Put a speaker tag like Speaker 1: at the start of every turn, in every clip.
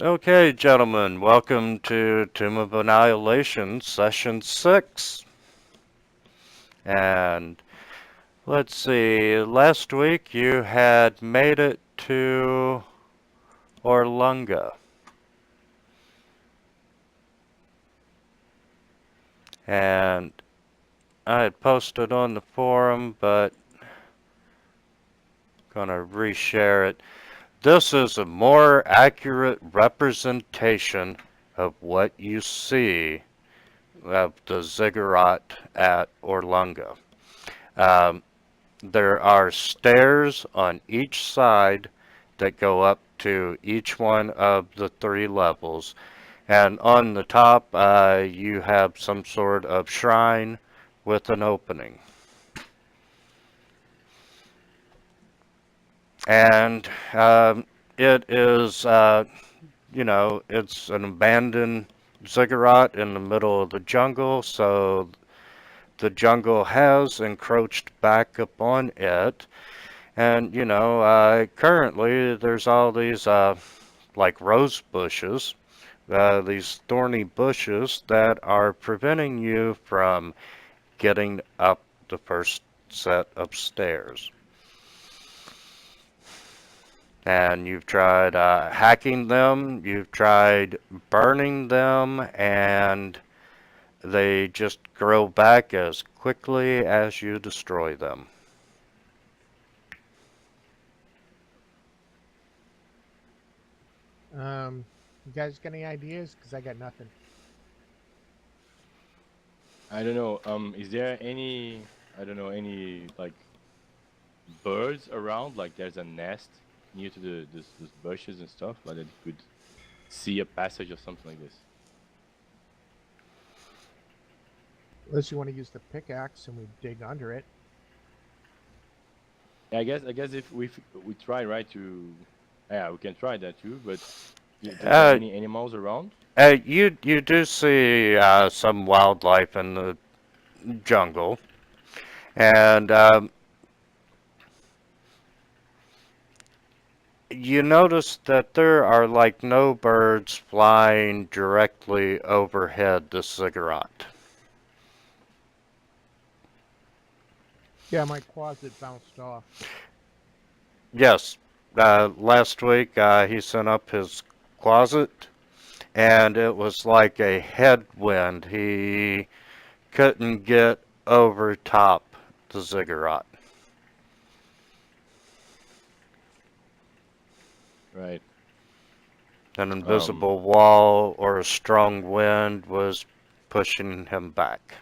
Speaker 1: Okay, gentlemen, welcome to Tomb of Annihilation, Session 6. And let's see, last week you had made it to Orlunga. And I had posted on the forum, but gonna reshare it. This is a more accurate representation of what you see of the ziggurat at Orlunga. Um, There are stairs on each side that go up to each one of the 3 levels. And on the top, you have some sort of shrine with an opening. And it is, it's an abandoned ziggurat in the middle of the jungle, so the jungle has encroached back upon it. And, currently there's all these, like rose bushes, these thorny bushes that are preventing you from getting up the first set of stairs. And you've tried hacking them, you've tried burning them, and they just grow back as quickly as you destroy them.
Speaker 2: You guys got any ideas? Because I got nothing.
Speaker 3: I don't know. Is there any like birds around? Like there's a nest near to those bushes and stuff, like that you could see a passage or something like this.
Speaker 2: Unless you want to use the pickaxe and we dig under it.
Speaker 3: Yeah, I guess if we try right to, yeah, we can try that too. But there's
Speaker 1: Uh,
Speaker 3: any animals around?
Speaker 1: you do see some wildlife in the jungle, and you notice that there are like no birds flying directly overhead the ziggurat.
Speaker 2: Yeah, my closet bounced off.
Speaker 1: Yes, last week he sent up his closet, and it was like a headwind. He couldn't get over top the ziggurat.
Speaker 3: Right.
Speaker 1: An
Speaker 3: Um.
Speaker 1: invisible wall or a strong wind was pushing him back.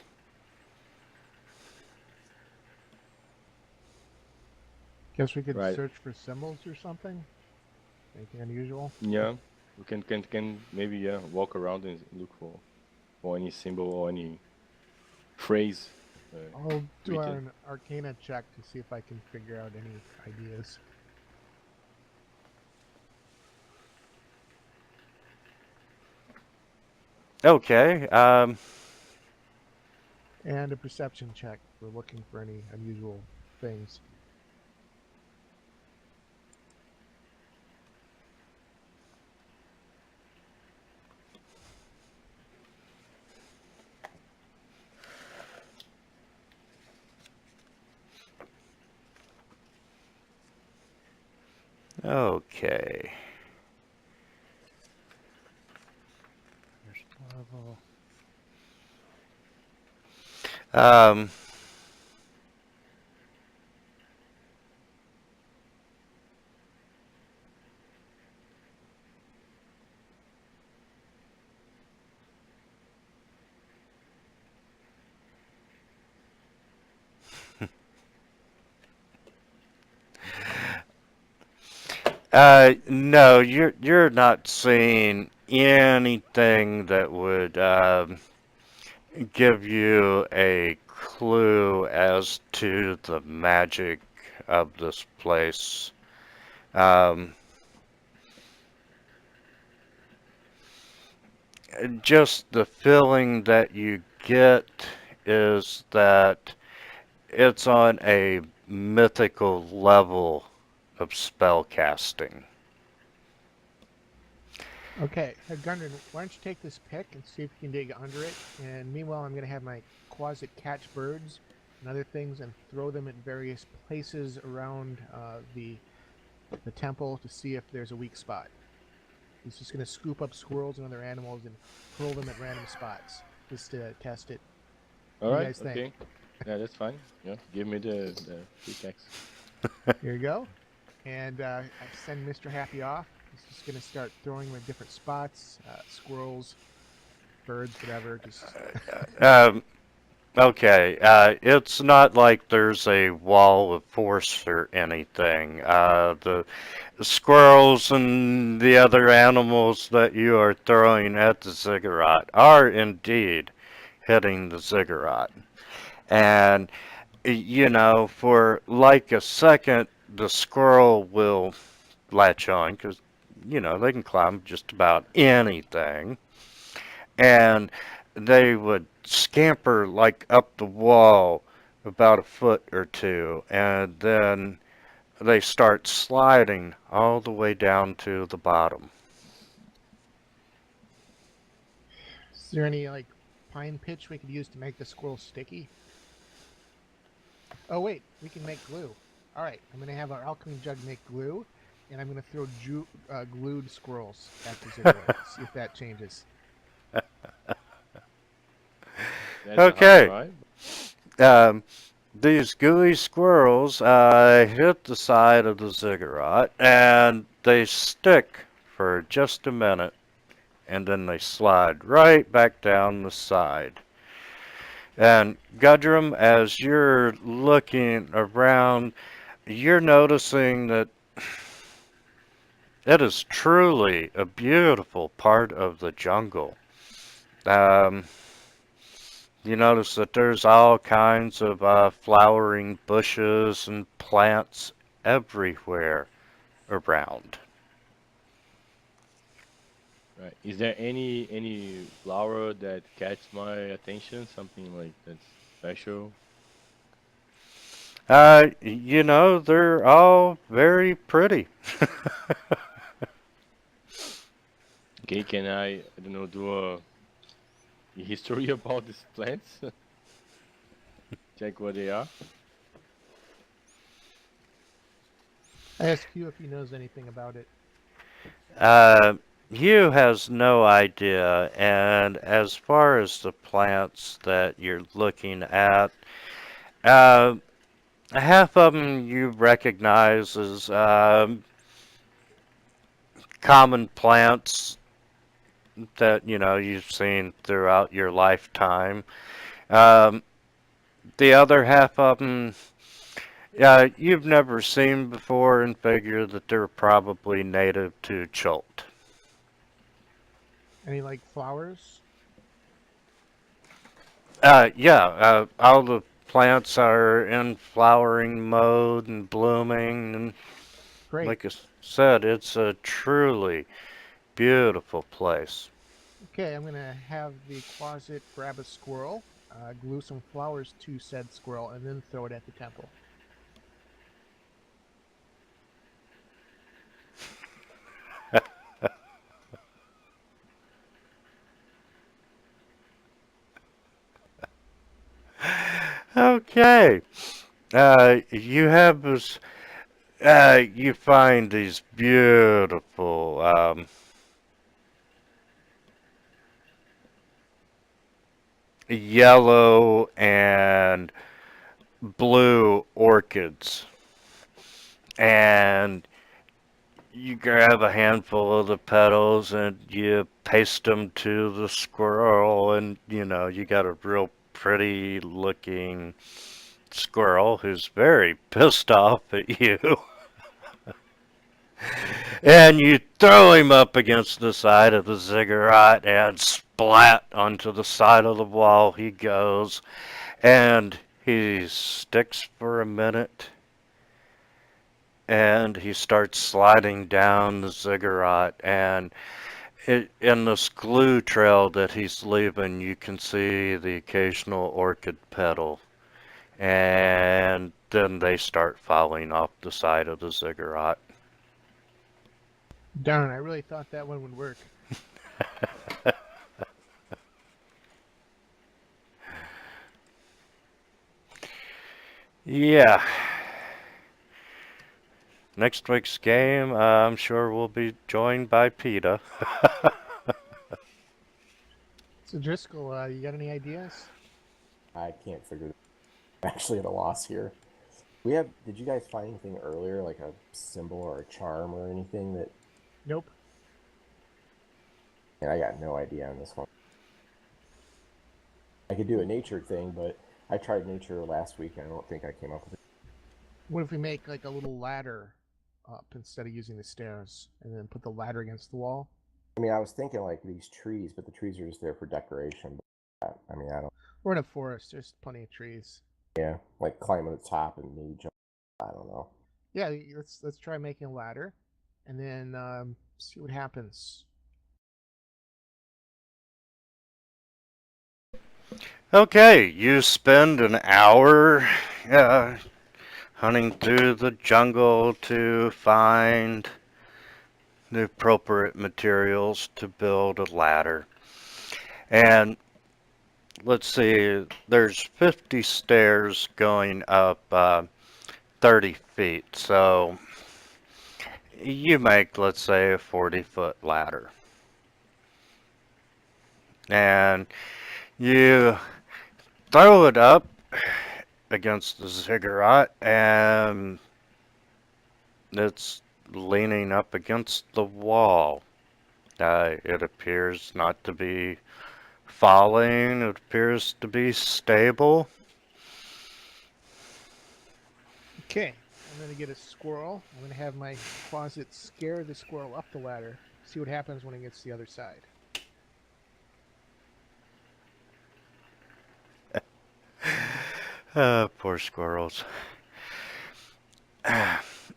Speaker 2: Guess we could
Speaker 3: Right.
Speaker 2: search for symbols or something. Anything unusual?
Speaker 3: Yeah. We can maybe walk around and look for any symbol or any phrase
Speaker 2: I'll do
Speaker 3: written.
Speaker 2: an arcana check to see if I can figure out any ideas.
Speaker 1: Okay,
Speaker 2: And a perception check. We're looking for any unusual things.
Speaker 1: okay. First level. Um, no, you're not seeing anything that would give you a clue as to the magic of this place. Um, just the feeling that you get is that it's on a mythical level of spell casting.
Speaker 2: Okay, Gundren, why don't you take this pick and see if you can dig under it, and meanwhile I'm going to have my closet catch birds and other things and throw them at various places around the temple to see if there's a weak spot. He's just going to scoop up squirrels and other animals and hurl them at random spots just to test it.
Speaker 3: All
Speaker 2: What do
Speaker 3: right.
Speaker 2: you guys think?
Speaker 3: Okay. Yeah, that's fine. Yeah. Give me the pickaxe.
Speaker 2: Here you go. And I send Mr. Happy off. He's just going to start throwing them at different spots, squirrels, birds, whatever. Just
Speaker 1: Okay, it's not like there's a wall of force or anything. The squirrels and the other animals that you are throwing at the ziggurat are indeed hitting the ziggurat. And, you know, for like a second, the squirrel will latch on because, you know, they can climb just about anything. And they would scamper like up the wall about a foot or two, and then they start sliding all the way down to the bottom.
Speaker 2: is there any like pine pitch we could use to make the squirrel sticky? Oh wait, we can make glue. All right, I'm gonna have our alchemy jug make glue, and I'm gonna throw glued squirrels at the ziggurat. See if that changes.
Speaker 3: That's a
Speaker 1: Okay.
Speaker 3: hard try.
Speaker 1: These gooey squirrels hit the side of the ziggurat, and they stick for just a minute, and then they slide right back down the side. And Gudrum, as you're looking around, you're noticing that it is truly a beautiful part of the jungle. Um, you notice that there's all kinds of flowering bushes and plants everywhere around.
Speaker 3: Right. Is there any flower that catch my attention? Something like that's special?
Speaker 1: You know, they're all very pretty.
Speaker 3: Okay, can I don't know, do a history about these plants? Check what they are.
Speaker 2: I ask you if he knows anything about it.
Speaker 1: Hugh has no idea, and as far as the plants that you're looking at, uh, half of them you recognize as common plants that you know you've seen throughout your lifetime. Um, the other half of them, you've never seen before, and figure that they're probably native to Chult.
Speaker 2: Any like flowers?
Speaker 1: All the plants are in flowering mode and blooming, and
Speaker 2: Great.
Speaker 1: like I said, it's a truly beautiful place.
Speaker 2: Okay, I'm gonna have the closet grab a squirrel, glue some flowers to said squirrel, and then throw it at the temple.
Speaker 1: Okay, you have this. You find these beautiful yellow and blue orchids, and you grab a handful of the petals and you paste them to the squirrel, and you know you got a real pretty looking squirrel who's very pissed off at you. And you throw him up against the side of the ziggurat, and splat onto the side of the wall he goes, and he sticks for a minute, and he starts sliding down the ziggurat, and in this glue trail that he's leaving, you can see the occasional orchid petal, and then they start falling off the side of the ziggurat.
Speaker 2: Darn, I really thought that one would work.
Speaker 1: Yeah. Next week's game, I'm sure we'll be joined by PETA.
Speaker 2: So Driscoll, you got any ideas?
Speaker 4: I can't figure. I'm actually at a loss here. Did you guys find anything earlier, like a symbol or a charm or anything that?
Speaker 2: Nope.
Speaker 4: And I got no idea on this one. I could do a nature thing, but I tried nature last week and I don't think I came up with it.
Speaker 2: What if we make like a little ladder up instead of using the stairs, and then put the ladder against the wall?
Speaker 4: I mean, I was thinking like these trees, but the trees are just there for decoration. But, I mean, I don't.
Speaker 2: We're in a forest. There's plenty of trees.
Speaker 4: Yeah, like climb on the top and maybe jump. I don't know.
Speaker 2: Yeah, let's try making a ladder, and then see what happens.
Speaker 1: Okay, you spend an hour hunting through the jungle to find the appropriate materials to build a ladder. And let's see, there's 50 stairs going up 30 feet. So you make, let's say, a 40-foot ladder. And you throw it up against the ziggurat, and it's leaning up against the wall. It appears not to be falling. It appears to be stable.
Speaker 2: Okay, I'm gonna get a squirrel. I'm gonna have my closet scare the squirrel up the ladder. See what happens when it gets to the other side.
Speaker 1: Poor squirrels.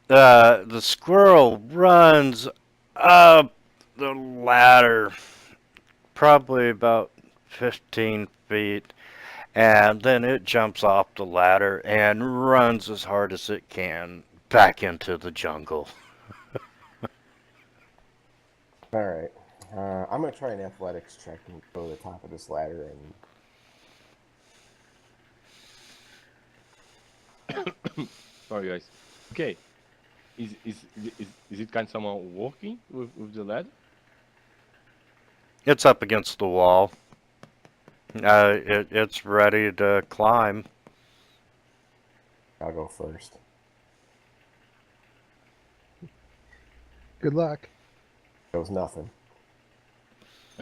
Speaker 1: The squirrel runs up the ladder, probably about 15 feet, and then it jumps off the ladder and runs as hard as it can back into the jungle.
Speaker 4: All right, I'm gonna try an athletics check and go to the top of this ladder and.
Speaker 3: Sorry, guys. Okay. Is it kind of someone walking with the ladder?
Speaker 1: It's up against the wall. It's ready to climb.
Speaker 4: I'll go first.
Speaker 2: Good luck.
Speaker 4: It was nothing.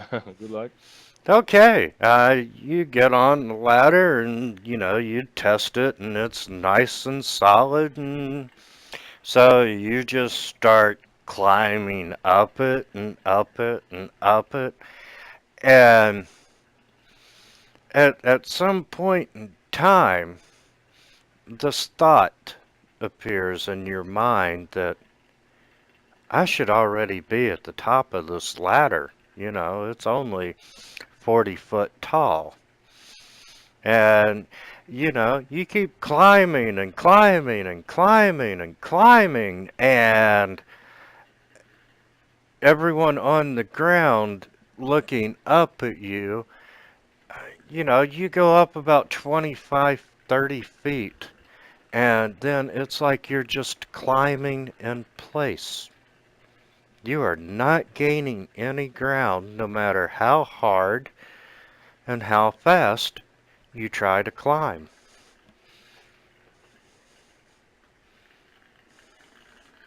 Speaker 3: Good luck.
Speaker 1: Okay, you get on the ladder and, you test it and it's nice and solid, and so you just start climbing up it and up it and up it, and at some point in time, this thought appears in your mind that I should already be at the top of this ladder. It's only 40 foot tall. And, you keep climbing and climbing and climbing and climbing, and everyone on the ground looking up at you, you go up about 25, 30 feet, and then it's like you're just climbing in place. You are not gaining any ground, no matter how hard and how fast you try to climb.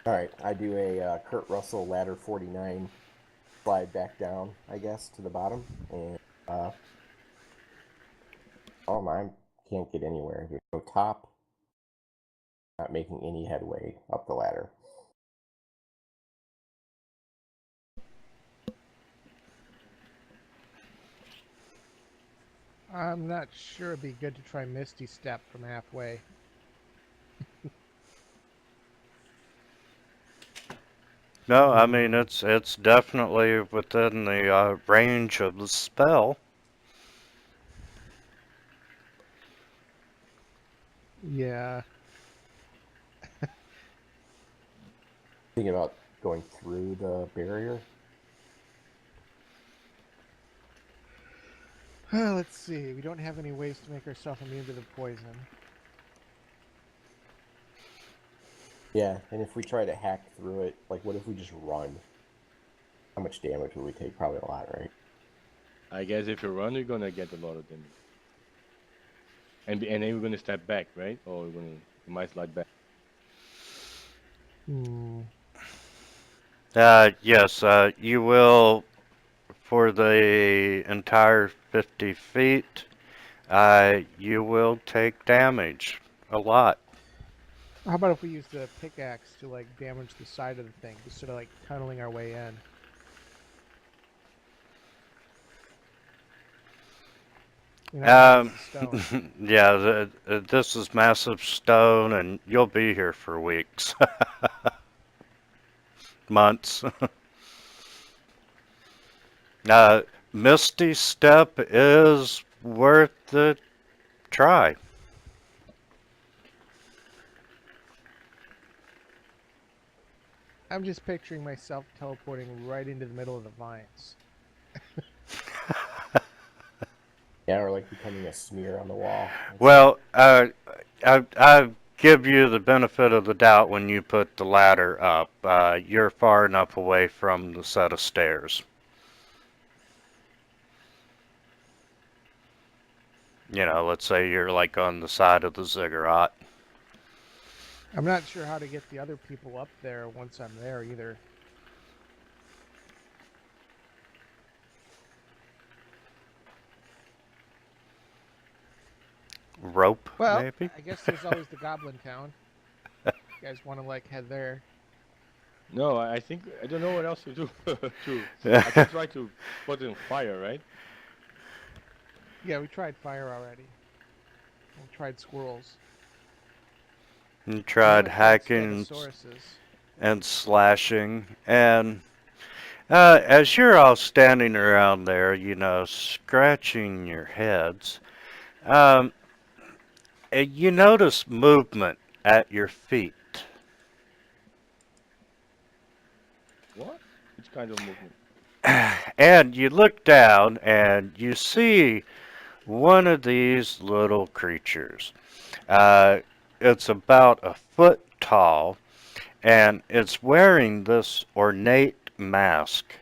Speaker 4: All right, I do a Kurt Russell ladder 49, slide back down, I guess, to the bottom, and I can't get anywhere. There's no top. Not making any headway up the ladder.
Speaker 2: I'm not sure it'd be good to try Misty Step from halfway.
Speaker 1: No, I mean, it's definitely within the range of the spell.
Speaker 2: Yeah.
Speaker 4: Thinking about going through the barrier.
Speaker 2: Let's see. We don't have any ways to make ourselves immune to the poison.
Speaker 4: Yeah, and if we try to hack through it, like, what if we just run? How much damage would we take? Probably a lot, right?
Speaker 3: I guess if you run, you're gonna get a lot of damage. And then we're gonna step back, right? Or you might slide back.
Speaker 2: Hmm.
Speaker 1: Yes, you will, for the entire 50 feet, you will take damage. A lot.
Speaker 2: How about if we use the pickaxe to like damage the side of the thing, just sort of like tunneling our way in? You know, how big is the stone?
Speaker 1: Yeah, this is massive stone, and you'll be here for weeks, months. Uh, Misty Step is worth the try.
Speaker 2: I'm just picturing myself teleporting right into the middle of the vines.
Speaker 4: Yeah, or like becoming a smear on the wall.
Speaker 1: Well, I give you the benefit of the doubt when you put the ladder up. You're far enough away from the set of stairs. You know, let's say you're like on the side of the ziggurat.
Speaker 2: I'm not sure how to get the other people up there once I'm there either.
Speaker 1: Rope,
Speaker 2: Well,
Speaker 1: maybe?
Speaker 2: I guess there's always the Goblin Town. You guys want to like head there?
Speaker 3: No, I think I don't know what else to do. I can try to put in fire, right?
Speaker 2: Yeah, we tried fire already. We tried squirrels.
Speaker 1: You
Speaker 2: We
Speaker 1: tried
Speaker 2: haven't tried
Speaker 1: hacking
Speaker 2: stegosauruses.
Speaker 1: and slashing, and as you're all standing around there, you know, scratching your heads, um, you notice movement at your feet.
Speaker 3: What? Which kind of movement?
Speaker 1: And you look down and you see one of these little creatures. Uh, it's about a foot tall, and it's wearing this ornate mask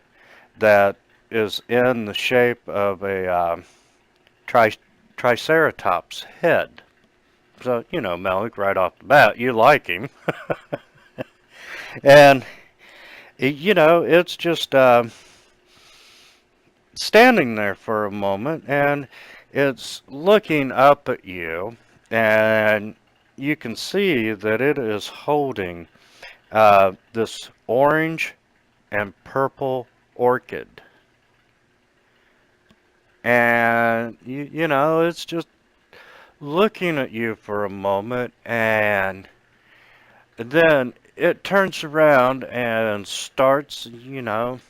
Speaker 1: that is in the shape of a triceratops head. So, you know, Melech, right off the bat, you like him. And, you know, it's just standing there for a moment, and it's looking up at you, and you can see that it is holding this orange and purple orchid. And, you know, it's just looking at you for a moment, and then it turns around and starts, you know,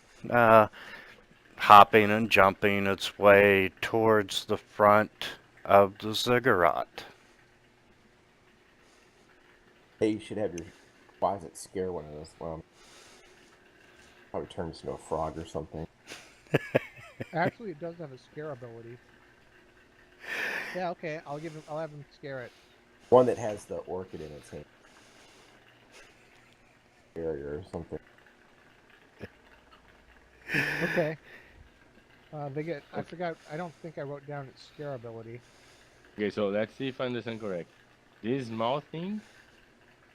Speaker 1: hopping and jumping its way towards the front of the ziggurat.
Speaker 4: Hey, you should have your closet scare one of those. Well, probably turns into a frog or something.
Speaker 2: Actually, it does have a scare ability. Yeah, okay. I'll have him scare it.
Speaker 4: One that has the orchid in its hand. Barrier or something.
Speaker 2: Okay. They get. I forgot. I don't think I wrote down its scare ability.
Speaker 3: Okay, so let's see if I understand correct. These small things,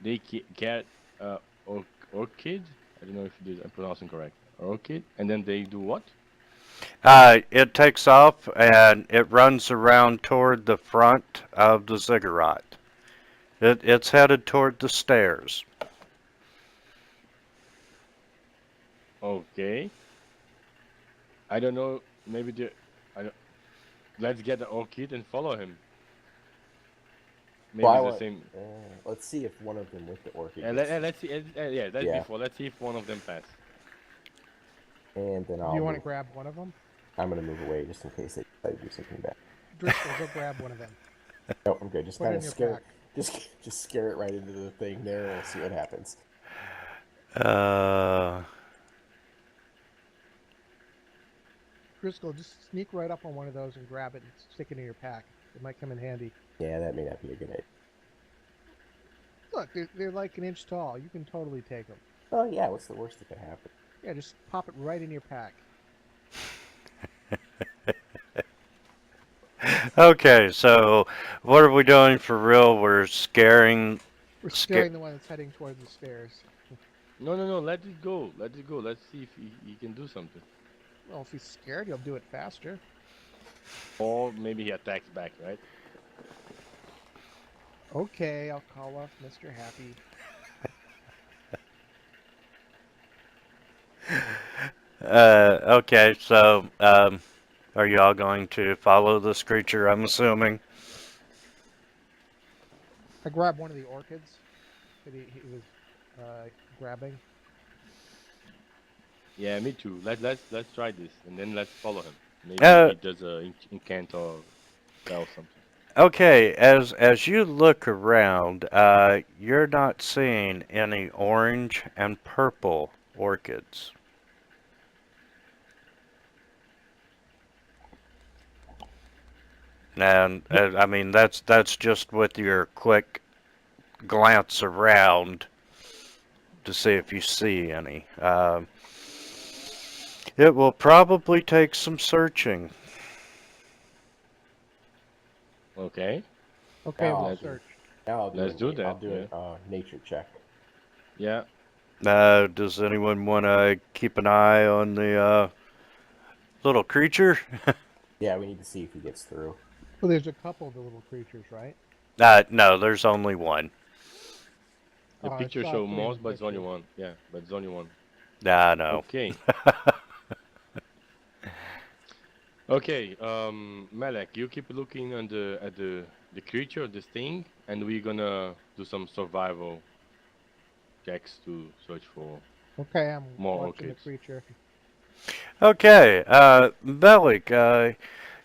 Speaker 3: they get orchid. I don't know if I'm pronouncing correct. Orchid, and then they do what?
Speaker 1: It takes off and it runs around toward the front of the ziggurat. It's headed toward the stairs.
Speaker 3: Okay. I don't know. Maybe I don't, let's get the orchid and follow him. Maybe
Speaker 4: Well,
Speaker 3: it's the same.
Speaker 4: let's see if one of them with the orchid.
Speaker 3: Let's see. Yeah, that's before. Let's see if one of them pass.
Speaker 4: And then
Speaker 2: Do you want to grab one of them?
Speaker 4: I'm gonna move away just in case they try to do something bad.
Speaker 2: Driscoll, go grab one of them.
Speaker 4: No, I'm good. Just
Speaker 2: Put it
Speaker 4: kind
Speaker 2: in
Speaker 4: of
Speaker 2: your
Speaker 4: scare,
Speaker 2: pack.
Speaker 4: just scare it right into the thing there, and we'll see what happens.
Speaker 2: Driscoll, just sneak right up on one of those and grab it and stick it in your pack. It might come in handy.
Speaker 4: Yeah, that may not be a good idea.
Speaker 2: Look, they're like an inch tall. You can totally take them.
Speaker 4: Oh yeah, what's the worst that could happen?
Speaker 2: Yeah, just pop it right in your pack.
Speaker 1: Okay, so what are we doing for real? We're scaring.
Speaker 2: We're scaring the one that's heading towards the stairs.
Speaker 3: No, no, no. Let it go. Let it go. Let's see if he can do something.
Speaker 2: Well, if he's scared, he'll do it faster.
Speaker 3: Or maybe he attacks back, right?
Speaker 2: Okay, I'll call off Mr. Happy.
Speaker 1: Okay, so are y'all going to follow this creature? I'm assuming.
Speaker 2: I grabbed one of the orchids that he was grabbing.
Speaker 3: Yeah, me too. Let's try this, and then let's follow him. Maybe he does a incant or spell something.
Speaker 1: Okay, as you look around, you're not seeing any orange and purple orchids. And I mean that's just with your quick glance around to see if you see any. It will probably take some searching.
Speaker 3: Okay.
Speaker 2: Okay,
Speaker 4: Now
Speaker 2: we'll
Speaker 4: I'll
Speaker 2: search.
Speaker 4: Now I'll do
Speaker 3: Let's do that,
Speaker 4: I'll do a nature check.
Speaker 3: Yeah.
Speaker 1: Does anyone want to keep an eye on the little creature?
Speaker 4: Yeah, we need to see if he gets through.
Speaker 2: Well, there's a couple of the little creatures, right?
Speaker 1: No, there's only one.
Speaker 3: The
Speaker 2: I
Speaker 3: picture
Speaker 2: saw
Speaker 3: show
Speaker 2: three in
Speaker 3: more,
Speaker 2: the
Speaker 3: but it's only
Speaker 2: picture.
Speaker 3: one. Yeah, but it's only one.
Speaker 1: Nah, no.
Speaker 3: Okay. Okay. Melech, you keep looking at the creature, this thing, and we're gonna do some survival checks to search for
Speaker 2: Okay, I'm
Speaker 3: more
Speaker 2: watching
Speaker 3: orchids.
Speaker 2: the creature.
Speaker 1: Okay, Bellic,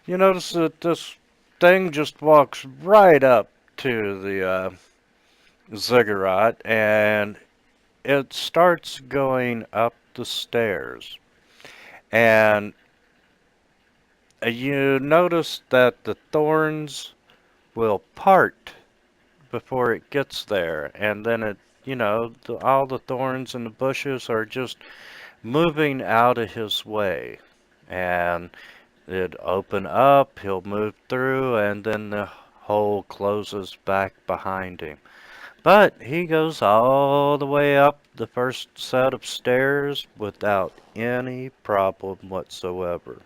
Speaker 1: you notice that this thing just walks right up to the ziggurat, and it starts going up the stairs. And you notice that the thorns will part before it gets there, and then all the thorns and the bushes are just moving out of his way. And it'd open up, he'll move through, and then the hole closes back behind him. But he goes all the way up the first set of stairs without any problem whatsoever.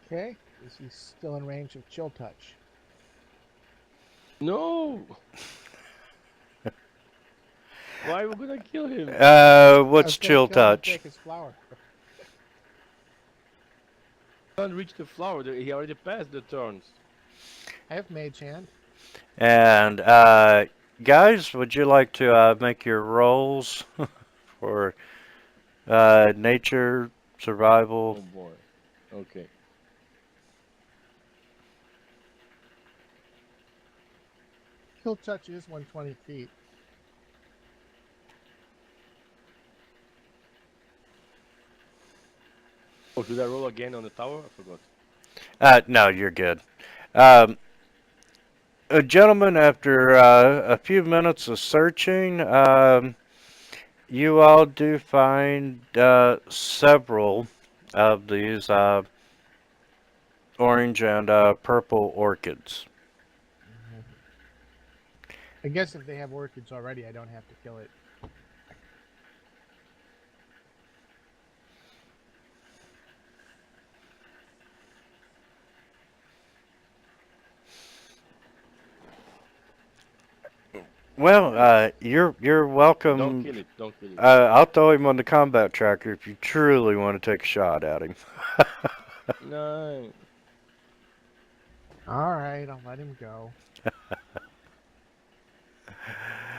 Speaker 2: Okay, is he still in range of chill touch?
Speaker 3: No. Why are we gonna kill him?
Speaker 1: What's
Speaker 2: I was gonna
Speaker 1: chill
Speaker 2: kill him and
Speaker 1: touch?
Speaker 2: take his flower.
Speaker 3: Can't reach the flower. He already passed the thorns.
Speaker 2: I have mage hand.
Speaker 1: And guys, would you like to make your rolls for nature, survival?
Speaker 3: Oh boy. Okay.
Speaker 2: Chill touch is 120 feet.
Speaker 3: Oh, should I roll again on the tower? I forgot.
Speaker 1: No, you're good. Gentlemen, after a few minutes of searching, you all do find several of these orange and purple orchids.
Speaker 2: I guess if they have orchids already, I don't have to kill it.
Speaker 1: Well, you're welcome.
Speaker 3: Don't kill it. Don't kill it.
Speaker 1: I'll throw him on the combat tracker if you truly want to take a shot at him.
Speaker 3: No.
Speaker 2: Alright, I'll let him go.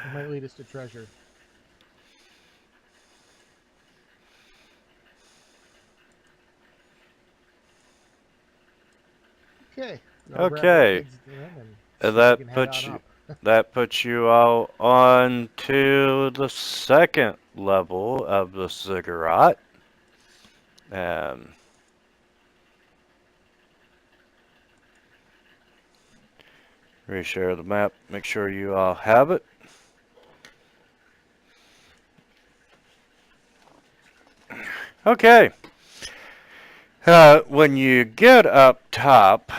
Speaker 2: It might lead us to treasure. Okay. I'll grab the
Speaker 1: Okay.
Speaker 2: kids then and see
Speaker 1: And
Speaker 2: if we
Speaker 1: that
Speaker 2: can head
Speaker 1: puts
Speaker 2: on
Speaker 1: you
Speaker 2: up.
Speaker 1: that puts you all on to the second level of the ziggurat. Reshare the map. Make sure you all have it. Okay. When you get up top,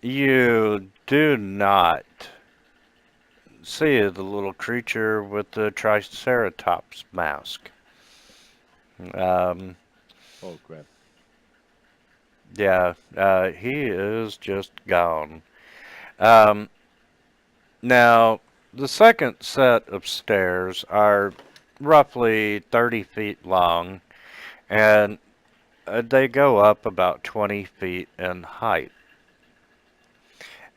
Speaker 1: you do not see the little creature with the Triceratops mask.
Speaker 3: Oh crap.
Speaker 1: Yeah, he is just gone. Now, the second set of stairs are roughly 30 feet long, and they go up about 20 feet in height.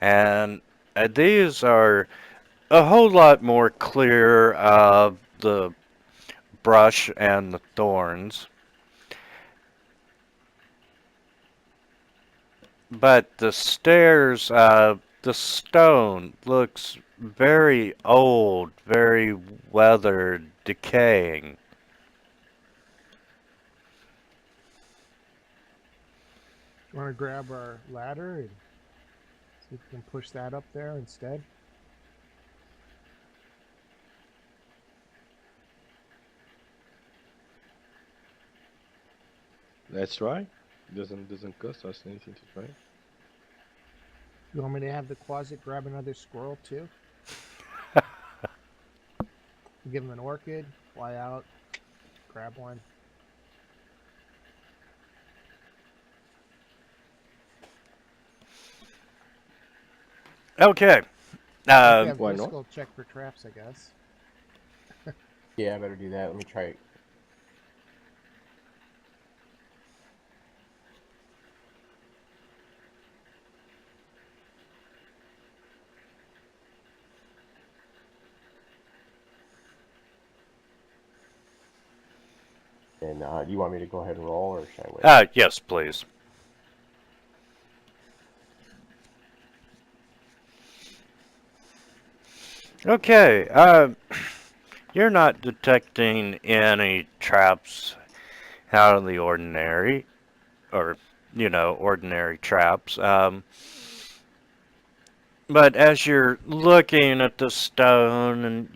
Speaker 1: And these are a whole lot more clear of the brush and the thorns. But the stairs, the stone looks very old, very weathered, decaying.
Speaker 2: Want to grab our ladder and see if we can push that up there instead?
Speaker 3: Let's try. Doesn't cost us anything to try.
Speaker 2: You want me to have the closet grab another squirrel too? Give him an orchid, fly out, grab one.
Speaker 1: Okay.
Speaker 2: Have
Speaker 3: Why not?
Speaker 2: Driscoll check for traps, I guess.
Speaker 4: Yeah, I better do that. Let me try it. And do you want me to go ahead and roll, or should I wait?
Speaker 1: Yes, please. Okay, you're not detecting any traps out of the ordinary, or, ordinary traps. But as you're looking at the stone and,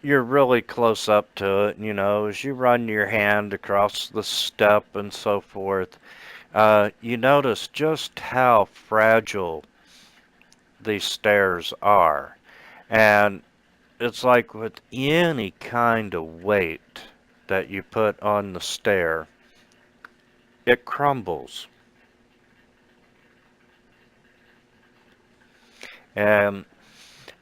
Speaker 1: you're really close up to it, as you run your hand across the step and so forth, you notice just how fragile these stairs are. And it's like with any kind of weight that you put on the stair, it crumbles. And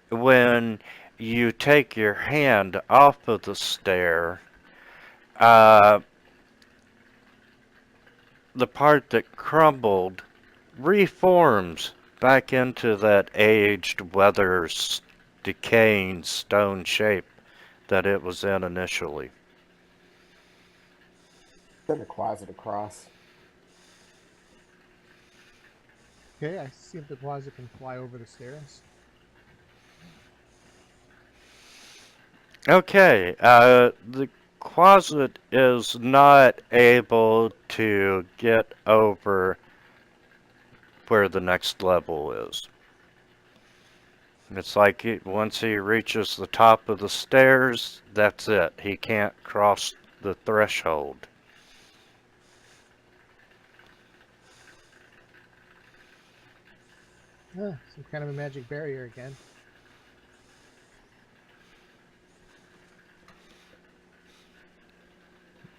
Speaker 1: when you take your hand off of the stair, the part that crumbled reforms back into that aged, weather, decaying stone shape that it was in initially.
Speaker 4: Send the closet across.
Speaker 2: Okay, I see if the closet can fly over the stairs.
Speaker 1: Okay, the closet is not able to get over where the next level is. It's like once he reaches the top of the stairs, that's it. He can't cross the threshold.
Speaker 2: Some kind of a magic barrier again.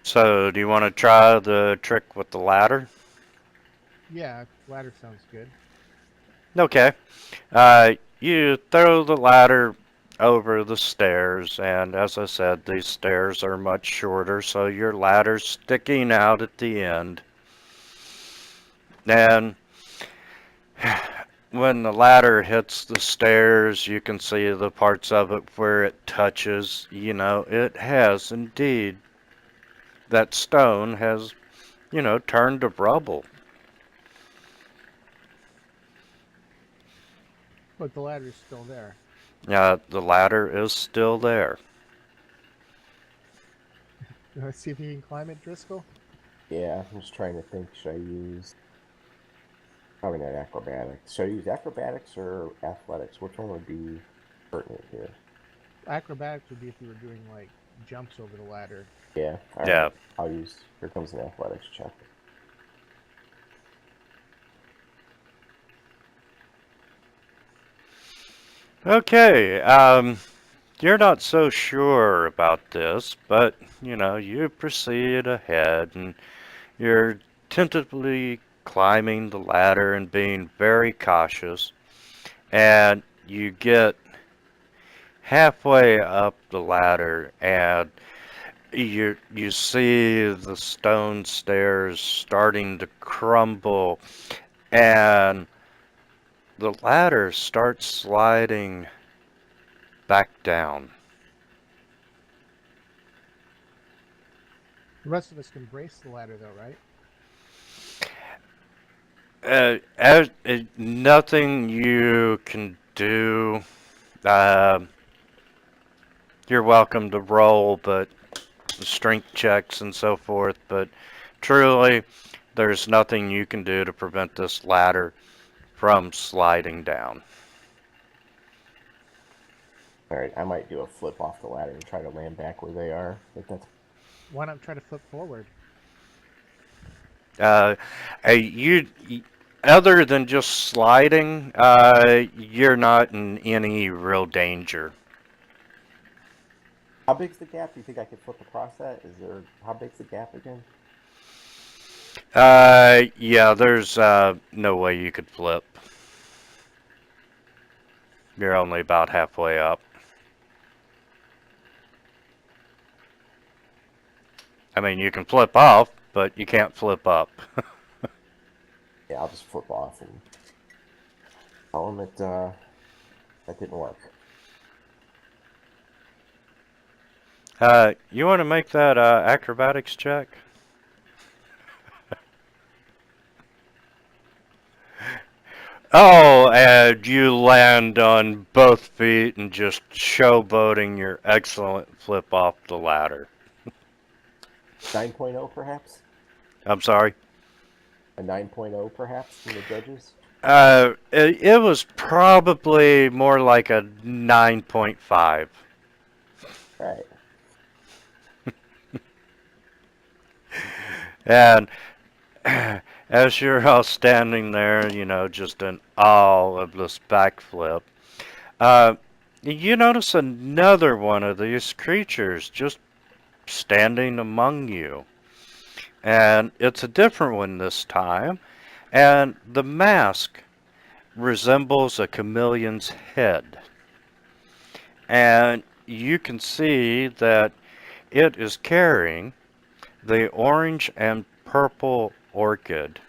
Speaker 1: So, do you want to try the trick with the ladder?
Speaker 2: Yeah, ladder sounds good.
Speaker 1: Okay. You throw the ladder over the stairs, and as I said, these stairs are much shorter, so your ladder's sticking out at the end. And when the ladder hits the stairs, you can see the parts of it where it touches. It has indeed, that stone has, turned to rubble.
Speaker 2: But the ladder's still there.
Speaker 1: The ladder is still there.
Speaker 2: Let's see if you can climb it, Driscoll.
Speaker 4: Yeah, I'm just trying to think. Should I use... Probably not acrobatics. Should I use acrobatics or athletics? Which one would be pertinent here?
Speaker 2: Acrobatics would be if you were doing like jumps over the ladder.
Speaker 4: Yeah, alright.
Speaker 1: Yeah.
Speaker 4: I'll use... Here comes an athletics check.
Speaker 1: Okay, you're not so sure about this, but, you know, you proceed ahead and you're tentatively climbing the ladder and being very cautious, and you get halfway up the ladder and you see the stone stairs starting to crumble, and the ladder starts sliding back down.
Speaker 2: The rest of us can brace the ladder, though, right?
Speaker 1: Nothing you can do. You're welcome to roll, but strength checks and so forth. But truly, there's nothing you can do to prevent this ladder from sliding down.
Speaker 4: Alright, I might do a flip off the ladder and try to land back where they are. I think that's...
Speaker 2: Why not try to flip forward?
Speaker 1: You, other than just sliding, you're not in any real danger.
Speaker 4: How big's the gap? Do you think I could flip across that? Is there... How big's the gap again?
Speaker 1: Yeah, there's no way you could flip. You're only about halfway up. I mean, you can flip off, but you can't flip up.
Speaker 4: Yeah, I'll just flip off and tell them that didn't work.
Speaker 1: You want to make that acrobatics check? Oh, and you land on both feet and just showboating your excellent flip off the ladder.
Speaker 4: 9.0 perhaps?
Speaker 1: I'm sorry?
Speaker 4: A 9.0 perhaps from the judges?
Speaker 1: It was probably more like a 9.5.
Speaker 4: Right.
Speaker 1: And as you're all standing there, you know, just in awe of this backflip, you notice another one of these creatures just standing among you. And it's a different one this time, and the mask resembles a chameleon's head. And you can see that it is carrying the orange and purple orchid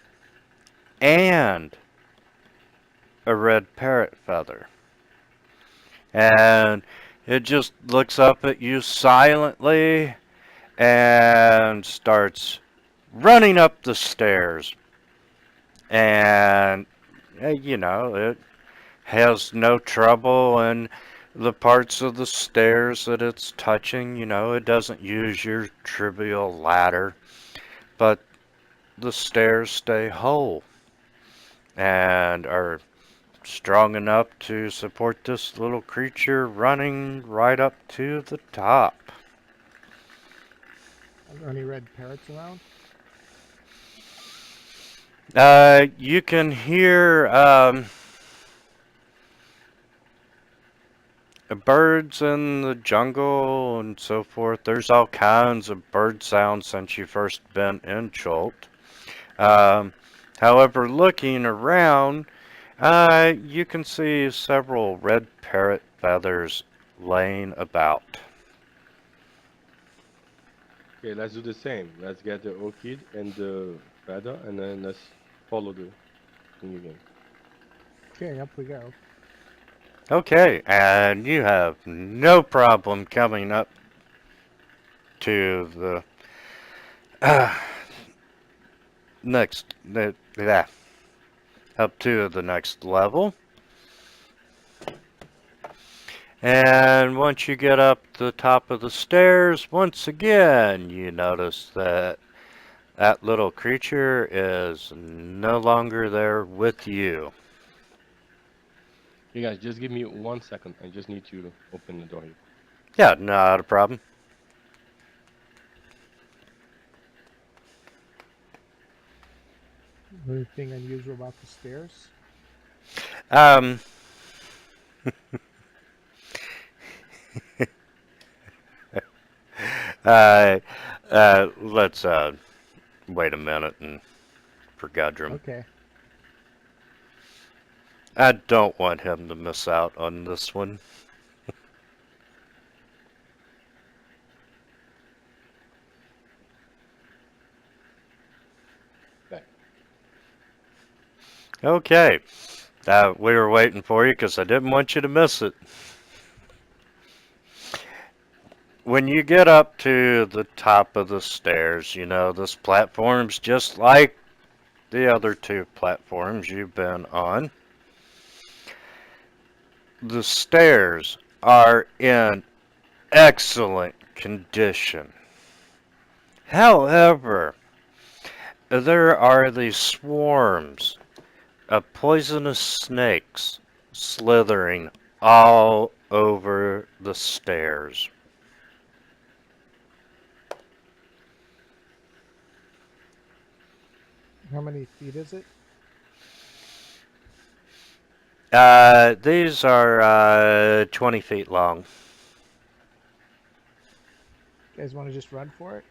Speaker 1: and a red parrot feather. And it just looks up at you silently and starts running up the stairs. And, you know, it has no trouble in the parts of the stairs that it's touching. You know, it doesn't use your trivial ladder, but the stairs stay whole and are strong enough to support this little creature running right up to the top.
Speaker 2: Are there any red parrots around?
Speaker 1: You can hear birds in the jungle and so forth. There's all kinds of bird sounds since you first been in Cholt. However, looking around, you can see several red parrot feathers laying about.
Speaker 3: Okay, let's do the same. Let's get the orchid and the feather, and then let's follow the thing again.
Speaker 2: Okay, up we go.
Speaker 1: Okay, and you have no problem coming up to the up to the next level. And once you get up the top of the stairs, once again, you notice that That little creature is no longer there with you.
Speaker 3: You guys, just give me 1 second. I just need to open the door here.
Speaker 1: Yeah, not a problem.
Speaker 2: Anything unusual about the stairs?
Speaker 1: Um, let's wait a minute and for Gudrum.
Speaker 2: Okay.
Speaker 1: I don't want him to miss out on this one.
Speaker 3: Back.
Speaker 1: Okay. We were waiting for you because I didn't want you to miss it. When you get up to the top of the stairs, you know, this platform's just like the other two platforms you've been on. The stairs are in excellent condition. However, there are these swarms of poisonous snakes slithering all over the stairs.
Speaker 2: How many feet is it?
Speaker 1: These are 20 feet long.
Speaker 2: You guys want to just run for it?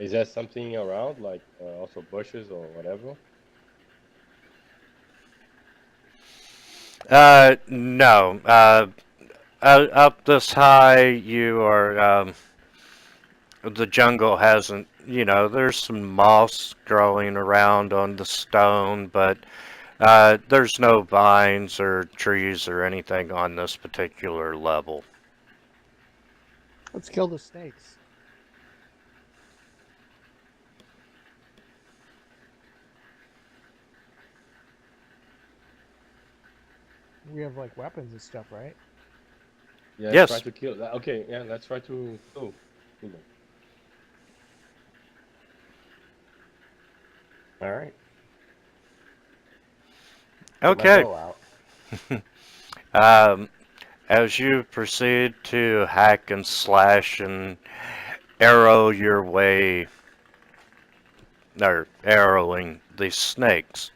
Speaker 3: Is there something around, like also bushes or whatever?
Speaker 1: No. Up this high, you are, the jungle hasn't, you know, there's some moss growing around on the stone, but there's no vines or trees or anything on this particular level.
Speaker 2: Let's kill the snakes. We have like weapons and stuff, right?
Speaker 3: Yeah,
Speaker 1: Yes.
Speaker 3: try to kill that. Okay, yeah, let's try to kill them.
Speaker 4: All right.
Speaker 1: Okay.
Speaker 4: Get my bow out.
Speaker 1: As you proceed to hack and slash and arrow your way, or arrowing these snakes,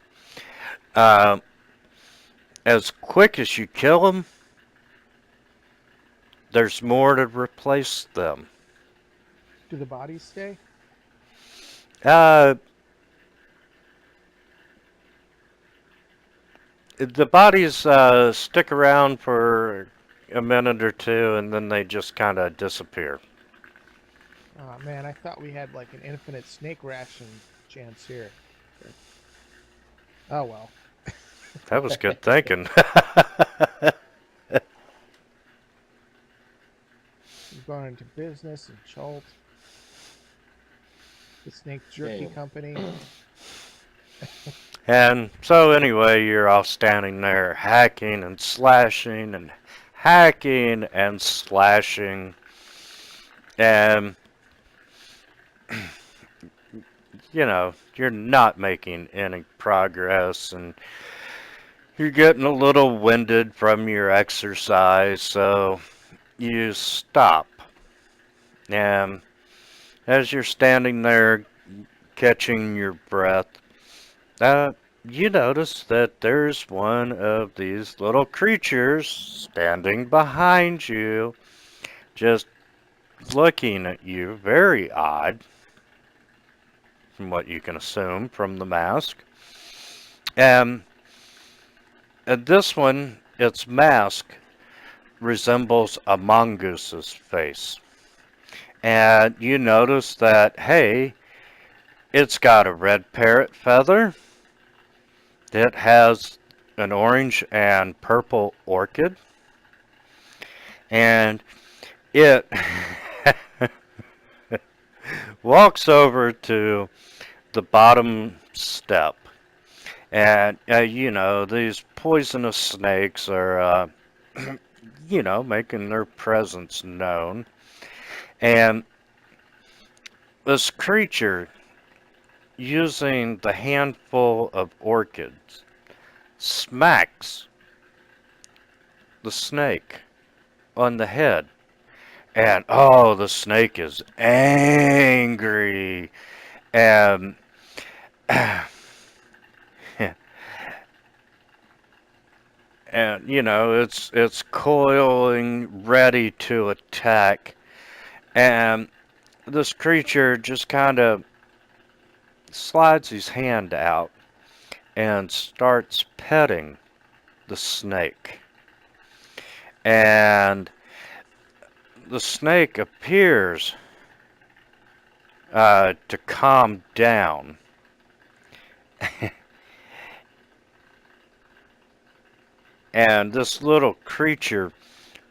Speaker 1: as quick as you kill them, there's more to replace them.
Speaker 2: Do the bodies stay?
Speaker 1: The bodies stick around for a minute or two, and then they just kind of disappear.
Speaker 2: Oh man, I thought we had like an infinite snake ration chance here. Oh well.
Speaker 1: That was good thinking.
Speaker 2: We've gone into business and Chult. The Snake Jerky
Speaker 3: Dang.
Speaker 2: Company.
Speaker 1: And so anyway, you're all standing there hacking and slashing and hacking and slashing. And, you know, you're not making any progress, and you're getting a little winded from your exercise, so you stop. And as you're standing there catching your breath, you notice that there's one of these little creatures standing behind you, just looking at you, very odd, from what you can assume from the mask. And this one, its mask resembles a mongoose's face. And you notice that, hey, it's got a red parrot feather. It has an orange and purple orchid. And it walks over to the bottom step. And, you know, these poisonous snakes are, you know, making their presence known. And this creature, using the handful of orchids, smacks the snake on the head. And oh, the snake is angry. And and you know, it's coiling ready to attack. And this creature just kind of slides his hand out and starts petting the snake. And the snake appears to calm down. And this little creature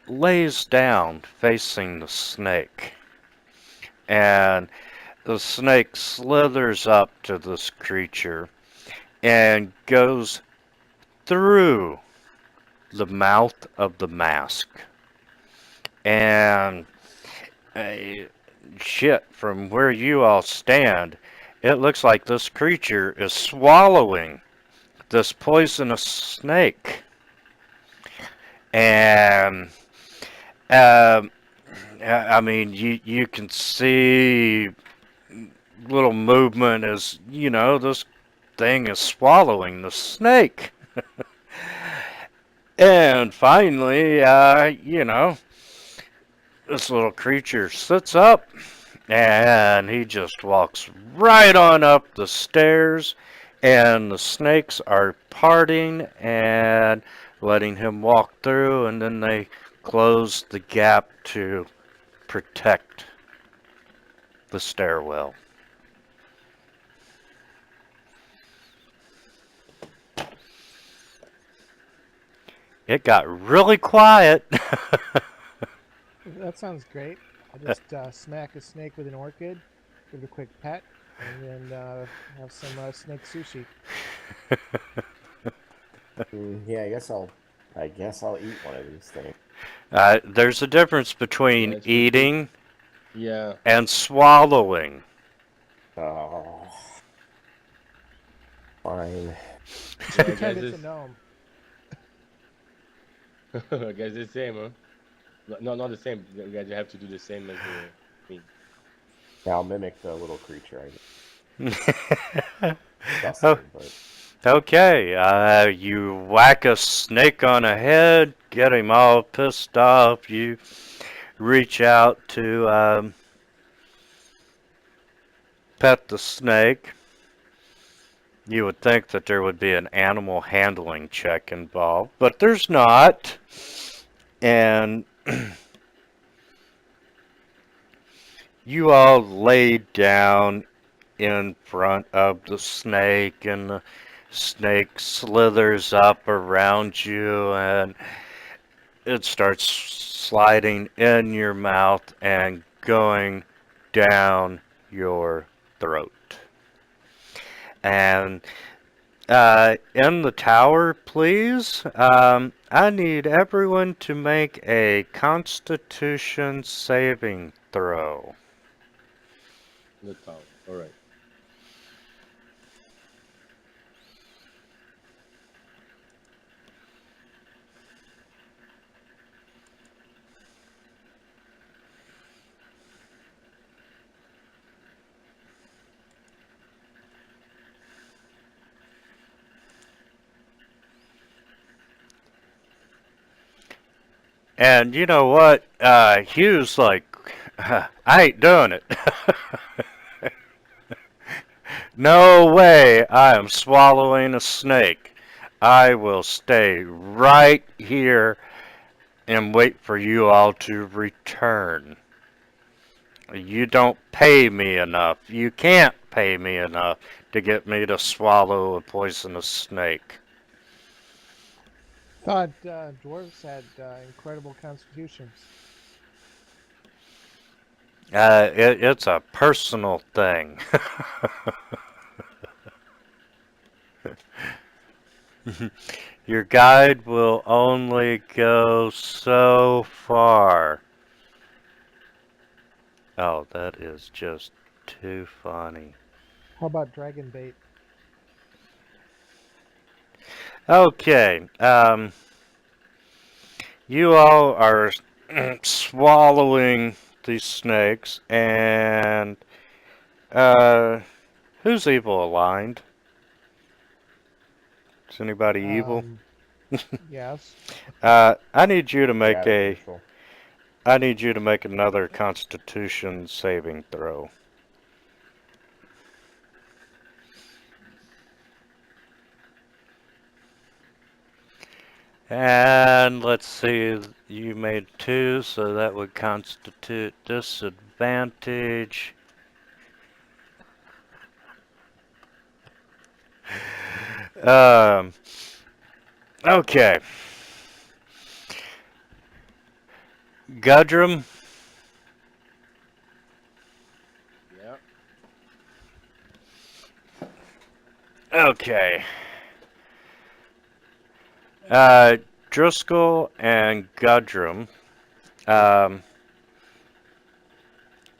Speaker 1: lays down facing the snake. And the snake slithers up to this creature and goes through the mouth of the mask. And shit, from where you all stand, it looks like this creature is swallowing this poisonous snake. And I mean, you can see little movement as, you know, this thing is swallowing the snake. And finally, you know, this little creature sits up and he just walks right on up the stairs, and the snakes are parting and letting him walk through, and then they close the gap to protect the stairwell. It got really quiet.
Speaker 2: That sounds great. I'll just smack a snake with an orchid, give it a quick pet, and then have some snake sushi.
Speaker 4: Yeah, I guess I'll eat one of these things.
Speaker 1: There's a difference between
Speaker 3: That's
Speaker 1: eating
Speaker 3: Yeah.
Speaker 1: and swallowing.
Speaker 4: Oh, fine.
Speaker 3: Yeah, I
Speaker 2: Pretend
Speaker 3: guess
Speaker 2: it's a
Speaker 3: it's,
Speaker 2: gnome.
Speaker 3: I guess the same, huh? No, not the same. You guys have to do the same as the.
Speaker 4: Yeah, I'll mimic the little creature. I
Speaker 1: Oh,
Speaker 4: disgusting, but
Speaker 1: okay, you whack a snake on a head, get him all pissed off. You reach out to pet the snake. You would think that there would be an animal handling check involved, but there's not. And you all lay down in front of the snake, and the snake slithers up around you, and it starts sliding in your mouth and going down your throat. And in the tower, please, I need everyone to make a Constitution saving throw.
Speaker 3: The town. All right.
Speaker 1: And you know what? Hugh's like, I ain't doing it. No way I am swallowing a snake. I will stay right here and wait for you all to return. You don't pay me enough. You can't pay me enough to get me to swallow a poisonous snake.
Speaker 2: Thought dwarves had incredible constitutions.
Speaker 1: It's a personal thing. Your guide will only go so far. Oh, that is just too funny.
Speaker 2: How about dragon bait?
Speaker 1: Okay, you all are swallowing these snakes, and who's evil aligned? Is anybody evil?
Speaker 2: Yes.
Speaker 1: I need you to make
Speaker 4: Yeah,
Speaker 1: a.
Speaker 4: neutral.
Speaker 1: I need you to make another Constitution saving throw. And let's see, you made 2, so that would constitute disadvantage. Um, okay. Gudrum,
Speaker 3: Yeah.
Speaker 1: okay. Driscoll and Gudrum,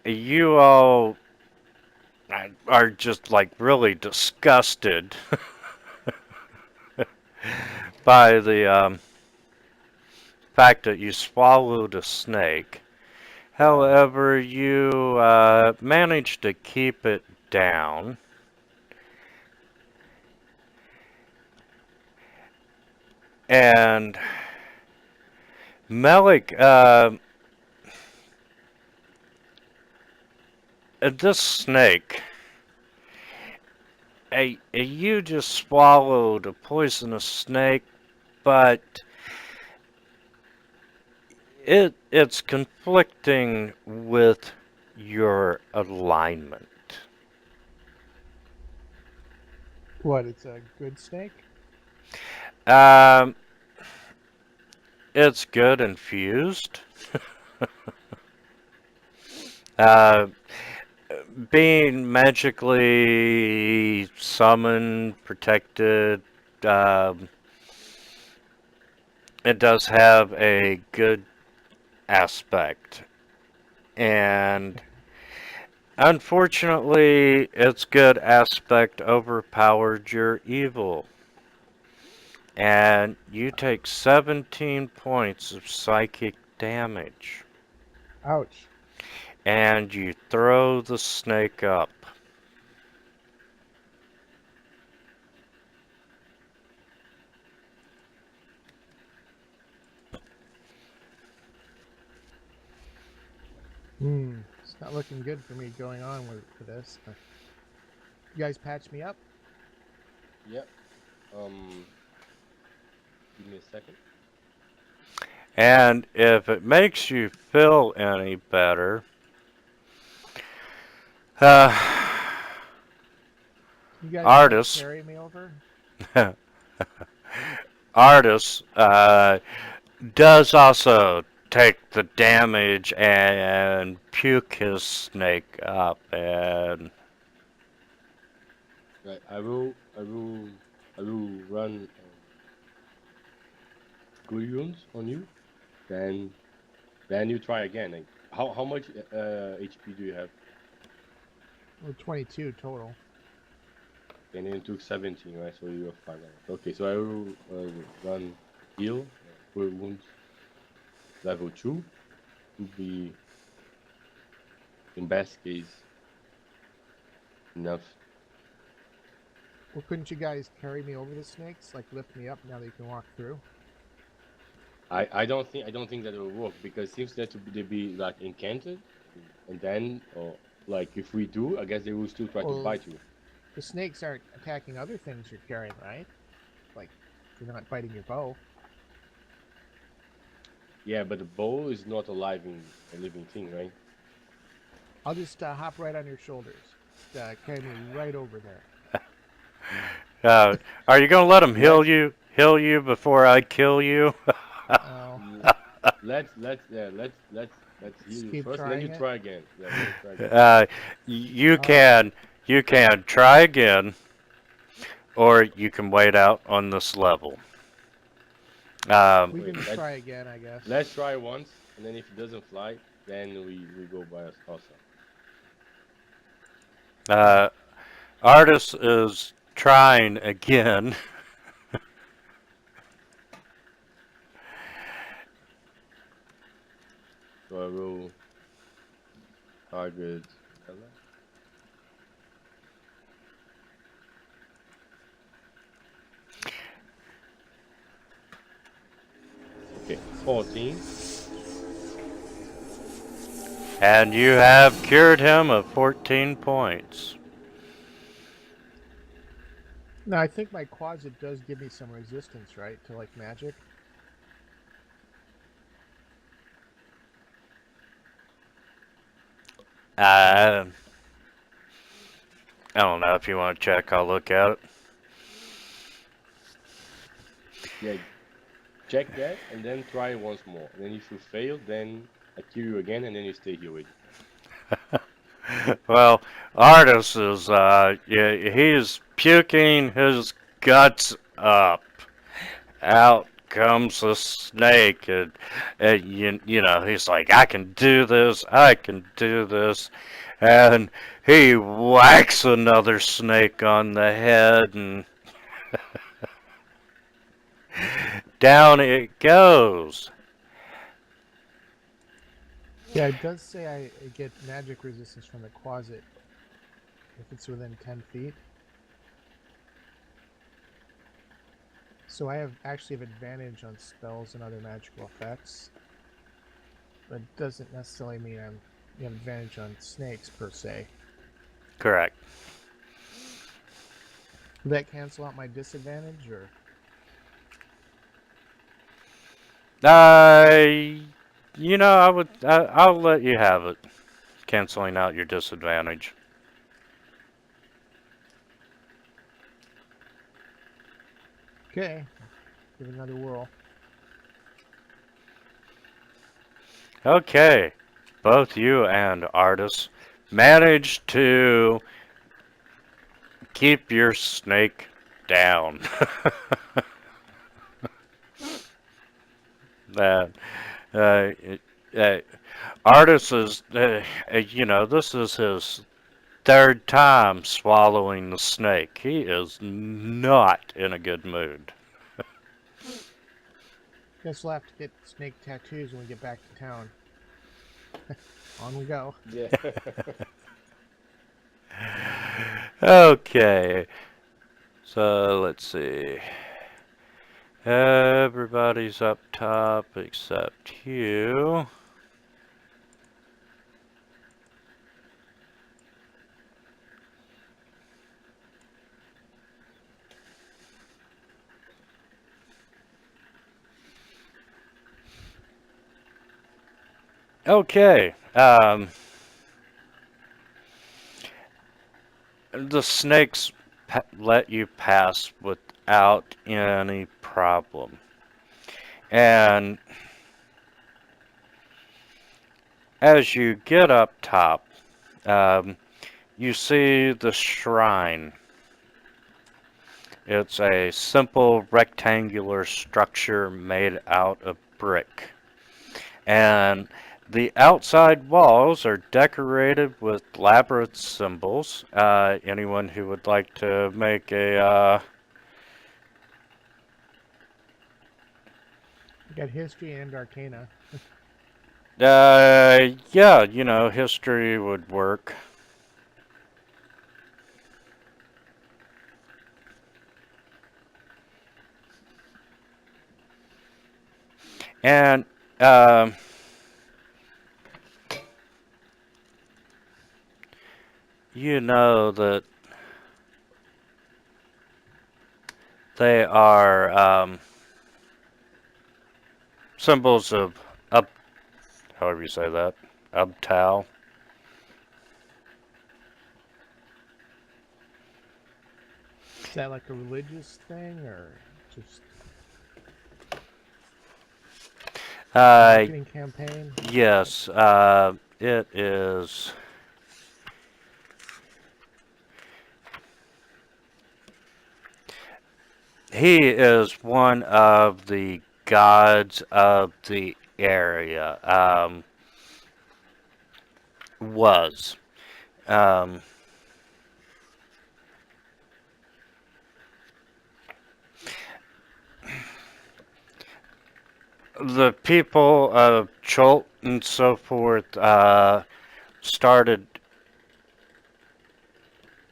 Speaker 1: you all are just like really disgusted by the fact that you swallowed a snake. However, you managed to keep it down. And Melech, this snake, you just swallowed a poisonous snake, but it's conflicting with your alignment.
Speaker 2: What? It's a good snake.
Speaker 1: Um, it's good infused. uh, Being magically summoned, protected, it does have a good aspect. And unfortunately, its good aspect overpowered your evil. And you take 17 points of psychic damage.
Speaker 2: Ouch.
Speaker 1: And you throw the snake up.
Speaker 2: It's not looking good for me going on with this. You guys patch me up?
Speaker 3: Yep. Give me a second.
Speaker 1: And if it makes you feel any better,
Speaker 2: You guys
Speaker 1: Artis,
Speaker 2: carry me over?
Speaker 1: Artis does also take the damage and puke his snake up, and
Speaker 3: Right. I will run squirrels on you. Then you try again. Like, how much HP do you have?
Speaker 2: Well, 22 total.
Speaker 3: And then you took 17, right? So you have 5 left. Okay, so I will run heal for wounds level 2 to be in best case enough.
Speaker 2: Well, couldn't you guys carry me over the snakes? Like lift me up now that you can walk through?
Speaker 3: I don't think that will work because seems that they be like encanted, and then or like if we do, I guess they will still try to bite you.
Speaker 2: The snakes aren't attacking other things you're carrying, right? Like you're not biting your bow.
Speaker 3: Yeah, but the bow is not a living thing, right?
Speaker 2: I'll just hop right on your shoulders. Just carry me right over there.
Speaker 1: are you gonna let him heal you before I kill you?
Speaker 2: Oh.
Speaker 3: Let's heal you first, and then you try again. Yeah, try again.
Speaker 1: You can try again, or you can wait out on this level.
Speaker 2: We can try again, I guess.
Speaker 3: Let's try once, and then if it doesn't fly, then we go by us also.
Speaker 1: Artist is trying again.
Speaker 3: So I will target Melech. Okay, 14.
Speaker 1: And you have cured him of 14 points.
Speaker 2: No, I think my closet does give me some resistance, right, to like magic.
Speaker 1: I don't know if you want to check. I'll look at it.
Speaker 3: Yeah, check that and then try once more. And then if you fail, then I kill you again and then you stay here with me.
Speaker 1: Well, Artis is, he's puking his guts up. Out comes the snake, and you know, he's like, I can do this, and he whacks another snake on the head, and down it goes.
Speaker 2: Yeah, it does say I get magic resistance from the closet if it's within 10 feet. So I actually have advantage on spells and other magical effects. But it doesn't necessarily mean I'm have advantage on snakes per se.
Speaker 1: Correct.
Speaker 2: Would that cancel out my disadvantage, or?
Speaker 1: You know, I'll let you have it, canceling out your disadvantage.
Speaker 2: Okay, give it another whirl.
Speaker 1: Okay, both you and Artis managed to keep your snake down. that Artis is, you know, this is his third time swallowing the snake. He is not in a good mood.
Speaker 2: Guess we'll have to get snake tattoos when we get back to town. On we go.
Speaker 3: Yeah.
Speaker 1: Okay, so let's see. Everybody's up top except you. Okay, the snakes let you pass without any problem. And as you get up top, you see the shrine. It's a simple rectangular structure made out of brick. And the outside walls are decorated with labyrinth symbols. Anyone who would like to make a...
Speaker 2: We got history and arcana.
Speaker 1: yeah, you know, history would work. And, you know that they are symbols of however you say that, Ubtao.
Speaker 2: Is that like a religious thing, or just marketing campaign?
Speaker 1: Yes, it is. He is one of the gods of the area. Was. the people of Cholt and so forth started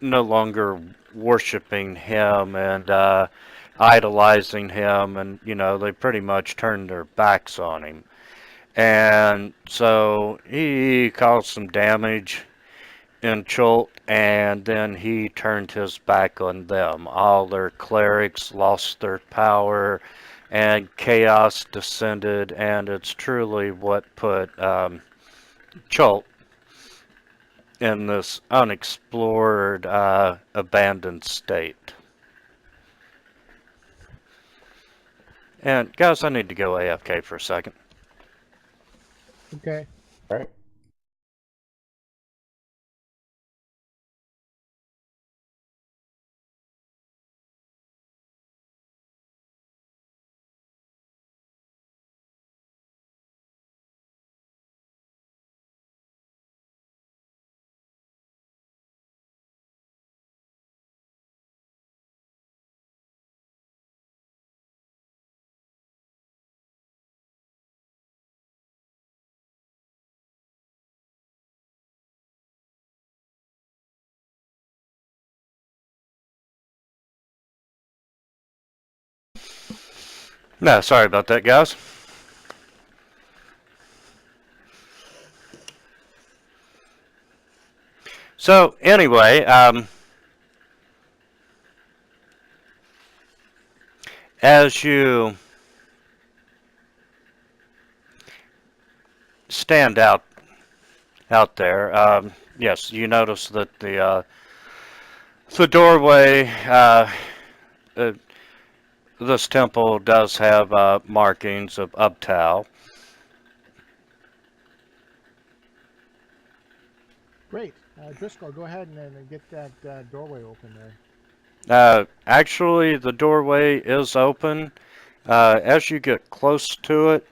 Speaker 1: no longer worshiping him and idolizing him, and they pretty much turned their backs on him. And so he caused some damage in Cholt, and then he turned his back on them. All their clerics lost their power, and chaos descended, and it's truly what put Cholt in this unexplored, abandoned state. And guys, I need to go AFK for a second.
Speaker 2: Okay.
Speaker 4: All right.
Speaker 1: No, sorry about that, guys. So anyway, as you stand out there, yes, you notice that the doorway, this temple does have markings of Uptal.
Speaker 2: Great. Driscoll, go ahead and get that doorway open there.
Speaker 1: Actually, the doorway is open. As you get close to it,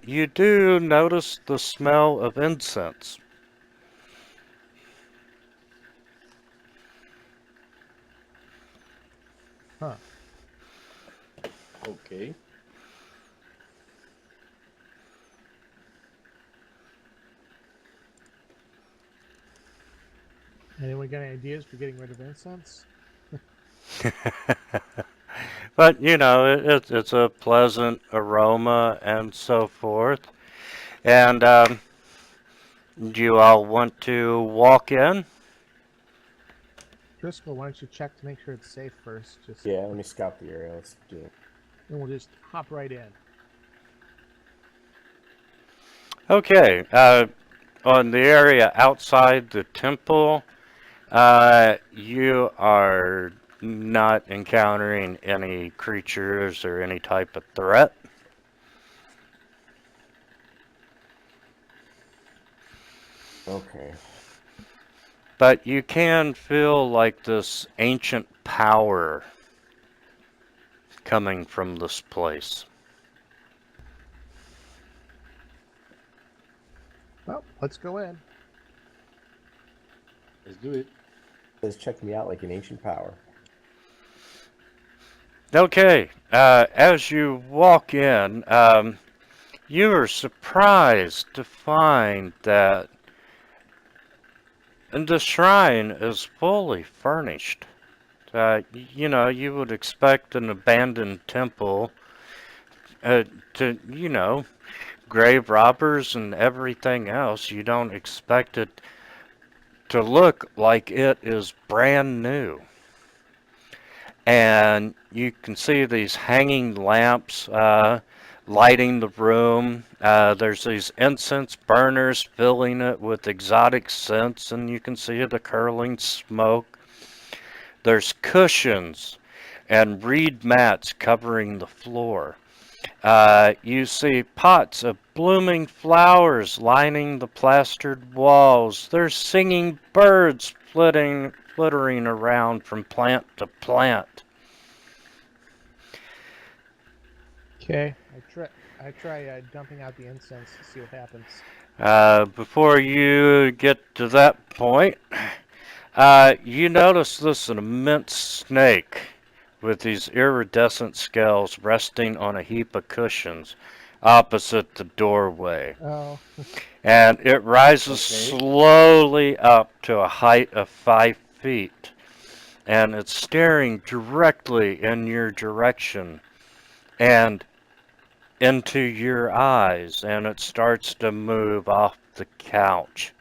Speaker 1: you do notice the smell of incense.
Speaker 2: Huh.
Speaker 3: Okay.
Speaker 2: Anyone got any ideas for getting rid of incense?
Speaker 1: But, it's a pleasant aroma and so forth. And do you all want to walk in?
Speaker 2: Driscoll, why don't you check to make sure it's safe first?
Speaker 4: Yeah, let me scout the area. Let's do it.
Speaker 2: And we'll just hop right in.
Speaker 1: Okay. On the area outside the temple, you are not encountering any creatures or any type of threat.
Speaker 4: Okay.
Speaker 1: But you can feel like this ancient power coming from this place.
Speaker 2: Well, let's go in.
Speaker 3: Let's do it.
Speaker 4: It says check me out like an ancient power.
Speaker 1: Okay, as you walk in, you are surprised to find that the shrine is fully furnished. You would expect an abandoned temple to, grave robbers and everything else. You don't expect it to look like it is brand new. And you can see these hanging lamps lighting the room. There's these incense burners filling it with exotic scents, and you can see the curling smoke. There's cushions and reed mats covering the floor. You see pots of blooming flowers lining the plastered walls. There's singing birds flittering around from plant to plant.
Speaker 2: Okay. I try dumping out the incense to see what happens.
Speaker 1: Before you get to that point, you notice this immense snake with these iridescent scales resting on a heap of cushions opposite the doorway.
Speaker 2: Oh,
Speaker 1: And it rises
Speaker 3: Okay.
Speaker 1: slowly up to a height of 5 feet. And it's staring directly in your direction and into your eyes. And it starts to move off the couch.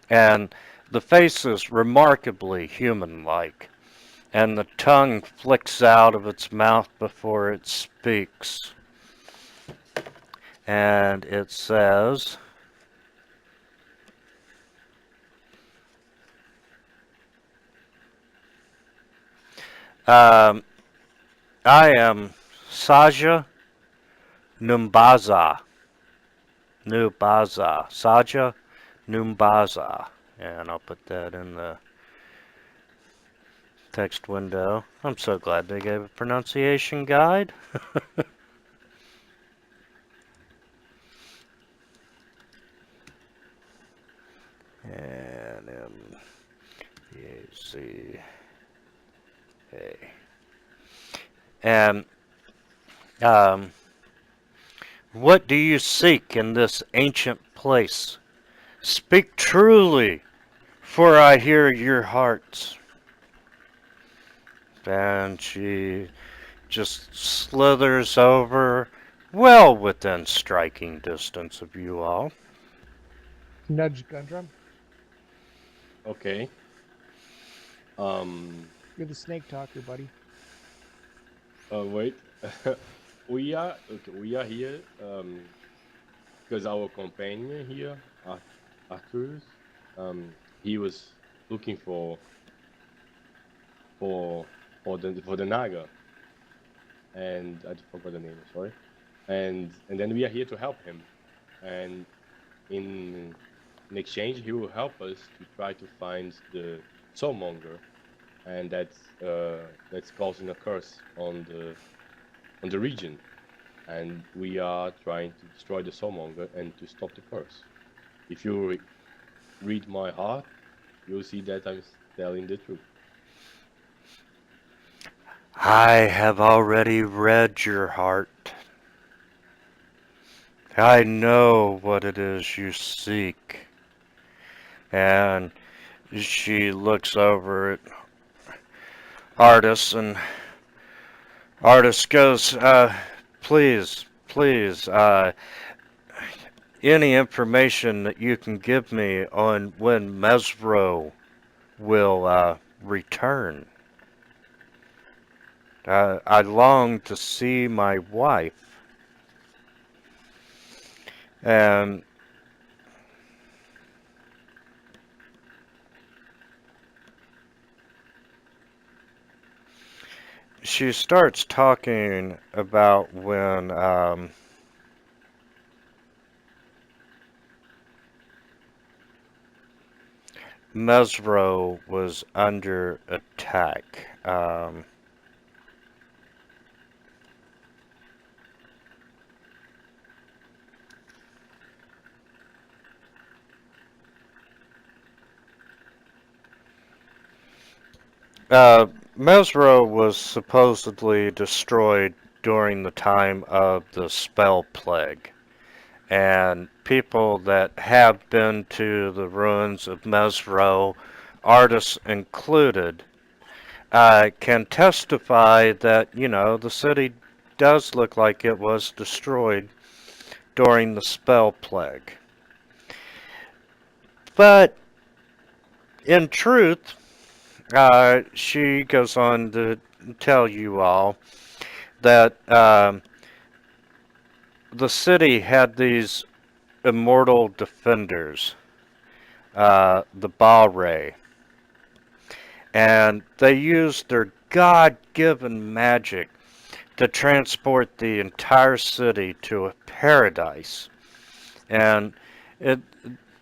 Speaker 1: And the face is remarkably human-like. And the tongue flicks out of its mouth before it speaks. And it says, I am Saja Numbaza. Saja Numbaza. And I'll put that in the text window. I'm so glad they gave a pronunciation guide. And M-B-A-C-A. And, what do you seek in this ancient place? Speak truly, for I hear your hearts. And she just slithers over, well within striking distance of you all.
Speaker 2: nudge Gundrum.
Speaker 3: Okay.
Speaker 2: You're the snake talker, buddy.
Speaker 3: Wait. We are here because our companion here, Arthur, he was looking for the Naga, and I forgot the name. Sorry. And then we are here to help him, and in exchange he will help us to try to find the soulmonger, and that's causing a curse on the region, and we are trying to destroy the soulmonger and to stop the curse. If you read my heart, you'll see that I'm telling the truth.
Speaker 1: I have already read your heart. I know what it is you seek. And she looks over at Artis, and Artis goes, please, any information that you can give me on when Mesro will return. I long to see my wife. And she starts talking about when Mesro was under attack. Mesro was supposedly destroyed during the time of the spell plague, and people that have been to the ruins of Mesro, artists included, can testify that, you know, the city does look like it was destroyed during the spell plague. But in truth, she goes on to tell you all that the city had these immortal defenders, the Balre, and they used their God-given magic to transport the entire city to a paradise. And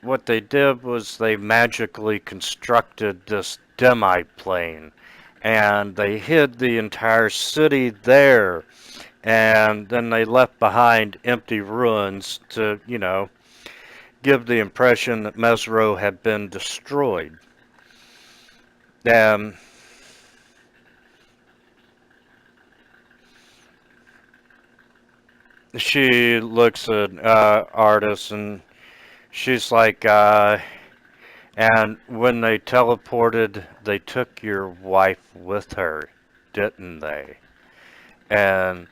Speaker 1: what they did was they magically constructed this demi-plane, and they hid the entire city there, and then they left behind empty ruins to, you know, give the impression that Mesro had been destroyed. she looks at Artis and she's like, and when they teleported, they took your wife with her, didn't they? And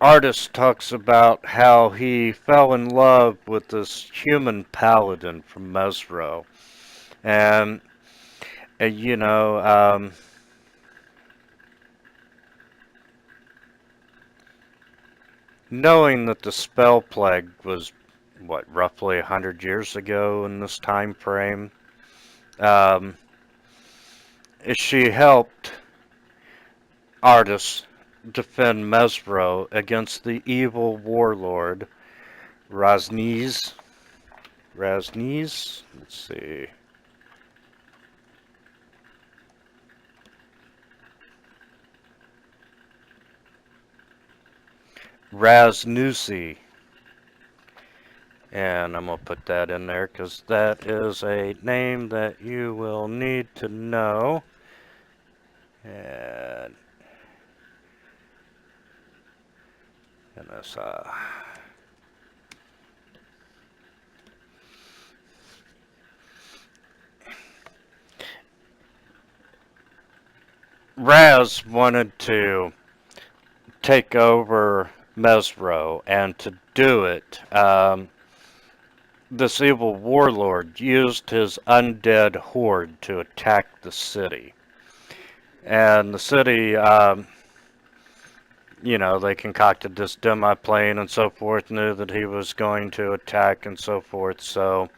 Speaker 1: Artis talks about how he fell in love with this human paladin from Mesro. And, you know, knowing that the spell plague was, what, roughly 100 years ago in this time frame, um, she helped Artis defend Mesro against the evil warlord Razniz. Let's see. Raznusi. And I'm going to put that in there because that is a name that you will need to know. And this, Raz wanted to take over Mesro, and to do it, this evil warlord used his undead horde to attack the city. And the city, you know, they concocted this demi-plane and so forth, knew that he was going to attack and so forth, so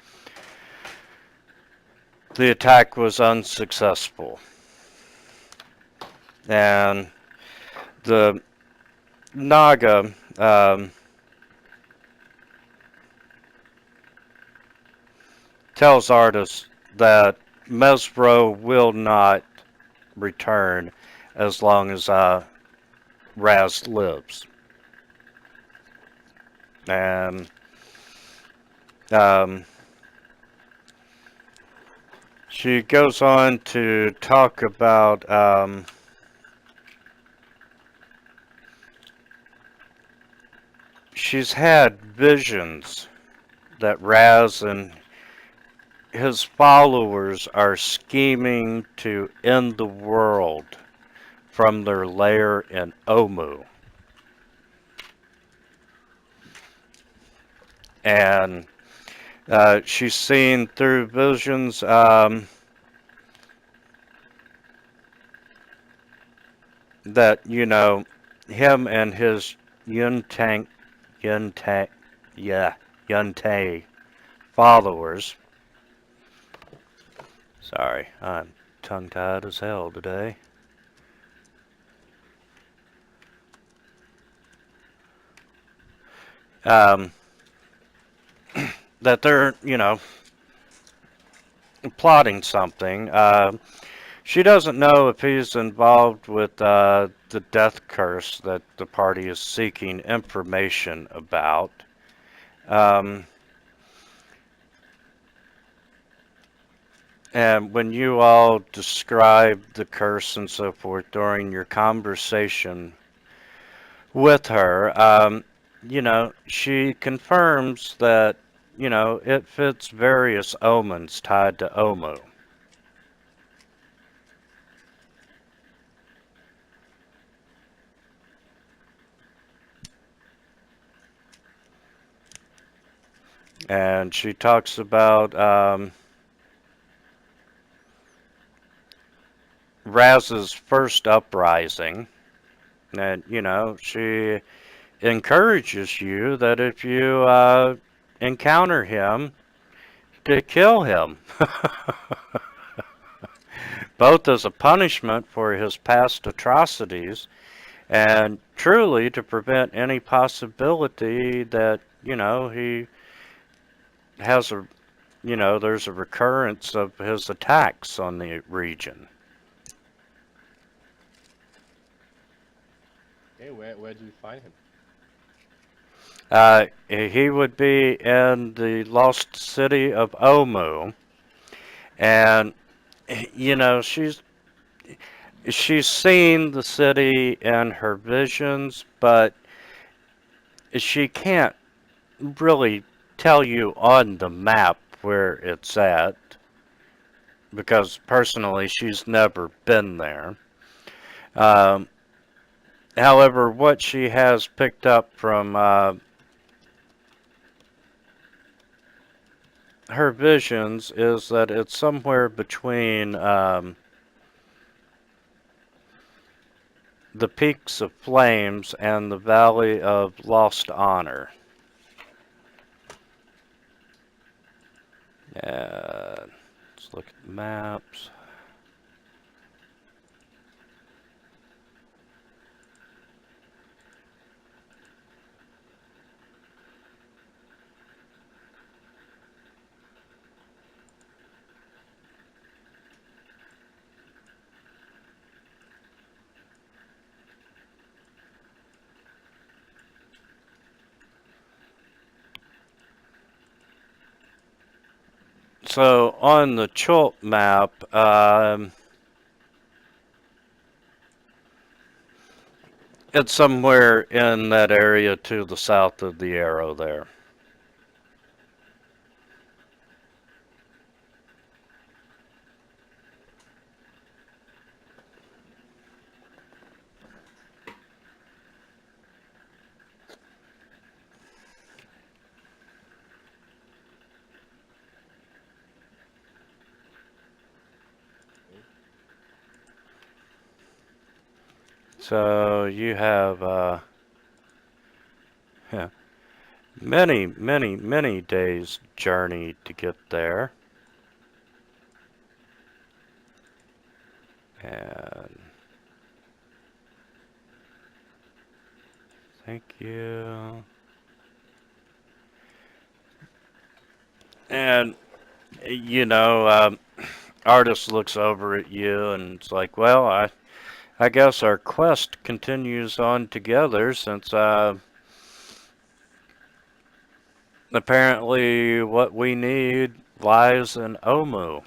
Speaker 1: the attack was unsuccessful. And the Naga, tells Artis that Mesro will not return as long as Raz lives. And she goes on to talk about she's had visions that Raz and his followers are scheming to end the world from their lair in Omu. And she's seen through visions that, you know, him and his Yuntang followers. Sorry, I'm tongue-tied as hell today. That they're, you know, plotting something. She doesn't know if he's involved with the death curse that the party is seeking information about. And when you all describe the curse and so forth during your conversation with her, you know, she confirms that, you know, it fits various omens tied to Omu. And she talks about Raz's first uprising. And, you know, she encourages you that if you encounter him, to kill him. Both as a punishment for his past atrocities and truly to prevent any possibility that, you know, he has a, you know, there's a recurrence of his attacks on the region.
Speaker 3: Okay, where do we find him?
Speaker 1: He would be in the lost city of Omu, and, you know, she's seen the city in her visions, but she can't really tell you on the map where it's at, because personally she's never been there. Um, However, what she has picked up from her visions is that it's somewhere between the Peaks of Flames and the Valley of Lost Honor. Let's look at the maps. So on the Chult map, it's somewhere in that area to the south of the arrow there. So you have yeah, many days journey to get there. And thank you. And you know, artist looks over at you and it's like, well, I guess our quest continues on together, since apparently what we need lies in Omu.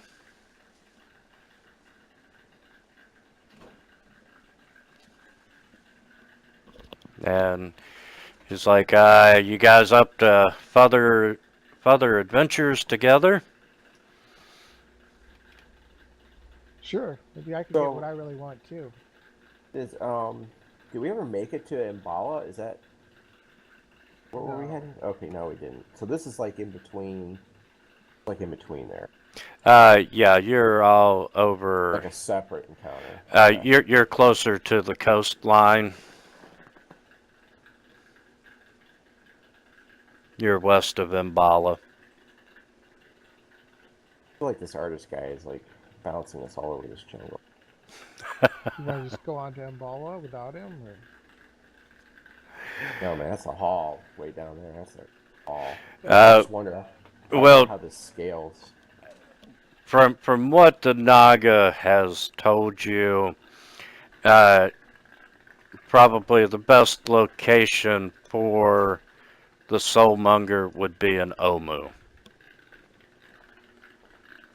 Speaker 1: And he's like, you guys up to further adventures together?
Speaker 2: Sure, maybe I can
Speaker 4: So-
Speaker 2: get what I really want too.
Speaker 4: Did we ever make it to Mbala? Is that where were we
Speaker 2: No.
Speaker 4: heading? Okay, no, we didn't. So this is like in between there,
Speaker 1: Yeah, you're all over.
Speaker 4: like a separate encounter. Okay.
Speaker 1: You're closer to the coastline. You're west of Mbala.
Speaker 4: I feel like this artist guy is like bouncing us all over this jungle.
Speaker 2: You want to just go on to Mbala without him, or?
Speaker 4: No, man, that's a hall way down there. That's a hall. I
Speaker 1: Uh,
Speaker 4: just wonder
Speaker 1: well,
Speaker 4: how this scales.
Speaker 1: from what the Naga has told you, probably the best location for the Soulmonger would be in Omu.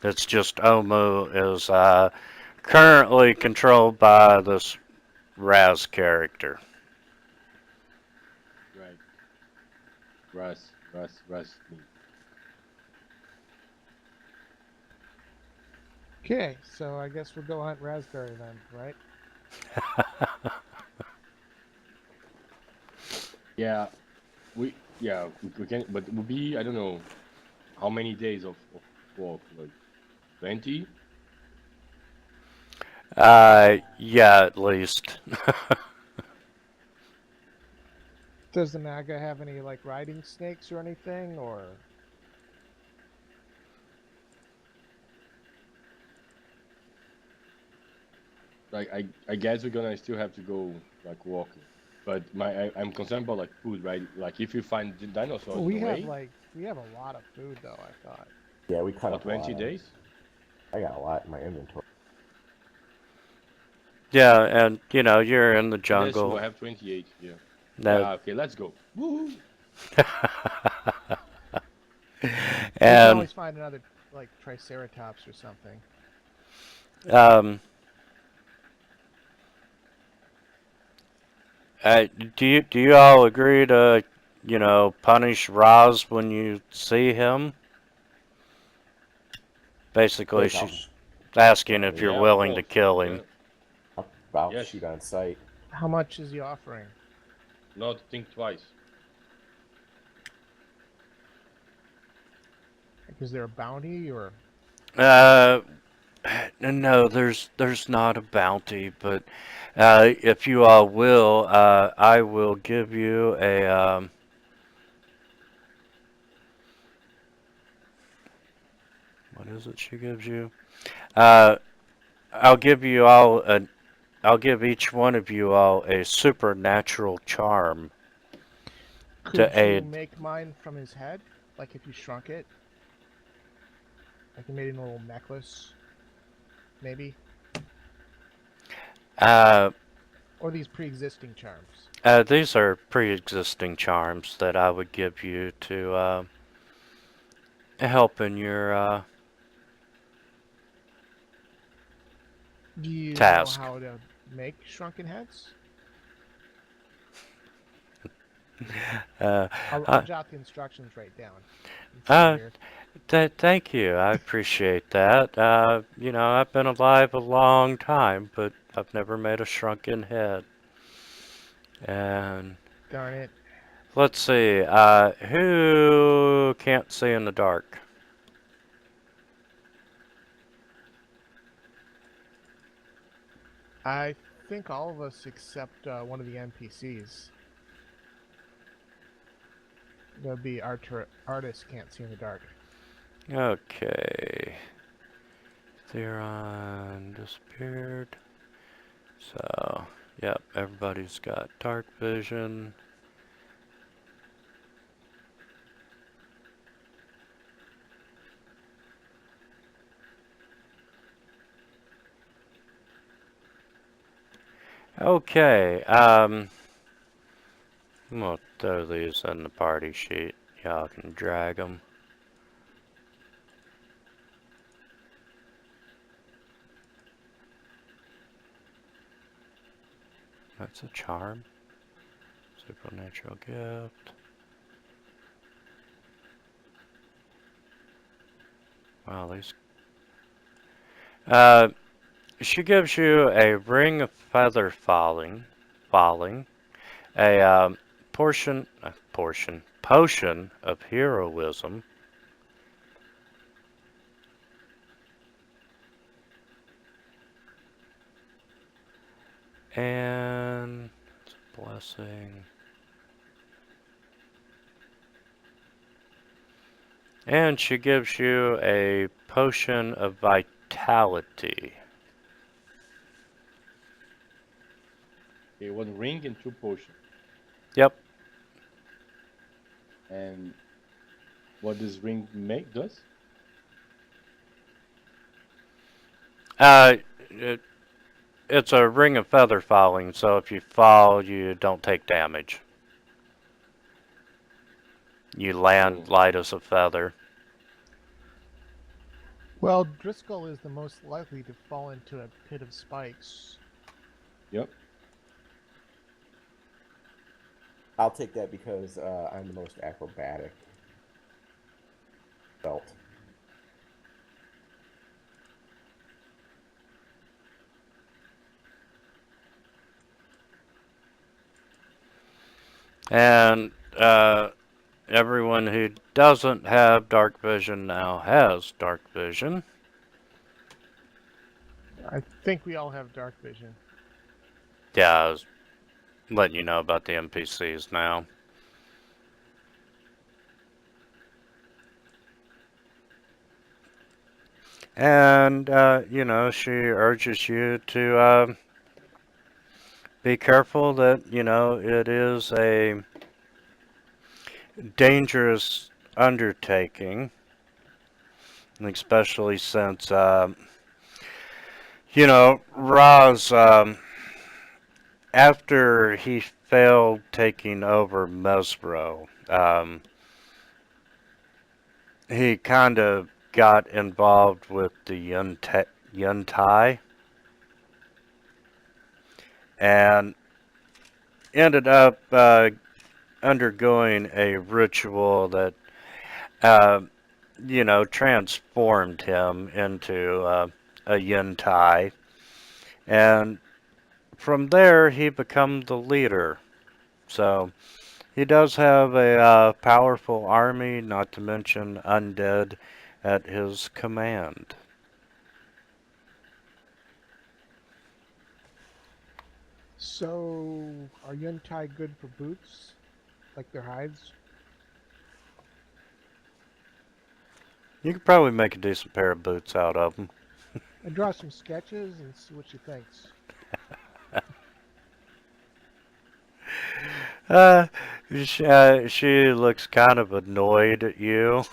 Speaker 1: It's just Omu is currently controlled by this Raz character.
Speaker 3: Right. Russ.
Speaker 2: Okay, so I guess we'll go hunt raspberry then, right?
Speaker 3: Yeah, we can, but it would be, I don't know, how many days of walk, like 20?
Speaker 1: Yeah, at least.
Speaker 2: Does the Naga have any like riding snakes or anything, or?
Speaker 3: Like I guess we're gonna still have to go like walking, but I'm concerned about like food, right? Like if you find dinosaurs,
Speaker 2: Well, we
Speaker 3: on the
Speaker 2: have
Speaker 3: way,
Speaker 2: we have a lot of food though. I thought.
Speaker 4: Yeah, we cut
Speaker 3: about
Speaker 4: up a lot
Speaker 3: 20
Speaker 4: of-
Speaker 3: days.
Speaker 4: I got a lot in my inventory.
Speaker 1: Yeah, and you know, you're in the
Speaker 3: Yes,
Speaker 1: jungle.
Speaker 3: I have 28. Yeah.
Speaker 1: No.
Speaker 3: Okay, let's go. Woohoo!
Speaker 2: We can
Speaker 1: And
Speaker 2: always find another like triceratops or something.
Speaker 1: do you all agree to punish Roz when you see him. Basically,
Speaker 4: Quick,
Speaker 1: she's asking if
Speaker 4: Yeah,
Speaker 1: you're
Speaker 3: Yeah, of
Speaker 1: willing to
Speaker 3: course.
Speaker 1: kill
Speaker 3: Yeah.
Speaker 1: him.
Speaker 4: I'll
Speaker 3: Yes.
Speaker 4: shoot on sight.
Speaker 2: How much is he offering?
Speaker 3: Not think twice.
Speaker 2: Like, is there a bounty or?
Speaker 1: No, there's not a bounty, but if you all will, I will give you a what is it she gives you? I'll give you all I'll give each one of you all a supernatural charm
Speaker 2: Could
Speaker 1: to
Speaker 2: you
Speaker 1: aid.
Speaker 2: make mine from his head? Like if you shrunk it? Like you made it in a little necklace? Maybe?
Speaker 1: Uh,
Speaker 2: Or these pre-existing charms?
Speaker 1: these are pre-existing charms that I would give you to help in your
Speaker 2: Do you know
Speaker 1: task.
Speaker 2: how to make shrunken heads?
Speaker 1: Uh,
Speaker 2: I'll jot the instructions right down. Let's
Speaker 1: uh,
Speaker 2: see here.
Speaker 1: Thank you. I appreciate that. I've been alive a long time, but I've never made a shrunken head. And
Speaker 2: Darn it.
Speaker 1: let's see, who can't see in the dark?
Speaker 2: I think all of us except one of the NPCs. That would be artist can't see in the dark.
Speaker 1: Okay. Theron disappeared. So, yep, everybody's got dark vision. Okay, I'm gonna throw these in the party sheet. Y'all can drag them. That's a charm. Supernatural gift. Wow, these. She gives you a ring of feather falling, a potion of heroism, and it's a blessing. And she gives you a potion of vitality.
Speaker 3: Okay, one ring and 2 potions.
Speaker 1: Yep.
Speaker 3: And what does ring does?
Speaker 1: It's a ring of feather falling, so if you fall, you don't take damage. You land light as a feather.
Speaker 2: Well, Driscoll is the most likely to fall into a pit of spikes.
Speaker 3: Yep.
Speaker 4: I'll take that because I'm the most acrobatic belt.
Speaker 1: And everyone who doesn't have dark vision now has dark vision.
Speaker 2: I think we all have dark vision.
Speaker 1: Yeah, I was letting you know about the NPCs now. And, she urges you to be careful that, it is a dangerous undertaking, especially since, Roz, after he failed taking over Mesbro, he kind of got involved with the Yuntai and ended up undergoing a ritual that, transformed him into a Yuntai. And from there, he became the leader. So he does have a powerful army, not to mention undead, at his command.
Speaker 2: So, are Yuntai good for boots? Like their hides?
Speaker 1: You could probably make a decent pair of boots out of them.
Speaker 2: And draw some sketches and see what she thinks.
Speaker 1: She looks kind of annoyed at you.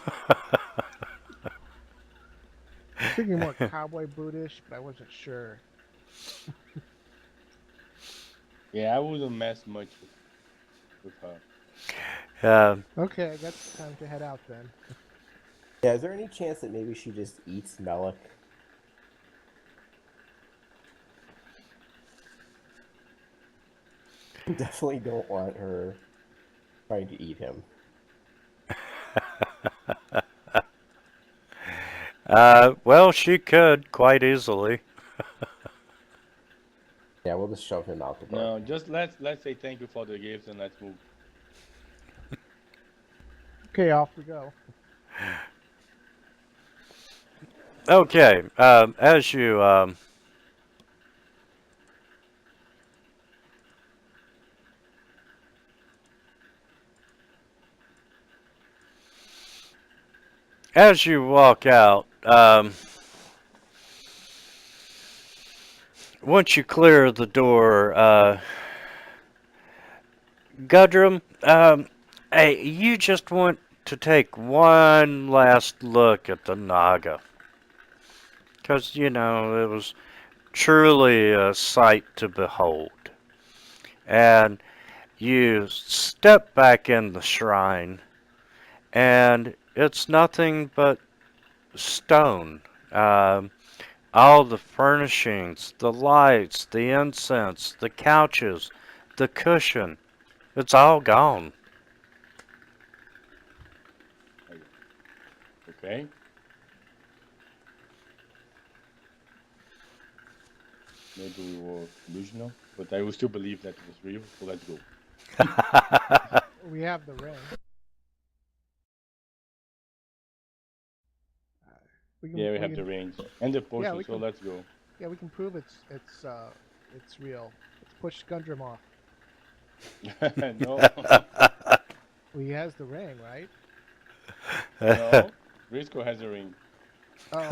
Speaker 2: I was thinking more cowboy bootish, but I wasn't sure.
Speaker 3: Yeah, I wouldn't mess much with her.
Speaker 2: Okay, I guess it's time to head out then.
Speaker 4: Yeah, is there any chance that maybe she just eats Melech? Definitely don't want her trying to eat him.
Speaker 1: Well, she could quite easily.
Speaker 4: Yeah, we'll just shove him out the door.
Speaker 3: No, just let's say thank you for the gifts and let's move.
Speaker 2: Okay, off we go.
Speaker 1: Okay, as you walk out, once you clear the door, Gudrum, hey, you just want to take one last look at the Naga. Because, it was truly a sight to behold. And you step back in the shrine, and it's nothing but stone. All the furnishings, the lights, the incense, the couches, the cushion, it's all gone.
Speaker 3: Okay. Maybe we were delusional, but I will still believe that it was real, so let's go.
Speaker 2: We have the ring.
Speaker 3: We have the rings and the potion, so let's go.
Speaker 2: Yeah, we can prove it's real. Let's push Gundram off.
Speaker 3: No.
Speaker 2: Well, he has the ring, right?
Speaker 3: No. Driscoll has a ring.
Speaker 2: Oh,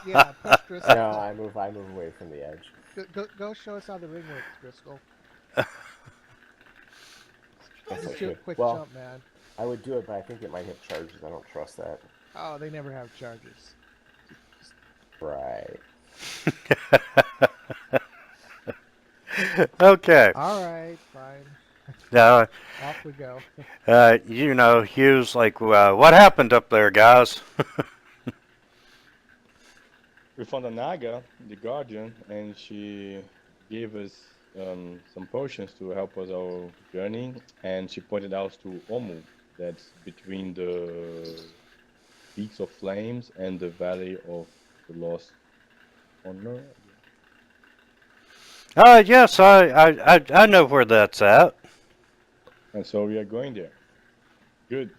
Speaker 2: yeah, push Driscoll.
Speaker 4: No, I move away from the edge.
Speaker 2: Go show us how the ring works, Driscoll.
Speaker 4: Just
Speaker 2: do a quick
Speaker 4: well,
Speaker 2: jump, man.
Speaker 4: I would do it, but I think it might have charges. I don't trust that.
Speaker 2: Oh, they never have charges.
Speaker 4: Right.
Speaker 1: Okay.
Speaker 2: All right, fine.
Speaker 1: Now,
Speaker 2: Off we go.
Speaker 1: Hugh's like, what happened up there, guys?
Speaker 3: We found a Naga, the guardian, and she gave us some potions to help us our journey, and she pointed out to Omu, that's between the peaks of flames and the valley of the lost honor.
Speaker 1: Yes, I know where that's at.
Speaker 3: And so we are going there. Good.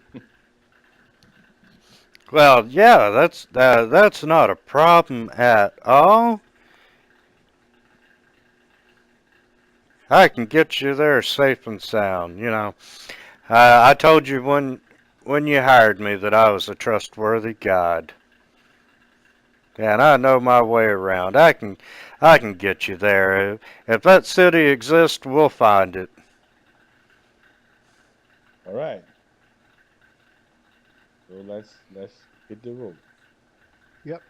Speaker 1: Well, yeah, that's not a problem at all. I can get you there safe and sound. I told you when you hired me that I was a trustworthy guide, and I know my way around. I can get you there. If that city exists, we'll find it.
Speaker 3: All right. So let's hit the road.
Speaker 2: Yep.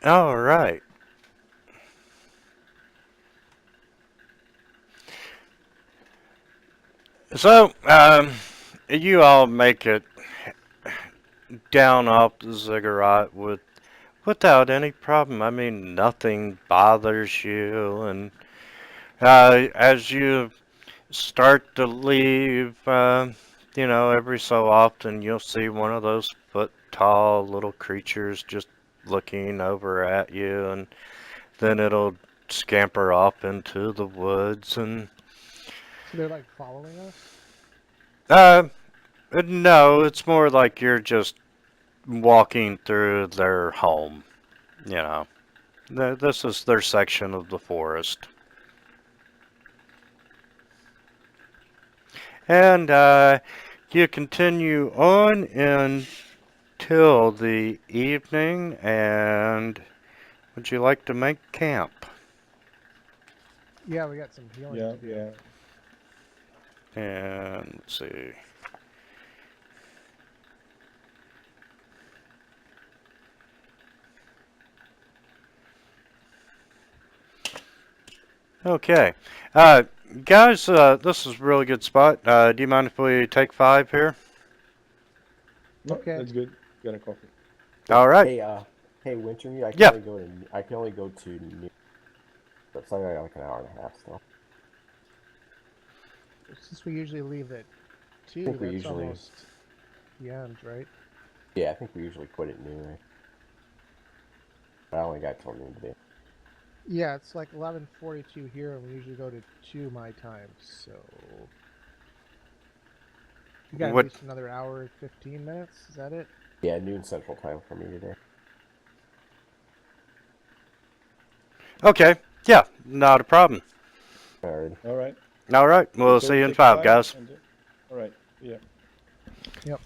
Speaker 1: All right. So, you all make it down off the ziggurat without any problem. I mean, nothing bothers you, and as you start to leave, every so often you'll see one of those foot-tall little creatures just looking over at you, and then it'll scamper off into the woods, and
Speaker 2: So they're like following us.
Speaker 1: uh, no, it's more like you're just walking through their home. You know, this is their section of the forest. And you continue on until the evening, and would you like to make camp?
Speaker 2: Yeah, we got some healing
Speaker 3: Yeah,
Speaker 2: to do.
Speaker 3: yeah.
Speaker 1: And let's see. Okay. Guys, this is a really good spot. Do you mind if we take 5 here?
Speaker 3: No,
Speaker 2: Okay.
Speaker 3: that's good. Got a coffee.
Speaker 1: All right.
Speaker 4: Hey, Wintermute, I can
Speaker 1: Yeah.
Speaker 4: only go to I can only go to New. That's like an hour and a half still.
Speaker 2: Since we usually leave at 2,
Speaker 4: think we
Speaker 2: that's
Speaker 4: usually-
Speaker 2: almost the end, right?
Speaker 4: Yeah, I think we usually quit at noon. Right? I only got till noon today.
Speaker 2: Yeah, it's like 11:42 here, and we usually go to 2 my time. So you got
Speaker 1: What-
Speaker 2: at least another hour and 15 minutes. Is that it?
Speaker 4: Yeah, noon Central Time for me today.
Speaker 1: Okay. Yeah, not a problem.
Speaker 4: Alright.
Speaker 3: All right.
Speaker 1: All right. We'll
Speaker 3: So
Speaker 1: see you in
Speaker 3: take
Speaker 1: 5, guys.
Speaker 3: All right. Yeah.
Speaker 2: Yep.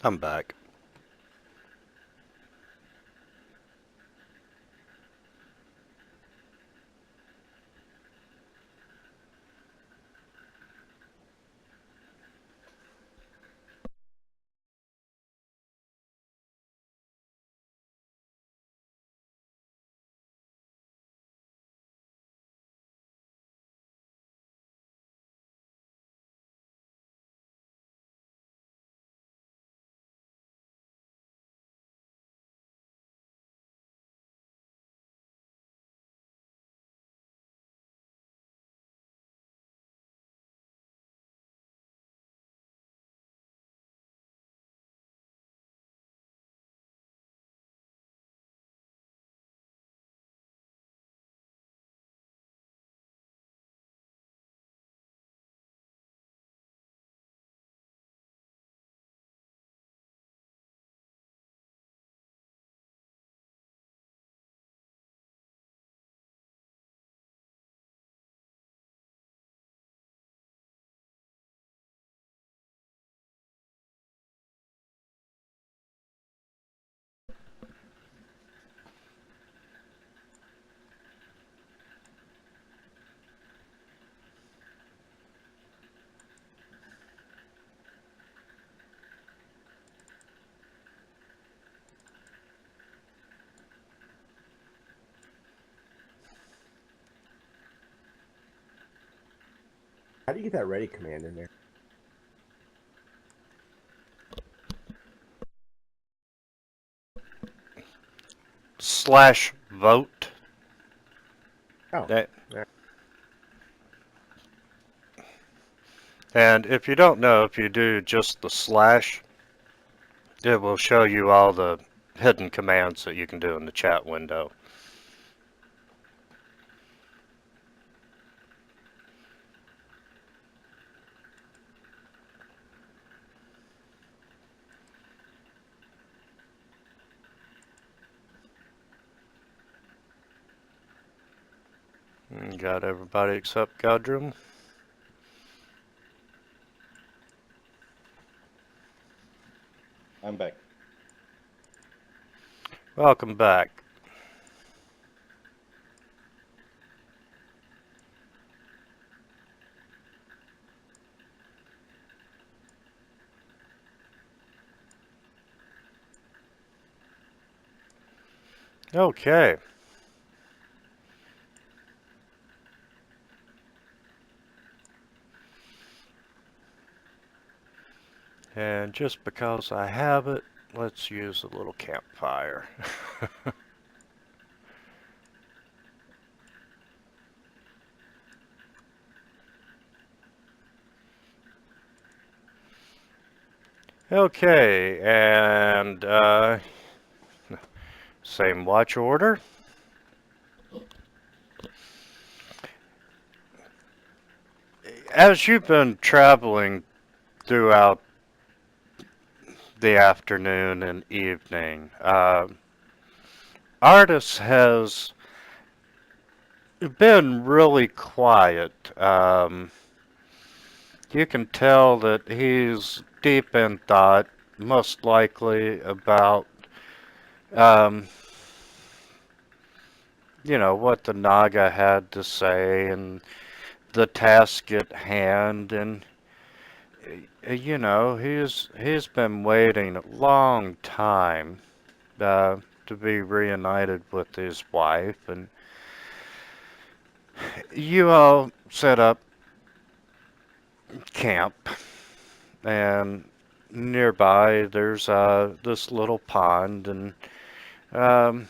Speaker 1: I'm back.
Speaker 4: How do you get that ready command in there?
Speaker 1: /vote.
Speaker 4: Oh,
Speaker 1: That,
Speaker 4: yeah.
Speaker 1: and if you don't know, if you do just the slash, it will show you all the hidden commands that you can do in the chat window. Got everybody except Gudrun.
Speaker 3: I'm back.
Speaker 1: Welcome back. Okay. And just because I have it, let's use a little campfire. Okay, and same watch order. As you've been traveling throughout the afternoon and evening, Artis has been really quiet. You can tell that he's deep in thought, most likely about, um, what the Naga had to say and the task at hand, and he's been waiting a long time to be reunited with his wife, and you all set up camp, and nearby there's this little pond, and um,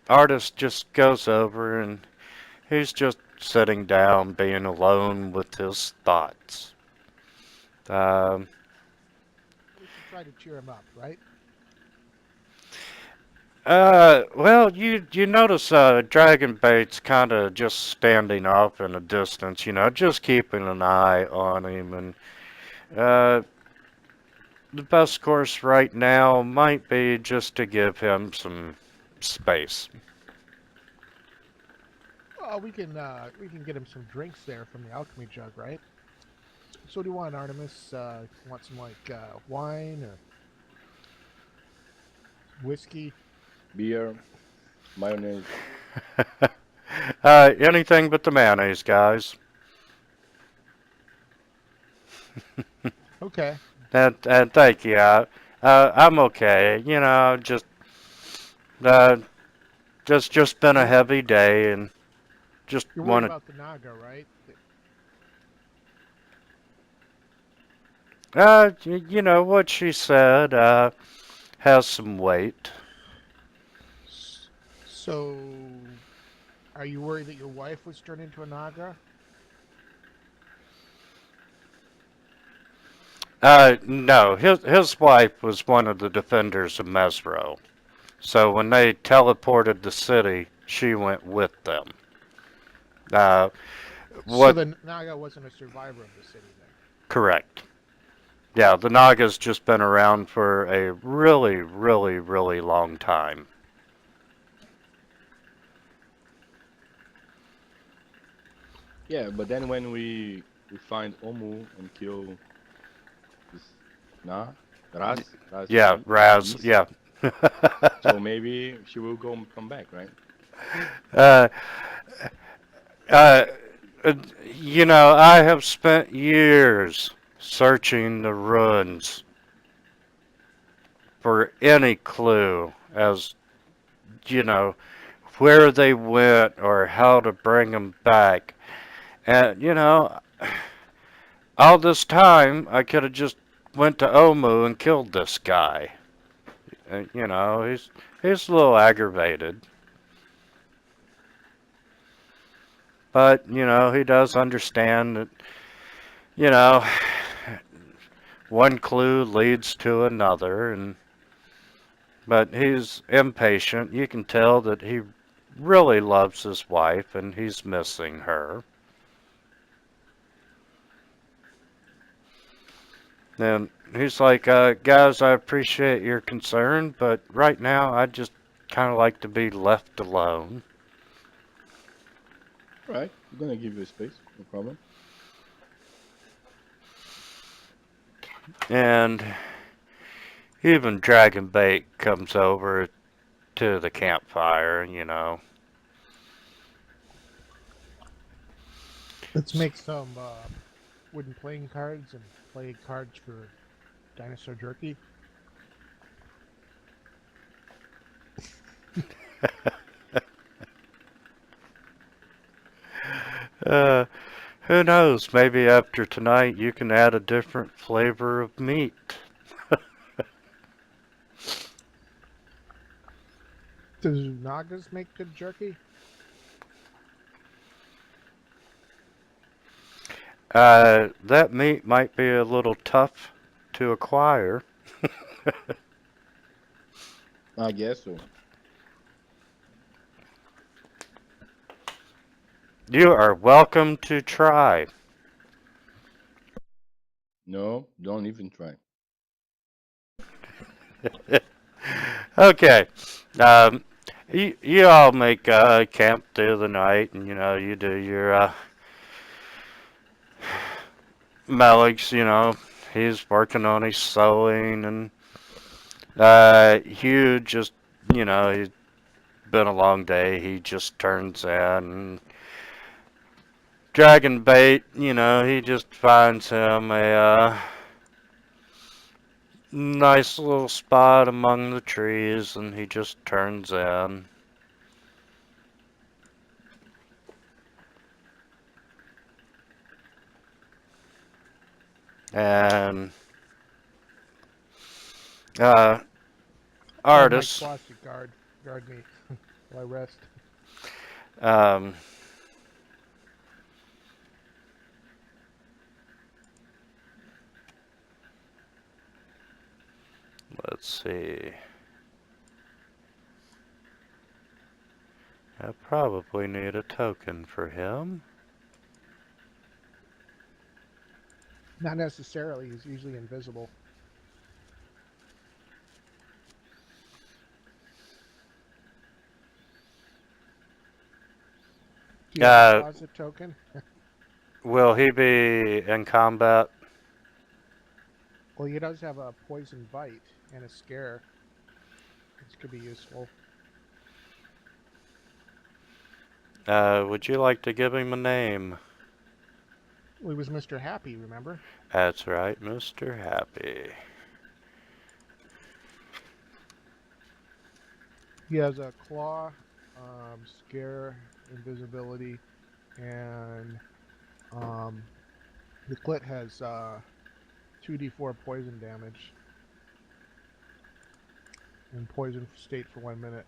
Speaker 1: Artist just goes over and he's just sitting down, being alone with his thoughts. Um,
Speaker 2: We should try to cheer him up, right?
Speaker 1: well, you notice Dragon Bait's kind of just standing off in a distance, just keeping an eye on him, and the best course right now might be just to give him some space.
Speaker 2: Well, we can get him some drinks there from the alchemy jug, right? So what do you want, Artemis? Want some like wine or whiskey?
Speaker 3: Beer, mayonnaise.
Speaker 1: Anything but the mayonnaise, guys.
Speaker 2: Okay.
Speaker 1: And thank you. I'm okay. You know, uh, just been a heavy day and just
Speaker 2: You're worried
Speaker 1: wanted.
Speaker 2: about the Naga, right?
Speaker 1: You know what she said. Has some weight.
Speaker 2: So, are you worried that your wife was turned into a Naga?
Speaker 1: No, his wife was one of the defenders of Mesro. So when they teleported the city, she went with them. Uh,
Speaker 2: So
Speaker 1: what?
Speaker 2: the Naga wasn't a survivor of the city then?
Speaker 1: Correct. Yeah, the Naga's just been around for a really, really, really long time.
Speaker 3: Yeah, but then when we find Omu and kill this Ras
Speaker 1: Yeah, Raz.
Speaker 3: beast,
Speaker 1: Yeah.
Speaker 3: so maybe she will come back, right?
Speaker 1: uh, uh, you know, I have spent years searching the ruins for any clue as, you know, where they went or how to bring them back. And, you know, all this time I could have just went to Omu and killed this guy. You know, he's a little aggravated. But, you know, he does understand that, you know, one clue leads to another, and but he's impatient. You can tell that he really loves his wife and he's missing her. And he's like, guys, I appreciate your concern, but right now I'd just kind of like to be left alone.
Speaker 3: All right, we're gonna give you space, no problem.
Speaker 1: And even Dragon Bait comes over to the campfire, you know.
Speaker 2: Let's make some wooden playing cards and play cards for dinosaur jerky.
Speaker 1: Uh, who knows? Maybe after tonight you can add a different flavor of meat.
Speaker 2: Does Nagas make good jerky?
Speaker 1: That meat might be a little tough to acquire.
Speaker 3: I guess so.
Speaker 1: You are welcome to try.
Speaker 3: No, don't even try.
Speaker 1: Okay. You all make camp through the night, and you know you do your Melech's. You know he's working on his sewing, and Hugh just you know he's been a long day. He just turns in. And Dragon Bait, you know, he just finds him a nice little spot among the trees, and he just turns in. And
Speaker 2: Have my
Speaker 1: artists,
Speaker 2: closet guard me while I rest.
Speaker 1: um, let's see. I probably need a token for him.
Speaker 2: Not necessarily. He's usually invisible. Do you have a closet token?
Speaker 1: Will he be in combat?
Speaker 2: Well, he does have a poison bite and a scare. This could be useful.
Speaker 1: Would you like to give him a name?
Speaker 2: Well, he was Mr. Happy, remember?
Speaker 1: That's right, Mr. Happy.
Speaker 2: He has a claw, scare, invisibility, and the clit has 2d4 poison damage and poison state for 1 minute.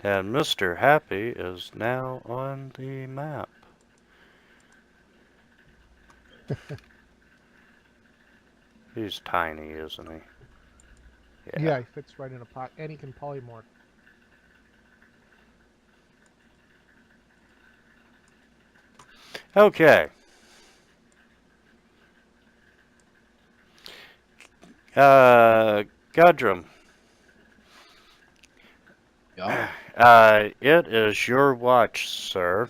Speaker 1: And Mr. Happy is now on the map. He's tiny, isn't he?
Speaker 2: Yeah, he fits right in a pot, and he can polymorph.
Speaker 1: Okay. Gudrum.
Speaker 5: Yeah.
Speaker 1: It is your watch, sir.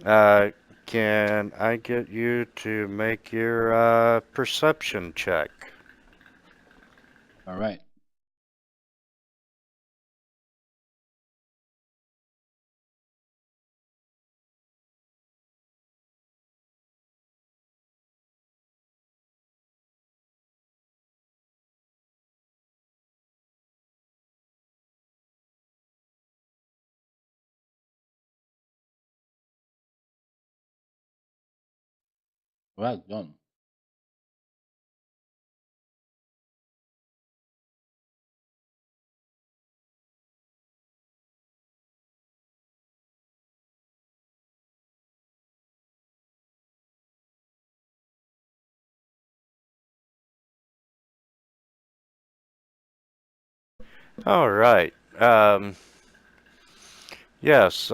Speaker 1: Can I get you to make your perception check?
Speaker 5: All right. Well done.
Speaker 1: All right. Yes,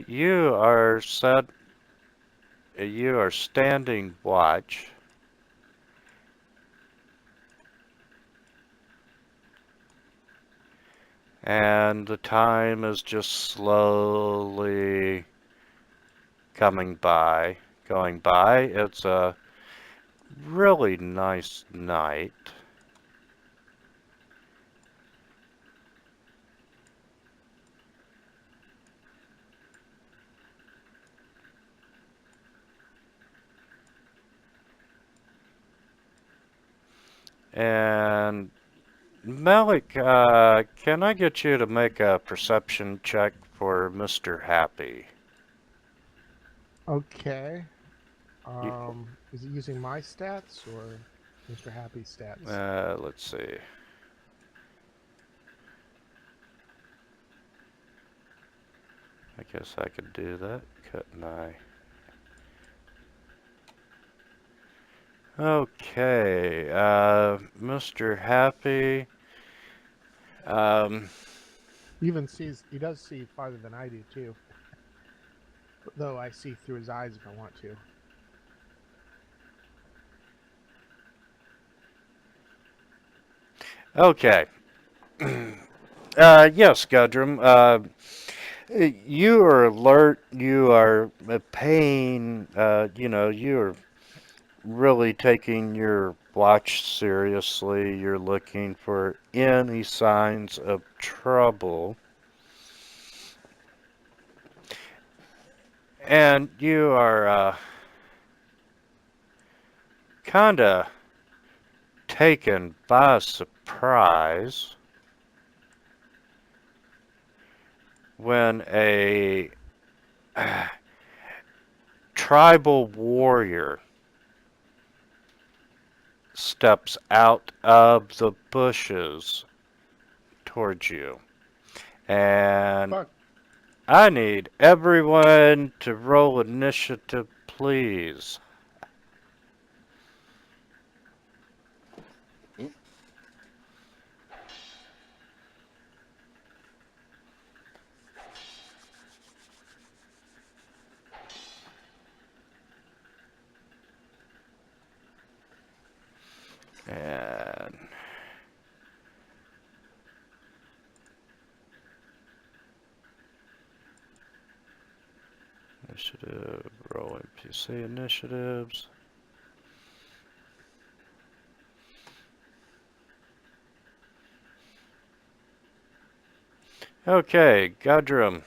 Speaker 1: you are set. You are standing watch. And the time is just slowly going by. It's a really nice night. And Melech, can I get you to make a perception check for Mr. Happy?
Speaker 2: Okay. Is it using my stats or Mr. Happy's stats?
Speaker 1: Let's see. I guess I could do that, couldn't I? Okay, Mr. Happy.
Speaker 2: He does see farther than I do too. Though I see through his eyes if I want to.
Speaker 1: Okay. Yes, Gudrum. You are alert. You are paying. You are really taking your watch seriously. You're looking for any signs of trouble. And you are kinda taken by surprise when a tribal warrior steps out of the bushes towards you. And
Speaker 5: Fuck.
Speaker 1: I need everyone to roll initiative, please. And Initiative, roll NPC initiatives. Okay, Gudrum.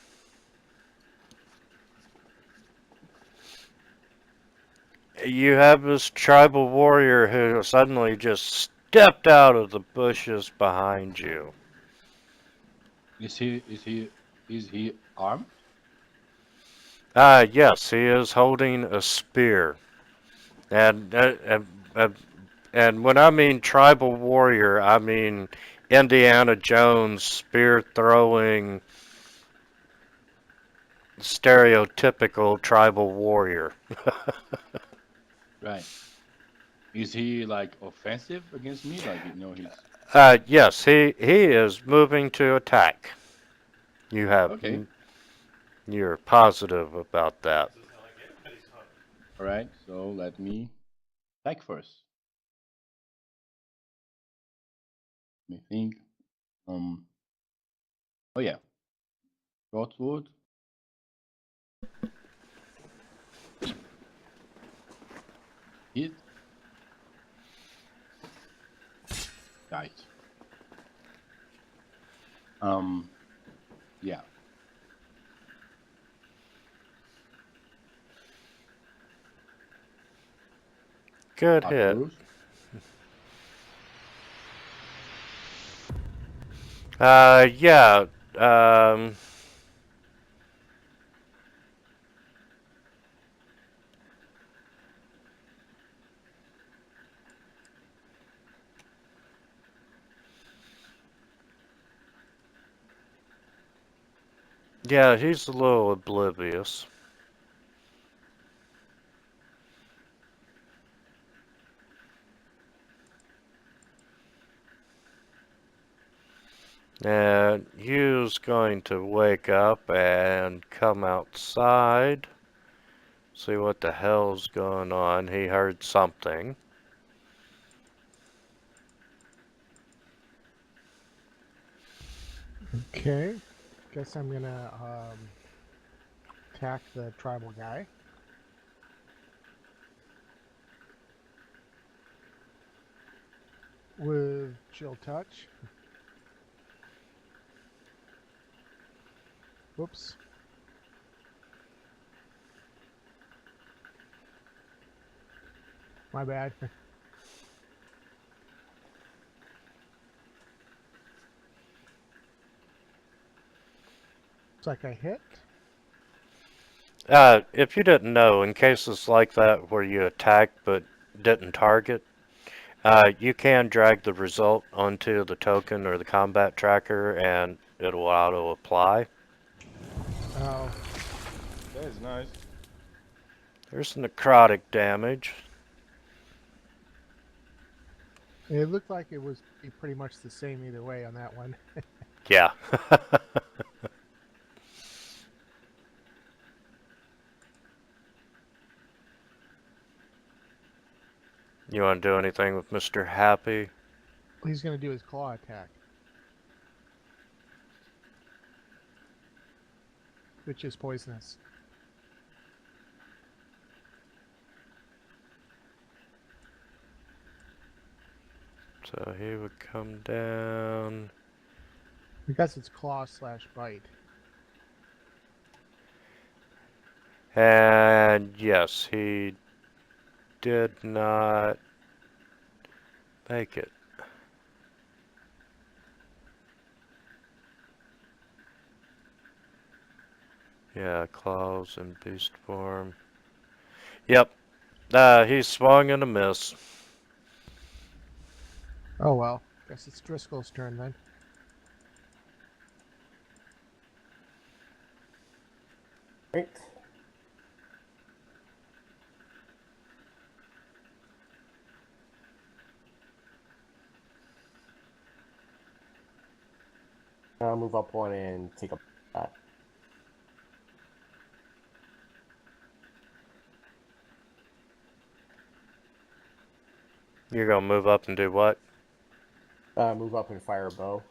Speaker 1: You have this tribal warrior who suddenly just stepped out of the bushes behind you.
Speaker 5: Is he armed?
Speaker 1: Yes, he is holding a spear. And and when I mean tribal warrior, I mean Indiana Jones spear throwing stereotypical tribal warrior.
Speaker 5: Right. Is he like offensive against me? Like he's
Speaker 1: Yes, he is moving to attack. You have
Speaker 5: okay.
Speaker 1: you're positive about that.
Speaker 5: All right. So let me attack first. Let me think. Oh yeah. Shortwood. Hit. Died. Yeah.
Speaker 1: Good hit.
Speaker 5: Arcturus.
Speaker 1: Yeah. Um, yeah, he's a little oblivious. And Hugh's going to wake up and come outside. See what the hell's going on. He heard something.
Speaker 2: Okay. Guess I'm gonna attack the tribal guy. With chill touch. Whoops. My bad. Looks like I hit.
Speaker 1: If you didn't know, in cases like that where you attack but didn't target, you can drag the result onto the token or the combat tracker and it'll auto apply.
Speaker 2: Oh,
Speaker 3: That's nice.
Speaker 1: There's necrotic damage.
Speaker 2: it looked like it was pretty much the same either way on that one.
Speaker 1: Yeah. You want to do anything with Mr. Happy?
Speaker 2: He's gonna do his claw attack, which is poisonous.
Speaker 1: So he would come down.
Speaker 2: Because it's claw/bite.
Speaker 1: And yes, he did not make it. Yeah, claws and beast form. Yep. He swung and a miss.
Speaker 2: Oh well. Guess it's Driscoll's turn then.
Speaker 4: Right. I'll move up one and take a shot.
Speaker 1: You're gonna move up and do what?
Speaker 4: Move up and fire a bow.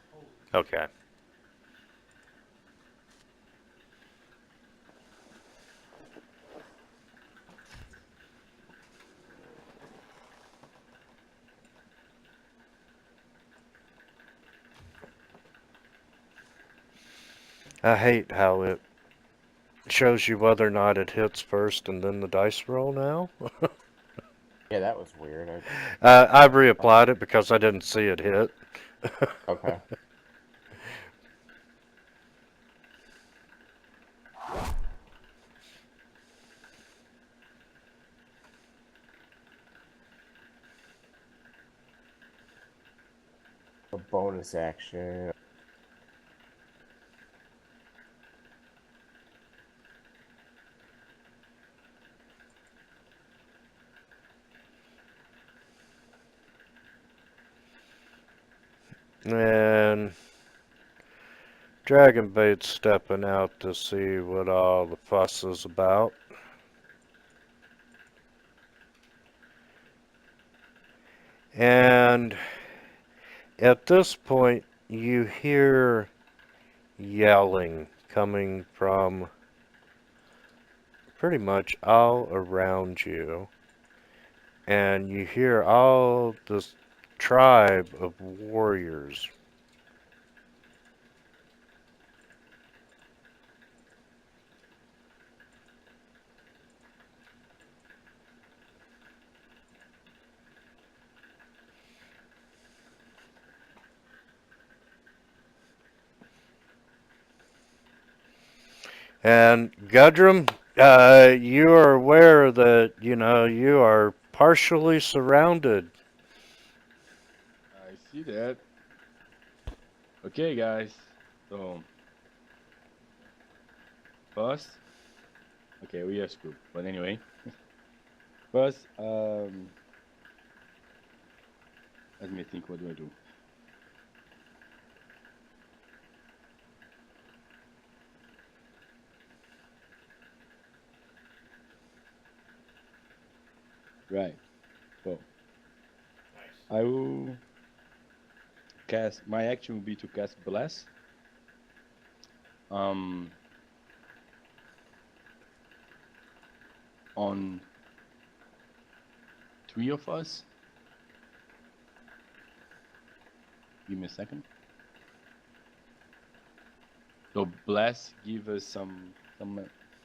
Speaker 1: I hate how it shows you whether or not it hits first and then the dice roll now.
Speaker 4: Yeah, that was weird.
Speaker 1: I reapplied it because I didn't see it hit.
Speaker 4: Okay. A bonus action.
Speaker 1: And Dragon Bait's stepping out to see what all the fuss is about. And at this point, you hear yelling coming from pretty much all around you. And you hear all this tribe of warriors. And Gudrum, you are aware that, you are partially surrounded.
Speaker 3: I see that. Okay, guys. So first, okay, we are screwed. But anyway, first, let me think. What do I do? Right. So I will cast. My action will be to cast bless. On 3 of us. Give me a second. So bless give us some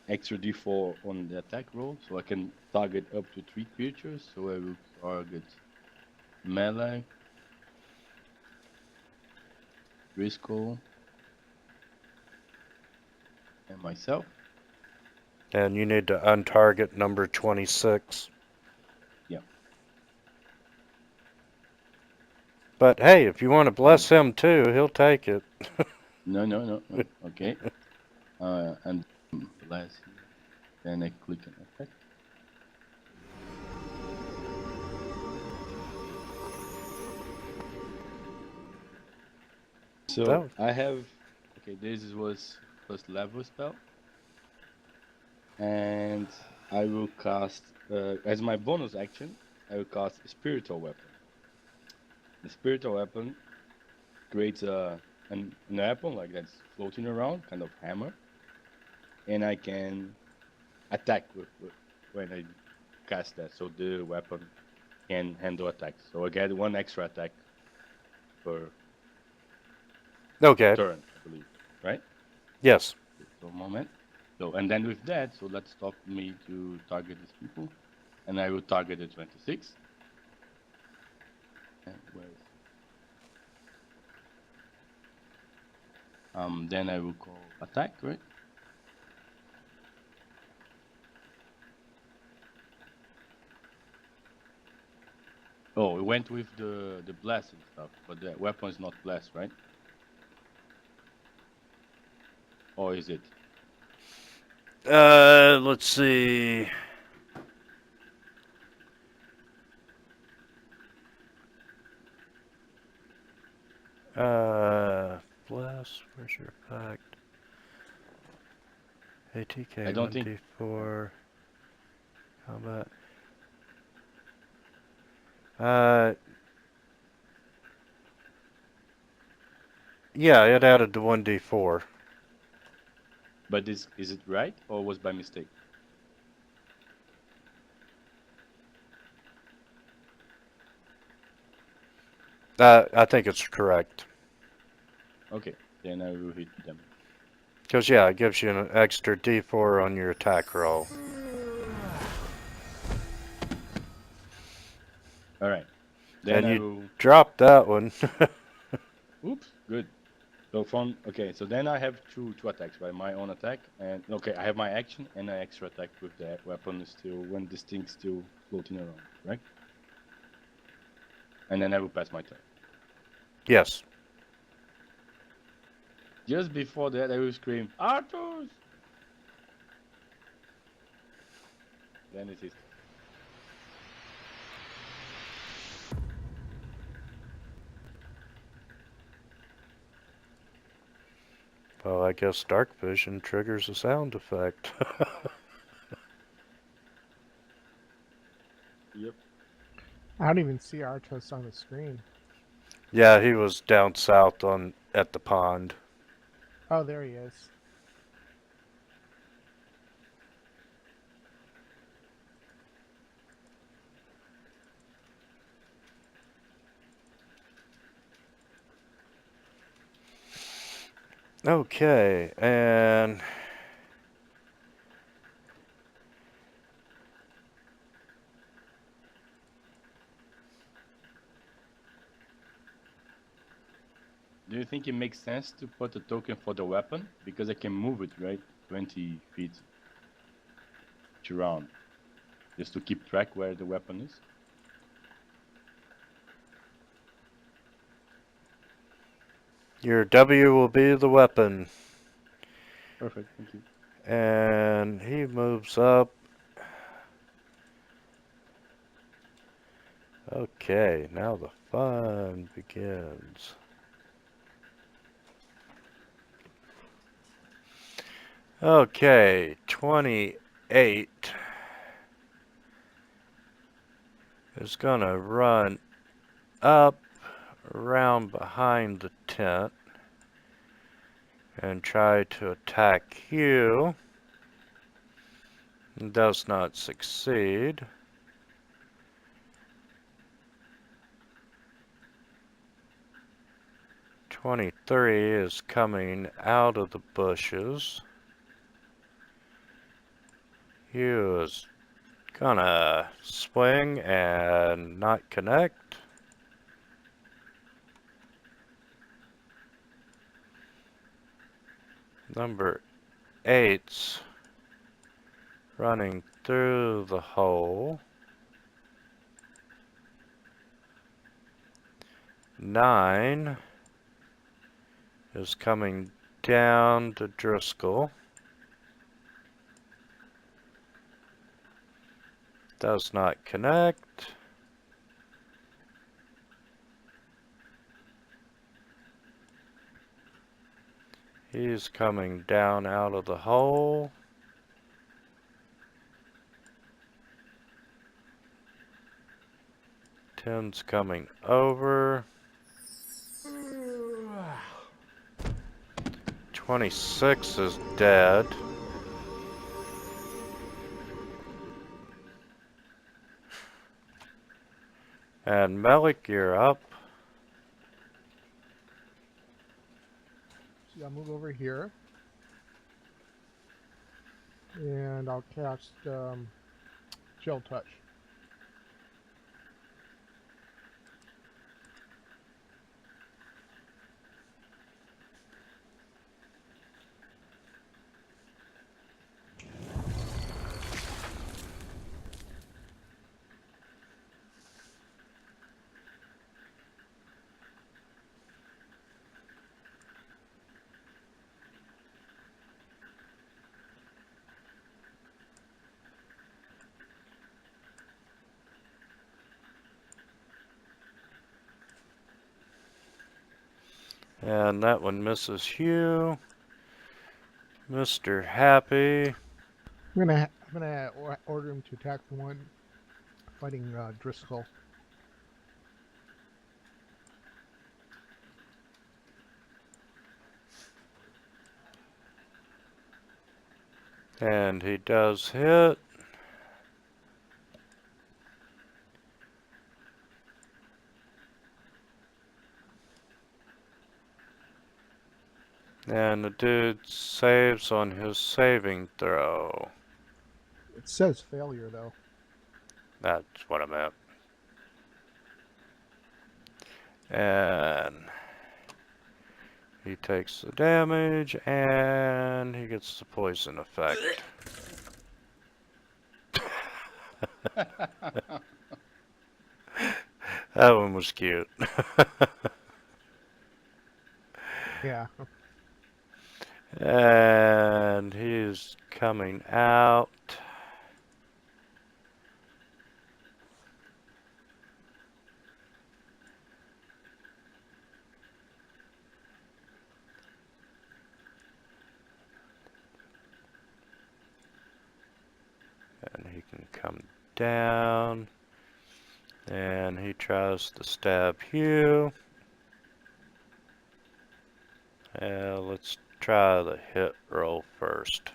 Speaker 3: extra d4 on the attack roll, so I can target up to 3 creatures. So I will target Melech, Driscoll, and myself.
Speaker 1: And you need to untarget number 26.
Speaker 3: Yeah.
Speaker 1: But hey, if you want to bless him too, he'll take it.
Speaker 3: No. Okay. And bless. Then I click on attack. So I have, okay, this was first level spell. And I will cast, as my bonus action, I will cast Spiritual Weapon. The Spiritual Weapon creates an weapon like that's floating around, kind of hammer. And I can attack when I cast that. So the weapon can handle attacks. So I get 1 extra attack per
Speaker 1: Okay.
Speaker 3: turn, I believe, right?
Speaker 1: Yes.
Speaker 3: So a moment. So, and then with that, so let's stop me to target these people. And I will target the 26. And where is it? Then I will call attack, right? Oh, it went with the blast and stuff, but the weapon is not blessed, right? Or is it?
Speaker 1: Let's see. Bless, where's your effect? ATK,
Speaker 3: I don't think.
Speaker 1: 1d4. Combat. Yeah, it added the 1d4.
Speaker 3: But is it right or was by mistake?
Speaker 1: I think it's correct.
Speaker 3: Okay, then I will hit them.
Speaker 1: Because, yeah, it gives you an extra D4 on your attack roll.
Speaker 3: All right. Then
Speaker 1: And
Speaker 3: I
Speaker 1: you
Speaker 3: will.
Speaker 1: drop that one.
Speaker 3: Oops. Good. So from okay. So then I have two attacks, right? My own attack and okay, I have my action and an extra attack with the weapon still when this thing's still floating around, right? And then I will pass my turn.
Speaker 1: Yes.
Speaker 3: Just before that, I will scream, Arthur! Then it is.
Speaker 1: Well, I guess dark vision triggers a sound effect.
Speaker 3: Yep.
Speaker 2: I don't even see Artos on the screen.
Speaker 1: Yeah, he was down south at the pond.
Speaker 2: Oh, there he is.
Speaker 1: Okay, and
Speaker 3: Do you think it makes sense to put a token for the weapon? Because I can move it, right? 20 feet around. Just to keep track where the weapon is.
Speaker 1: your W will be the weapon.
Speaker 3: Perfect, thank you.
Speaker 1: And he moves up. Okay, now the fun begins. Okay, 28 is gonna run up around behind the tent and try to attack you. Does not succeed. "23 is coming out of the bushes. He is gonna swing and not connect. Number 8's running through the hole. 9 is coming down to Driscoll. Does not connect. He's coming down out of the hole. Ten's coming over. 26 is dead. And Melech, you're up.
Speaker 2: So I'll move over here. And I'll cast Chill Touch.
Speaker 1: And that one misses Hugh. Mr. Happy.
Speaker 2: I'm gonna order him to attack the one fighting Driscoll.
Speaker 1: And he does hit. And the dude saves on his saving throw.
Speaker 2: It says failure though.
Speaker 1: That's what I meant. And he takes the damage and he gets the poison effect. That one was cute.
Speaker 2: Yeah.
Speaker 1: And he's coming out. And he can come down. And he tries to stab Hugh. Let's try the hit roll first.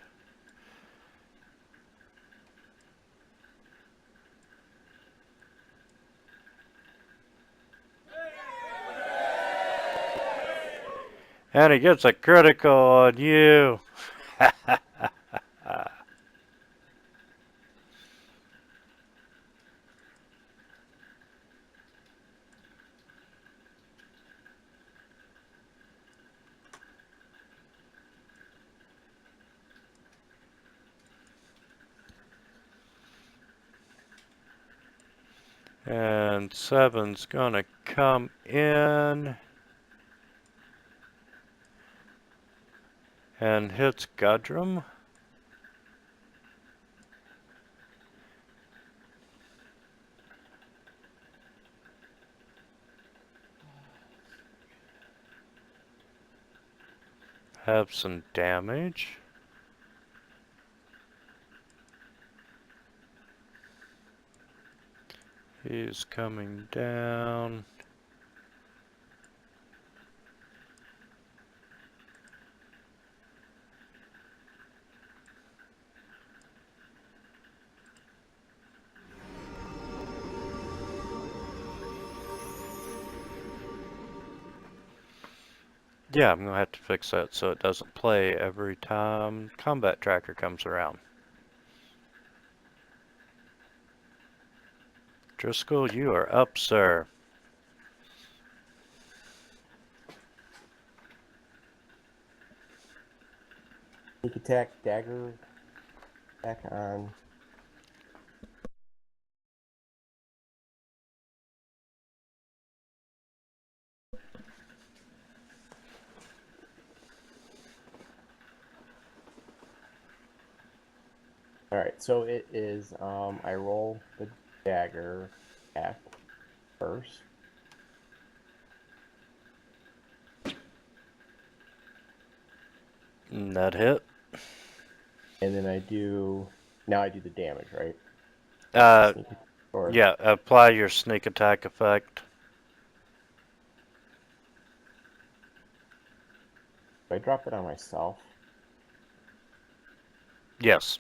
Speaker 1: And he gets a critical on you. And 7's gonna come in and hits Gudrum. Have some damage. He's coming down. Yeah, I'm gonna have to fix that so it doesn't play every time combat tracker comes around. Driscoll, you are up, sir.
Speaker 4: Sneak attack, dagger, back on. Alright, so it is, I roll the dagger attack first.
Speaker 1: And that hit.
Speaker 4: And then now I do the damage, right? Or
Speaker 1: Yeah, apply your sneak attack effect.
Speaker 4: do I drop it on myself?
Speaker 1: Yes.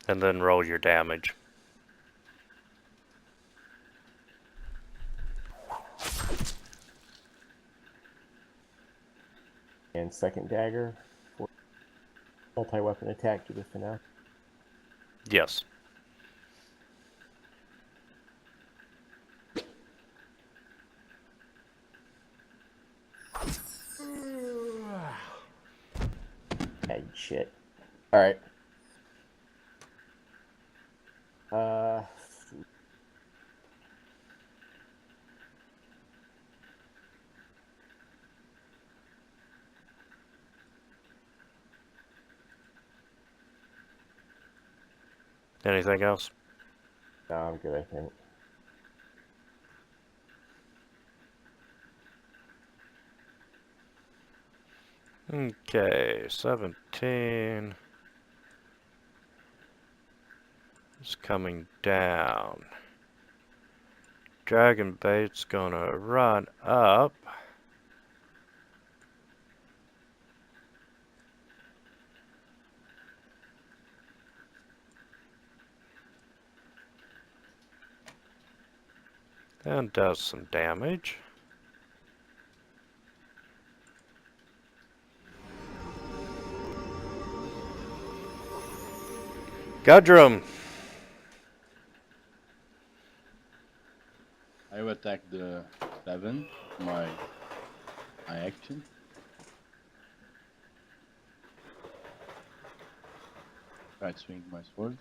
Speaker 1: And then roll your damage.
Speaker 4: And second dagger for multi-weapon attack to the finale.
Speaker 1: Yes.
Speaker 4: Bad shit. Alright.
Speaker 1: Anything else?
Speaker 4: No, I'm good, I think.
Speaker 1: Okay, 17 is coming down. Dragon bait's gonna run up. And does some damage. Gudrum!
Speaker 5: I will attack the 7. My action. Try to swing my sword.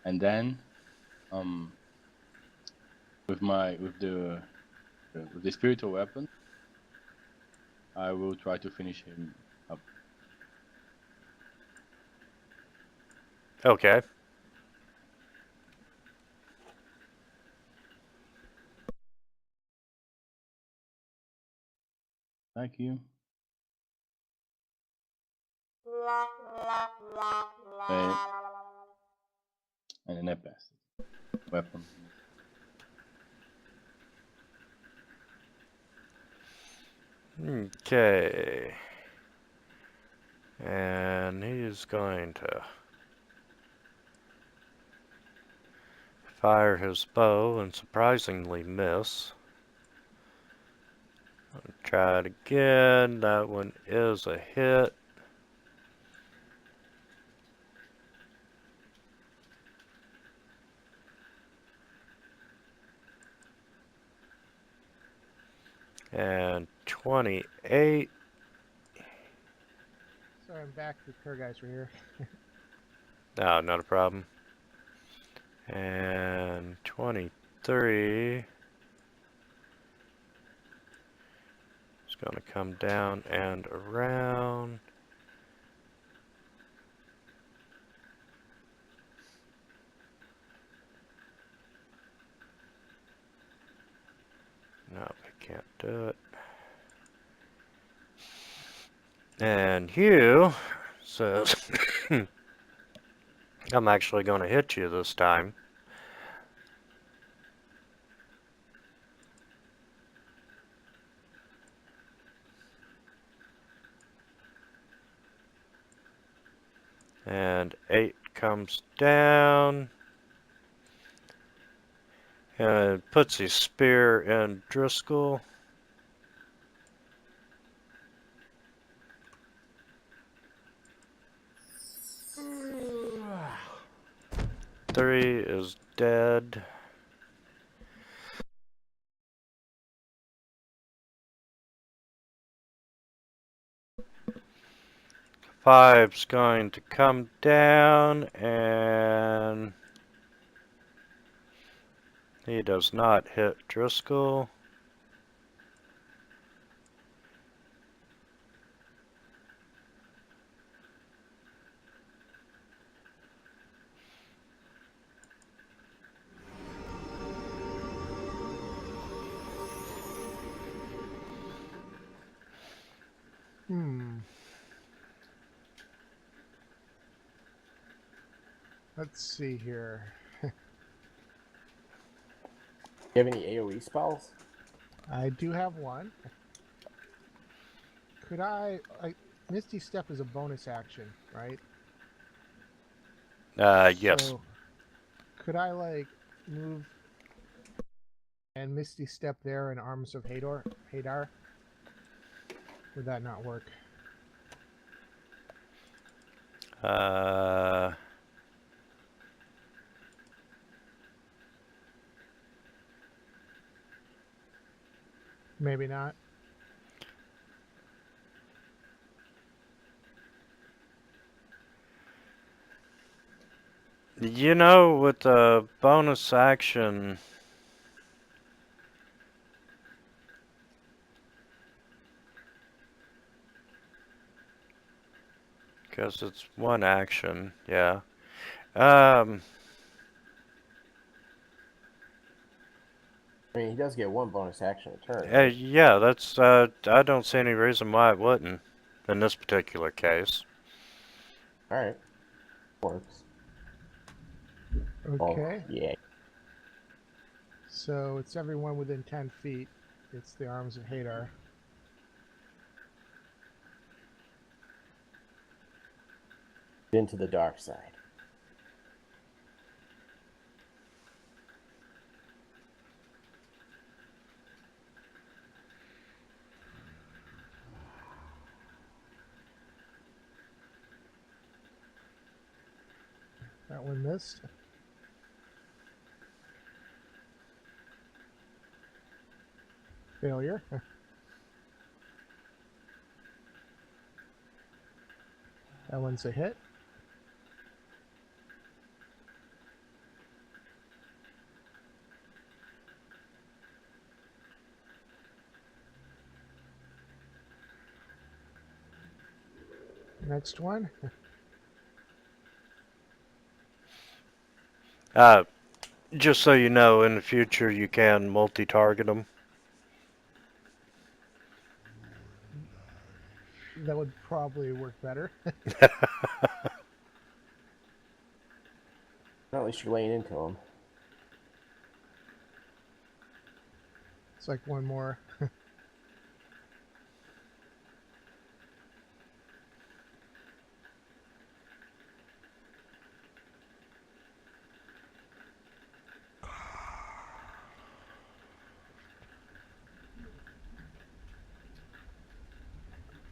Speaker 5: And then, with the spiritual weapon, I will try to finish him up.
Speaker 1: Okay.
Speaker 5: Thank you. And then I pass it. Weapon.
Speaker 1: Okay. And he's going to fire his bow and surprisingly miss. Try it again. That one is a hit. And 28.
Speaker 2: Sorry, I'm back. The repair guys were here.
Speaker 1: No, not a problem. And 23. It's going to come down and around. No, I can't do it. And Hugh says, I'm actually going to hit you this time. And 8 comes down. And puts his spear in Driscoll. Three is dead. Five's going to come down, and he does not hit Driscoll.
Speaker 2: Let's see here.
Speaker 4: You have any AoE spells?
Speaker 2: I do have one. Could Misty Step is a bonus action, right?
Speaker 1: Yes.
Speaker 2: So, could I, like, move and Misty Step there in Arms of Hadar? Would that not work? Maybe not.
Speaker 1: You know, with the bonus action, because it's one action, yeah.
Speaker 4: I mean, he does get one bonus action a turn. Right?
Speaker 1: Yeah, that's, I don't see any reason why it wouldn't, in this particular case.
Speaker 4: Alright. Works.
Speaker 2: Okay.
Speaker 4: Oh, yeah.
Speaker 2: So it's everyone within 10 feet. It's the arms of Hadar.
Speaker 4: Into the dark side.
Speaker 2: That one missed. Failure. That one's a hit. Next one.
Speaker 1: Just so you know, in the future you can multi-target them.
Speaker 2: That would probably work better.
Speaker 4: At least you're laying into him.
Speaker 2: It's like one more.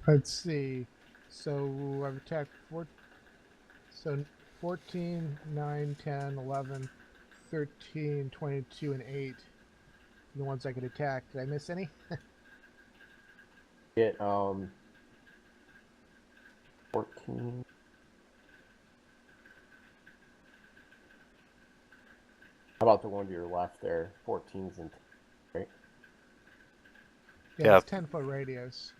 Speaker 2: Let's see. So I've attacked 14, 9, 10, 11, 13, 22, and 8. The ones I could attack. Did I miss any?
Speaker 4: Get 14. How about the one to your left there? 14's and right?
Speaker 2: Yeah, it's 10-foot radius.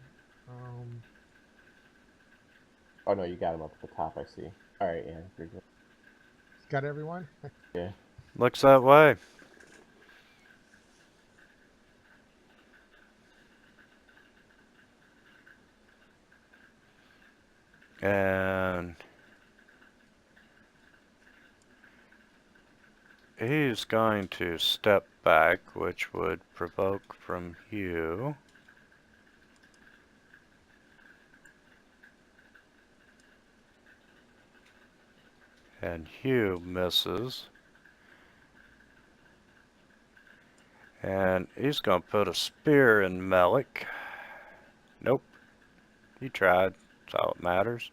Speaker 4: Oh no, you got him up at the top. I see. All right, yeah, pretty good.
Speaker 2: Got everyone?
Speaker 4: Yeah.
Speaker 1: Looks that way. And he's going to step back, which would provoke from you. And Hugh misses. And he's going to put a spear in Melech. Nope. He tried. That's all that matters.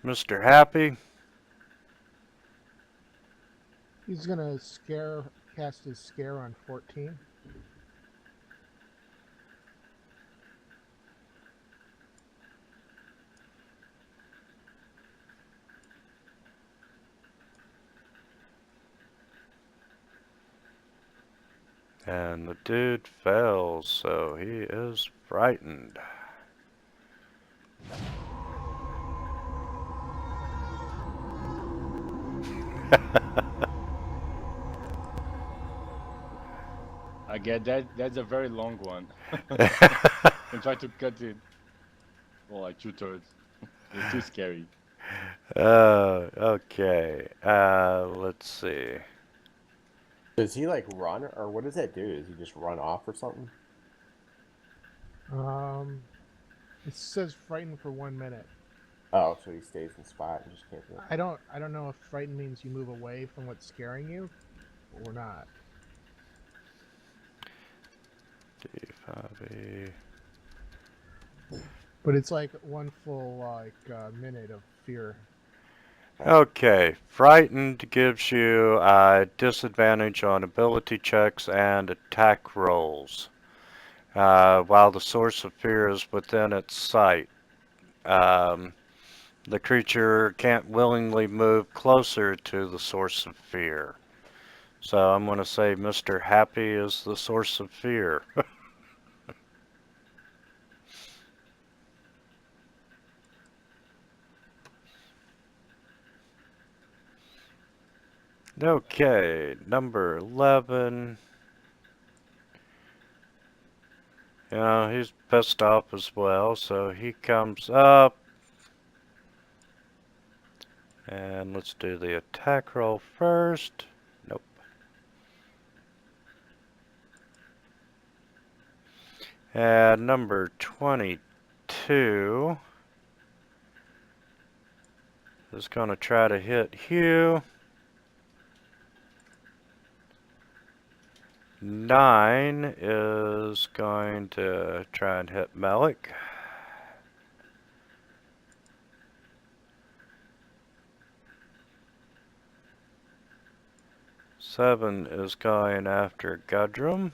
Speaker 1: Mr. Happy.
Speaker 2: He's gonna cast his scare on 14.
Speaker 1: And the dude fails, so he is frightened.
Speaker 3: I get that. That's a very long one. I'm trying to cut it. Well, like 2/3. It's too scary.
Speaker 1: Okay. Let's see.
Speaker 4: Does he like run, or what does that do? Does he just run off or something?
Speaker 2: It says frightened for 1 minute.
Speaker 4: Oh, so he stays in spot and just can't do it.
Speaker 2: I don't know if frightened means you move away from what's scaring you or not.
Speaker 1: D5E.
Speaker 2: But it's like one full minute of fear.
Speaker 1: Okay, frightened gives you a disadvantage on ability checks and attack rolls, while the source of fear is within its sight. The creature can't willingly move closer to the source of fear. So I'm going to say Mr. Happy is the source of fear. Okay, number 11. You know, he's pissed off as well, so he comes up. And let's do the attack roll first. Nope. And number 22 is going to try to hit Hugh. 9 is going to try and hit Melech. Seven is going after Gudrum.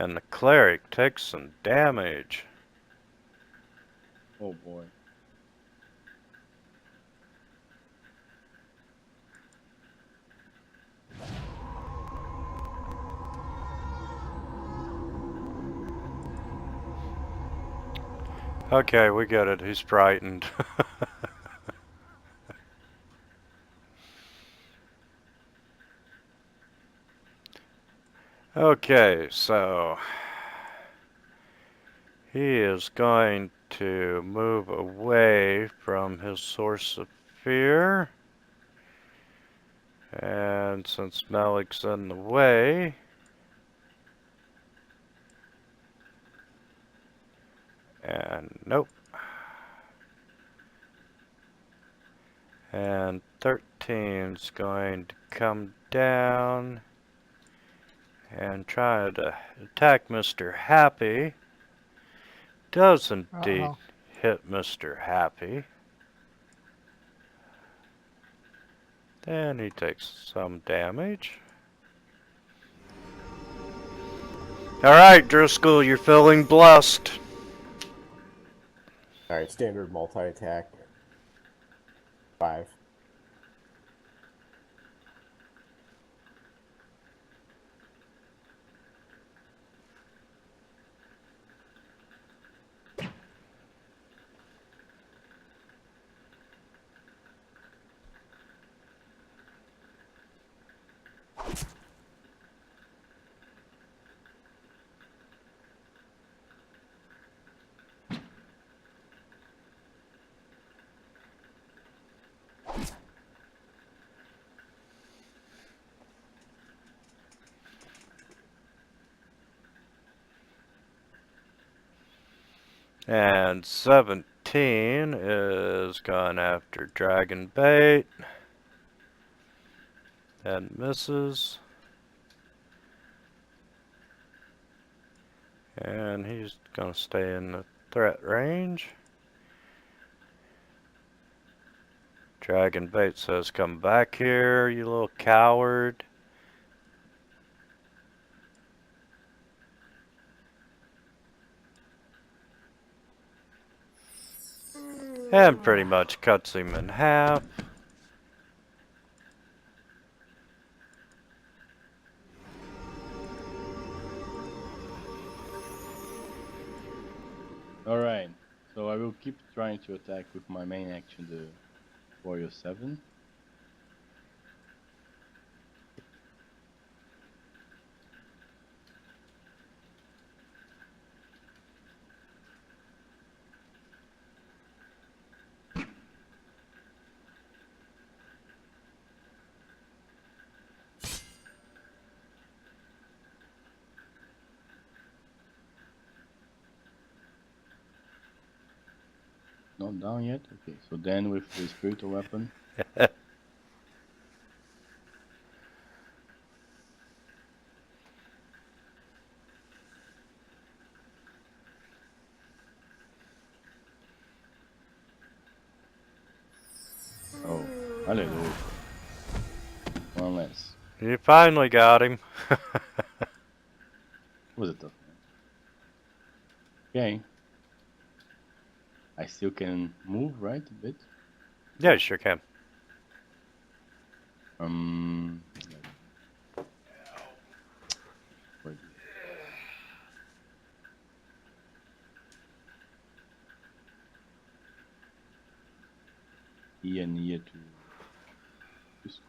Speaker 1: And the cleric takes some damage.
Speaker 3: Oh boy.
Speaker 1: Okay, we get it. He's frightened. Okay, so he is going to move away from his source of fear. And since Melech's in the way, and nope. And 13's going to come down and try to attack Mr. Happy. Does indeed hit Mr. Happy. Then he takes some damage. Alright, Driscoll, you're feeling blessed.
Speaker 4: Alright, standard multi-attack. 5.
Speaker 1: And 17 is gone after Dragon Bait. And misses. And he's gonna stay in the threat range. Dragon Bait says, "Come back here, you little coward." And pretty much cuts him in half.
Speaker 3: Alright, so I will keep trying to attack with my main action, the Warrior 7. Not down yet? Okay, so then with the spiritual weapon. Oh, hallelujah. One less.
Speaker 1: You finally got him.
Speaker 3: Was it tough? Okay. I still can move, right? A bit.
Speaker 1: Yeah, you sure can.
Speaker 3: Wait. Here near to Driscoll.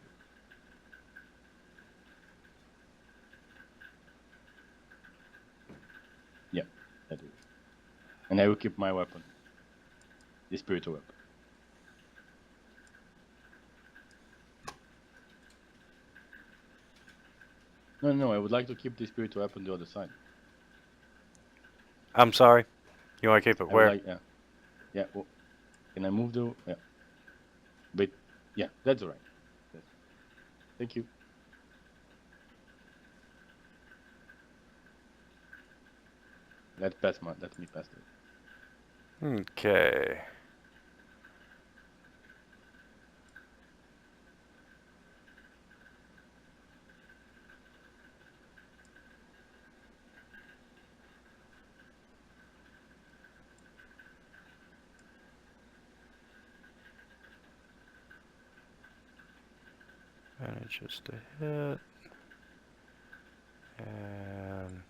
Speaker 3: Yeah, that is. And I will keep my weapon. The spiritual weapon.
Speaker 5: No, I would like to keep the spirit to on the other side.
Speaker 1: I'm sorry. You want to keep it
Speaker 5: I would
Speaker 1: where?
Speaker 5: like, yeah. Well, can I move the? Yeah, but yeah, that's all right. Thank you. Let me pass it.
Speaker 1: Okay. Manages to hit. And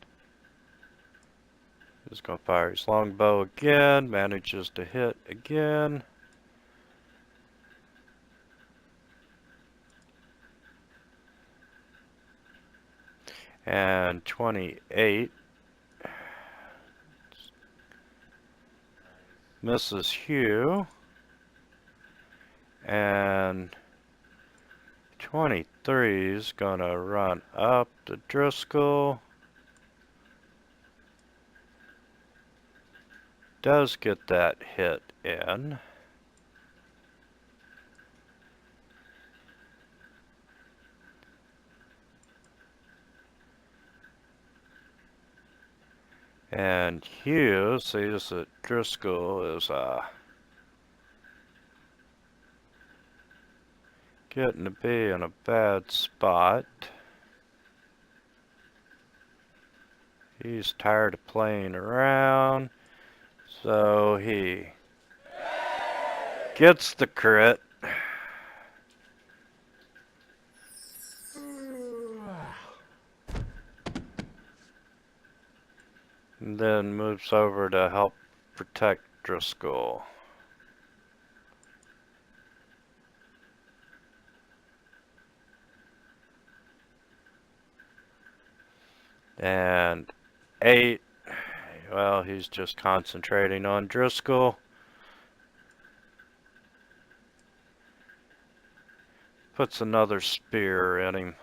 Speaker 1: he's going to fire his longbow again. Manages to hit again. And 28. Misses Hugh. And 23 is going to run up to Driscoll. Does get that hit in. And Hugh sees that Driscoll is getting to be in a bad spot. He's tired of playing around, so he gets the crit. And then moves over to help protect Driscoll. And 8, well, he's just concentrating on Driscoll. Puts another spear in him.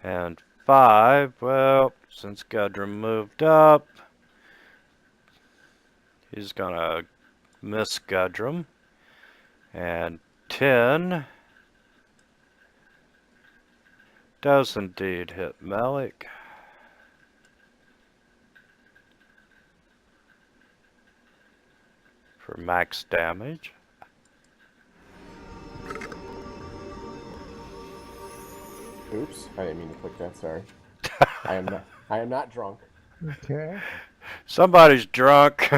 Speaker 1: And 5, well, since Gudrun moved up, he's gonna miss Gudrun. And 10 does indeed hit Melech. For max damage.
Speaker 4: Oops, I didn't mean to click that. Sorry. I am not drunk.
Speaker 2: Okay.
Speaker 1: Somebody's drunk.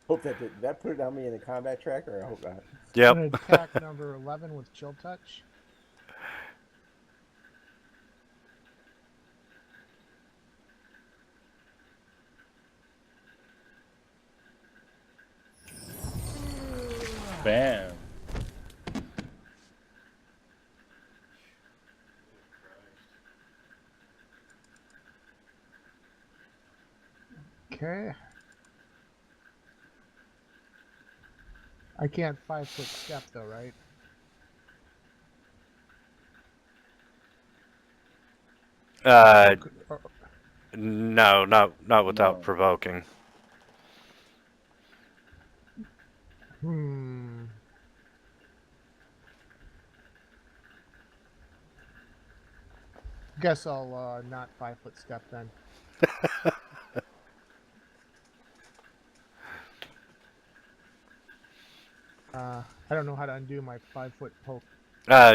Speaker 4: Hope did that put it on me in the combat tracker? I hope not.
Speaker 1: Yep.
Speaker 2: I'm gonna attack number 11 with chill touch.
Speaker 5: Bam.
Speaker 2: Okay. I can't 5-foot step though, right?
Speaker 1: No, not without
Speaker 5: No.
Speaker 1: provoking.
Speaker 2: Guess I'll not 5-foot step then. I don't know how to undo my 5-foot poke.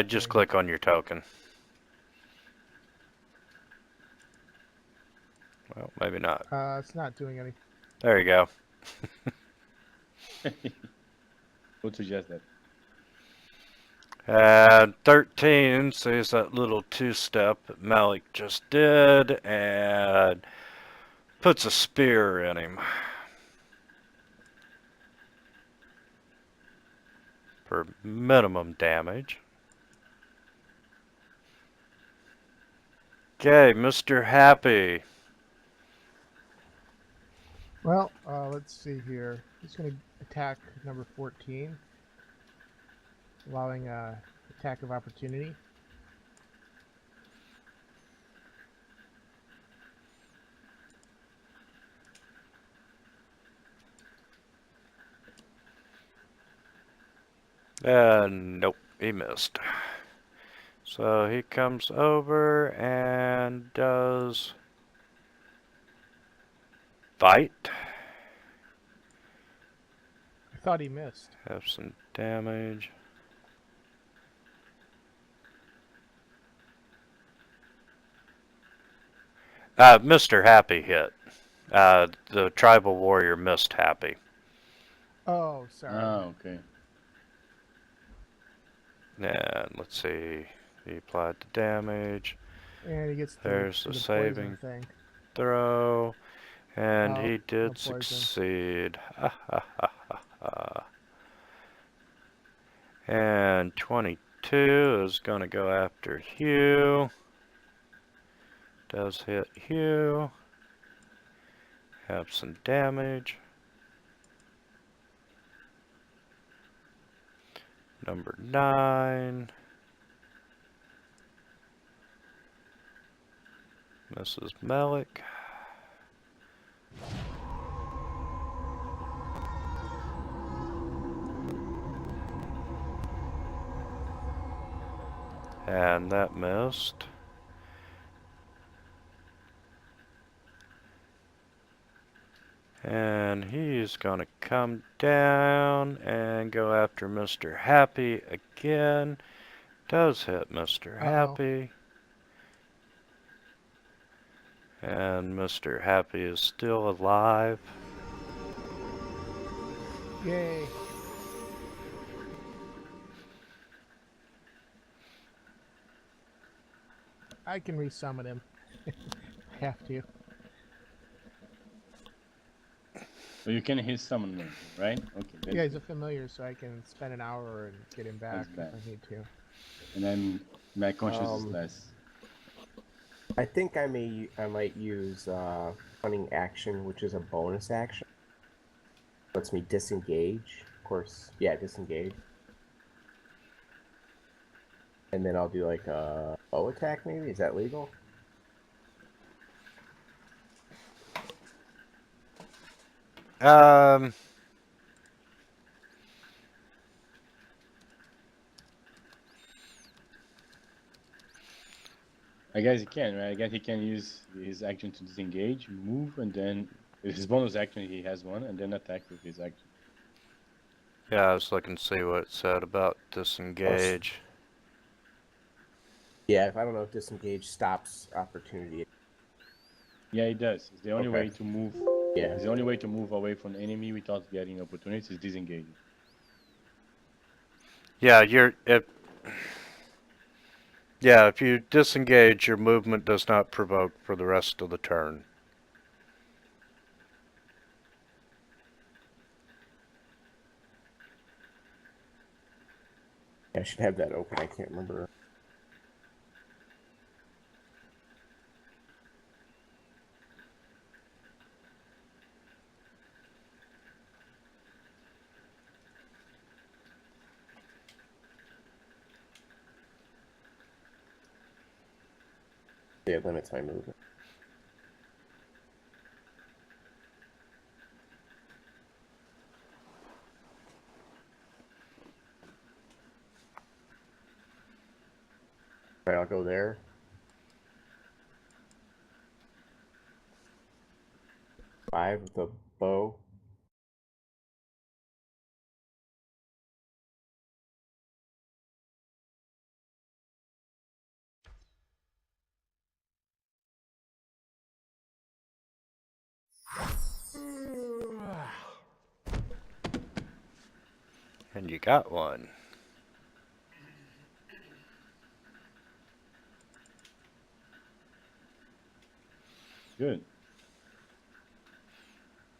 Speaker 1: Just click on your token. Well, maybe not.
Speaker 2: It's not doing anything.
Speaker 1: There you go.
Speaker 5: Would suggest that.
Speaker 1: And 13 sees that little 2-step that Melech just did and puts a spear in him. For minimum damage. Okay, Mr. Happy.
Speaker 2: Well, let's see here. He's going to attack number 14, allowing attack of opportunity.
Speaker 1: Nope, he missed. So he comes over and does bite.
Speaker 2: I thought he missed.
Speaker 1: Have some damage. Mr. Happy hit. The tribal warrior missed Happy.
Speaker 2: Oh, sorry.
Speaker 5: Ah, okay.
Speaker 1: And let's see. He applied the damage.
Speaker 2: And he gets
Speaker 1: There's
Speaker 2: the
Speaker 1: the
Speaker 2: poison
Speaker 1: saving
Speaker 2: thing.
Speaker 1: throw. And
Speaker 2: Oh,
Speaker 1: he
Speaker 2: no
Speaker 1: did
Speaker 2: poison.
Speaker 1: succeed. Ha ha ha ha ha. And 22 is going to go after Hugh. Does hit Hugh. Have some damage. Number 9. Mrs. Melech. And that missed. And he's gonna come down and go after Mr. Happy again. Does hit Mr. Happy. And Mr. Happy is still alive.
Speaker 2: Yay. I can resummon him. I have to.
Speaker 5: So you can hit summon him, right? Okay.
Speaker 2: Yeah, he's a familiar, so I can spend an hour and get him back
Speaker 5: That's
Speaker 2: if I need to.
Speaker 5: And then my conscience is less.
Speaker 4: I think I might use cunning action, which is a bonus action. Lets me disengage. Of course, yeah, disengage. And then I'll do like a bow attack, maybe? Is that legal?
Speaker 5: I guess he can, right? I guess he can use his action to disengage, move, and then with his bonus action he has one, and then attack with his action.
Speaker 1: Yeah, I was looking to see what it said about disengage.
Speaker 4: Yeah, I don't know if disengage stops opportunity.
Speaker 5: Yeah, it does. It's the only
Speaker 4: Okay.
Speaker 5: way to move.
Speaker 4: Yeah.
Speaker 5: It's the only way to move away from the enemy without getting opportunities is disengaging.
Speaker 1: Yeah, if you disengage, your movement does not provoke for the rest of the turn.
Speaker 4: I should have that open. I can't remember. Yeah, it limits my movement. Alright, I'll go there. Five with the bow.
Speaker 1: And you got one.
Speaker 5: Good.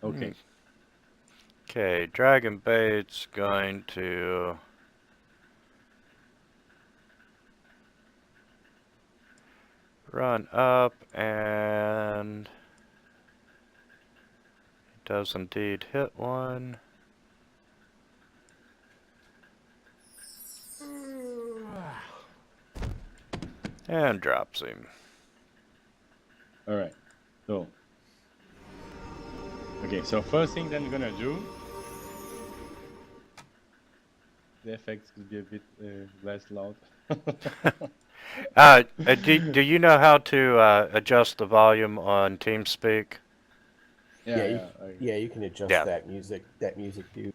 Speaker 5: Okay.
Speaker 1: Okay, Dragon Bait's going to run up and it does indeed hit one. And drops him.
Speaker 5: All right. So, okay. So first thing that I'm gonna do. The effects could be a bit less loud.
Speaker 1: Do you know how to adjust the volume on TeamSpeak?
Speaker 4: Yeah,
Speaker 5: yeah.
Speaker 4: you can adjust
Speaker 1: Yeah.
Speaker 4: that music view.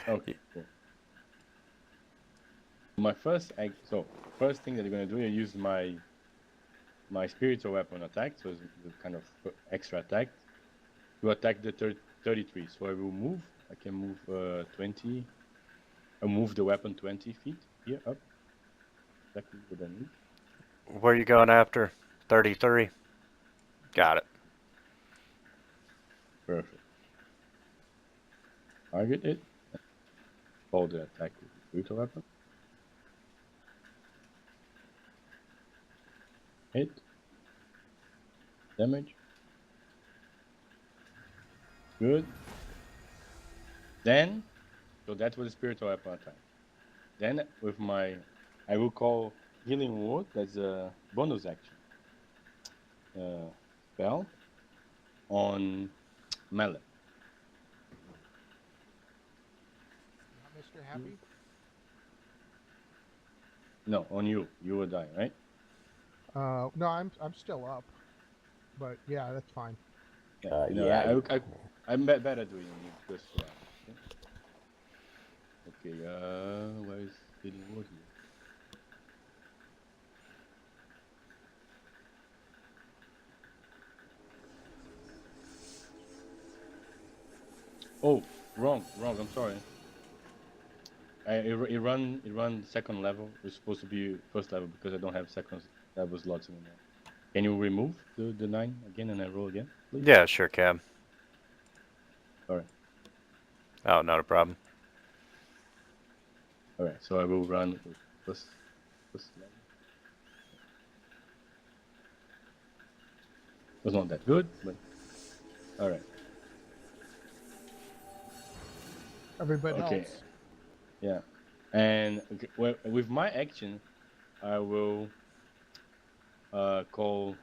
Speaker 5: Okay. Cool. My first first thing that you're gonna do, you use my spiritual weapon attack, so it's the kind of extra attack to attack the 33. So I will move. I can move 20. I'll move the weapon 20 feet here up. Exactly what I need.
Speaker 1: Where are you going after? 33? Got it.
Speaker 5: Perfect. Target it. Hold the attack with the spiritual weapon. Hit. Damage. Good. Then, so that was the spiritual weapon attack. Then with I will call Healing Word. That's a bonus action spell on Melech.
Speaker 2: Mr. Happy?
Speaker 5: No, on you. You will die, right?
Speaker 2: No, I'm still up. But yeah, that's fine.
Speaker 4: Yeah.
Speaker 5: I'm better doing it because okay. Where is Healing Word here? Oh, wrong. I'm sorry. It run second level. It's supposed to be first level because I don't have second level slots anymore. Can you remove the 9 again and I roll again, please?
Speaker 1: Yeah, sure can.
Speaker 5: All right.
Speaker 1: Oh, not a problem.
Speaker 5: All right. So I will run with first level. It was not that good, but all right.
Speaker 2: Everybody
Speaker 5: Okay.
Speaker 2: else.
Speaker 5: Yeah. And okay, well, with my action, I will call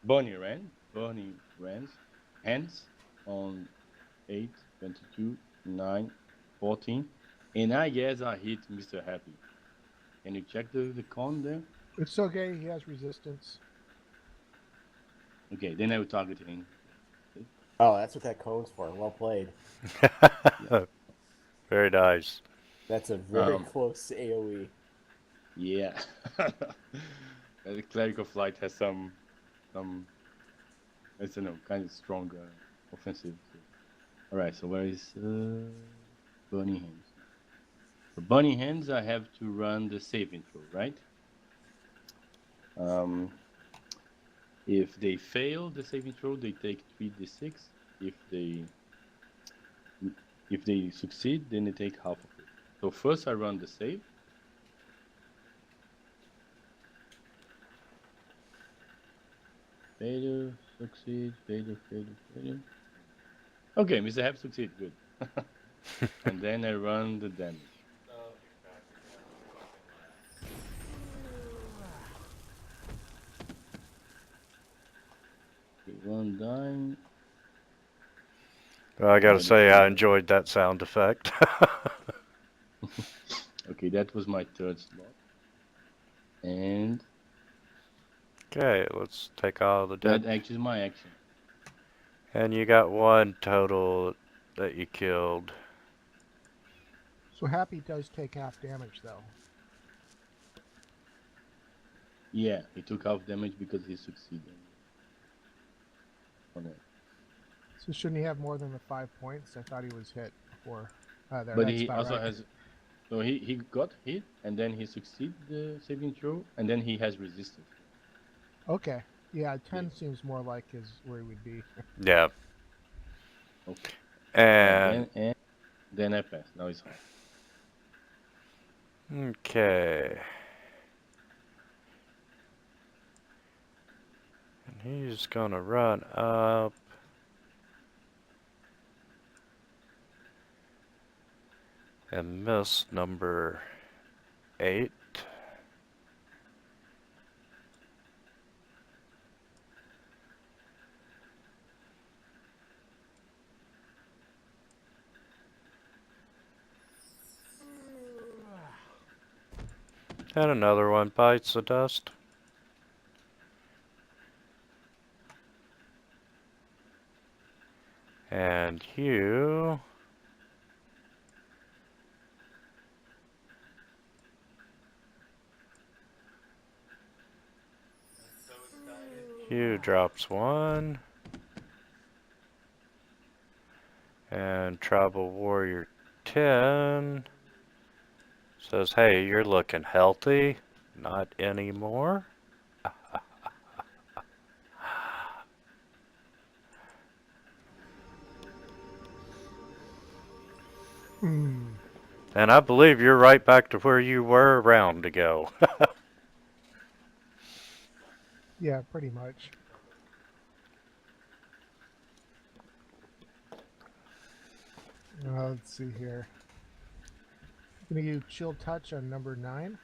Speaker 5: Bunny Rand's hands on 8, 22, 9, 14. And I guess I hit Mr. Happy. Can you check the con there?
Speaker 2: It's okay. He has resistance.
Speaker 5: Okay, then I will target him.
Speaker 4: Oh, that's what that cone's for. Well played.
Speaker 1: Very nice.
Speaker 4: That's a very close AoE.
Speaker 5: Yeah. The Cleric of Light has some I don't know, kind of strong offensive. All right, so where is Bunny Hands? For Bunny Hands, I have to run the saving throw, right? If they fail the saving throw, they take 3d6. If they succeed, then they take half of it. So first I run the save. Failure, succeed, failure. Okay, Mr. Happy succeed, good. And then I run the damage. Okay, one dying.
Speaker 1: Well, I gotta say, I enjoyed that sound effect.
Speaker 5: Okay, that was my third slot. And
Speaker 1: Okay, let's take all the
Speaker 5: that
Speaker 1: dead.
Speaker 5: action is my action.
Speaker 1: And you got one total that you killed.
Speaker 2: So Happy does take half damage, though.
Speaker 5: Yeah, he took half damage because he succeeded on it.
Speaker 2: So shouldn't he have more than the 5 points? I thought he was hit before. There,
Speaker 5: But
Speaker 2: that's
Speaker 5: he
Speaker 2: about
Speaker 5: also
Speaker 2: right.
Speaker 5: has. So he got hit, and then he succeeded the saving throw, and then he has resistance.
Speaker 2: Okay. Yeah, 10 seems more like where he would be.
Speaker 1: Yeah.
Speaker 5: Okay.
Speaker 1: And
Speaker 5: then I pass. Now it's hard.
Speaker 1: okay. And he's gonna run up. And miss number 8. And another one bites the dust. And you... Hugh drops one. And Tribal Warrior 10 says, hey, you're looking healthy. Not anymore.
Speaker 2: Hmm.
Speaker 1: And I believe you're right back to where you were a round ago.
Speaker 2: Yeah, pretty much. Let's see here. I'm gonna use Chill Touch on number 9.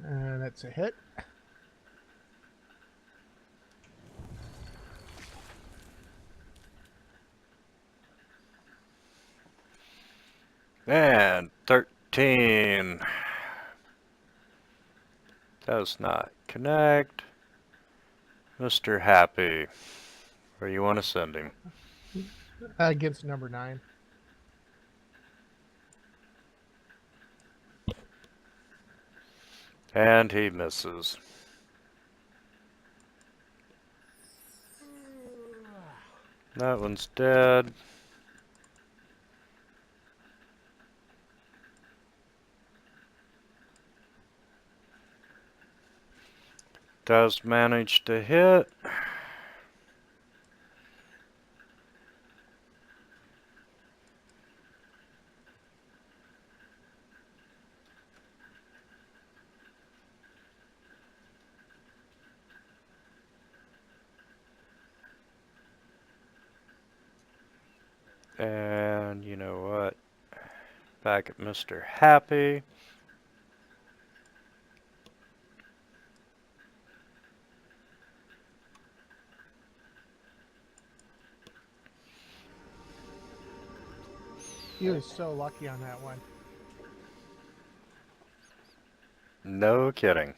Speaker 2: And that's a hit.
Speaker 1: And 13 does not connect. Mr. Happy, where you want to send him?
Speaker 2: Against number 9.
Speaker 1: And he misses. That one's dead. Does manage to hit. And you know what? Back at Mr. Happy.
Speaker 2: He was so lucky on that one.
Speaker 1: No kidding.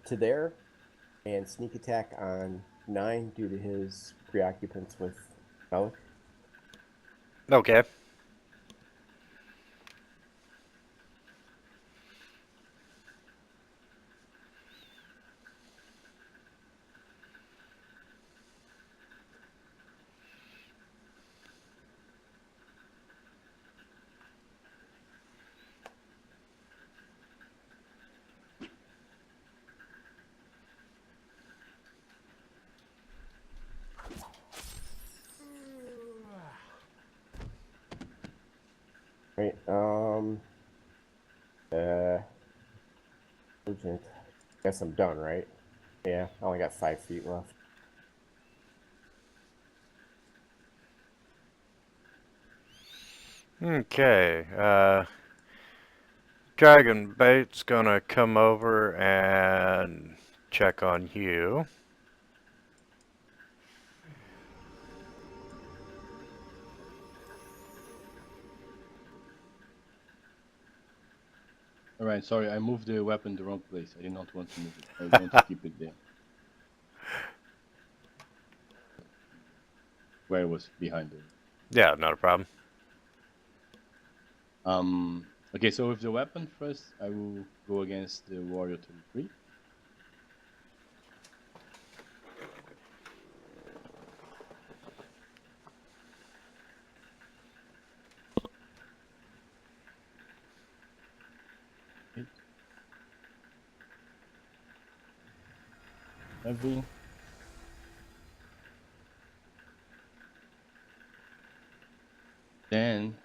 Speaker 4: To there, and sneak attack on 9 due to his preoccupants with Melech.
Speaker 1: Okay.
Speaker 4: Right. Urgent. Guess I'm done, right? Yeah, I only got 5 feet left.
Speaker 1: Okay. Dragon Bait's gonna come over and check on you.
Speaker 5: Alright, sorry, I moved the weapon the wrong place. I did not want to move it. I want to keep it there. Where it was behind it.
Speaker 1: Yeah, not a problem.
Speaker 5: Okay, so with the weapon first, I will go against the warrior 33. Hit. Heavy. Then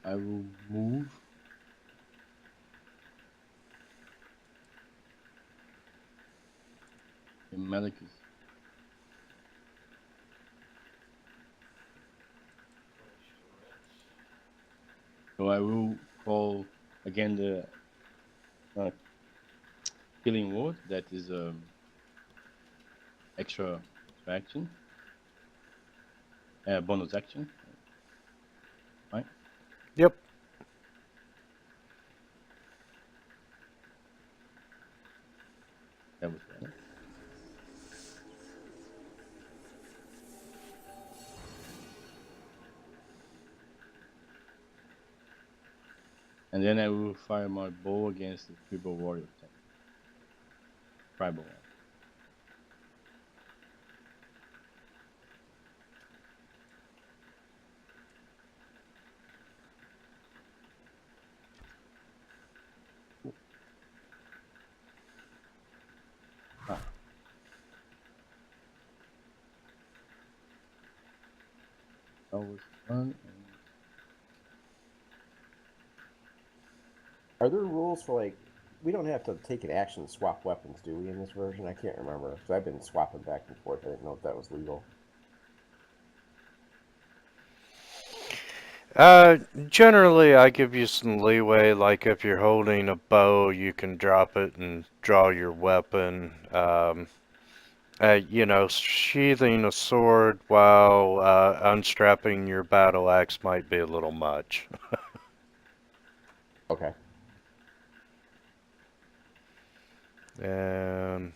Speaker 5: I will move. The Melech is So I will call again the killing word. That is extra action, bonus action. Right.
Speaker 1: Yep.
Speaker 5: That was better. And then I will fire my bow against the tribal warrior tank. Tribal one. Ah. That was fun.
Speaker 4: Are there rules for like? We don't have to take an action to swap weapons, do we? In this version, I can't remember. So I've been swapping back and forth. I didn't know if that was legal.
Speaker 1: Generally, I give you some leeway. Like if you're holding a bow, you can drop it and draw your weapon. You know, sheathing a sword while unstrapping your battle axe might be a little much.
Speaker 4: Okay.
Speaker 1: And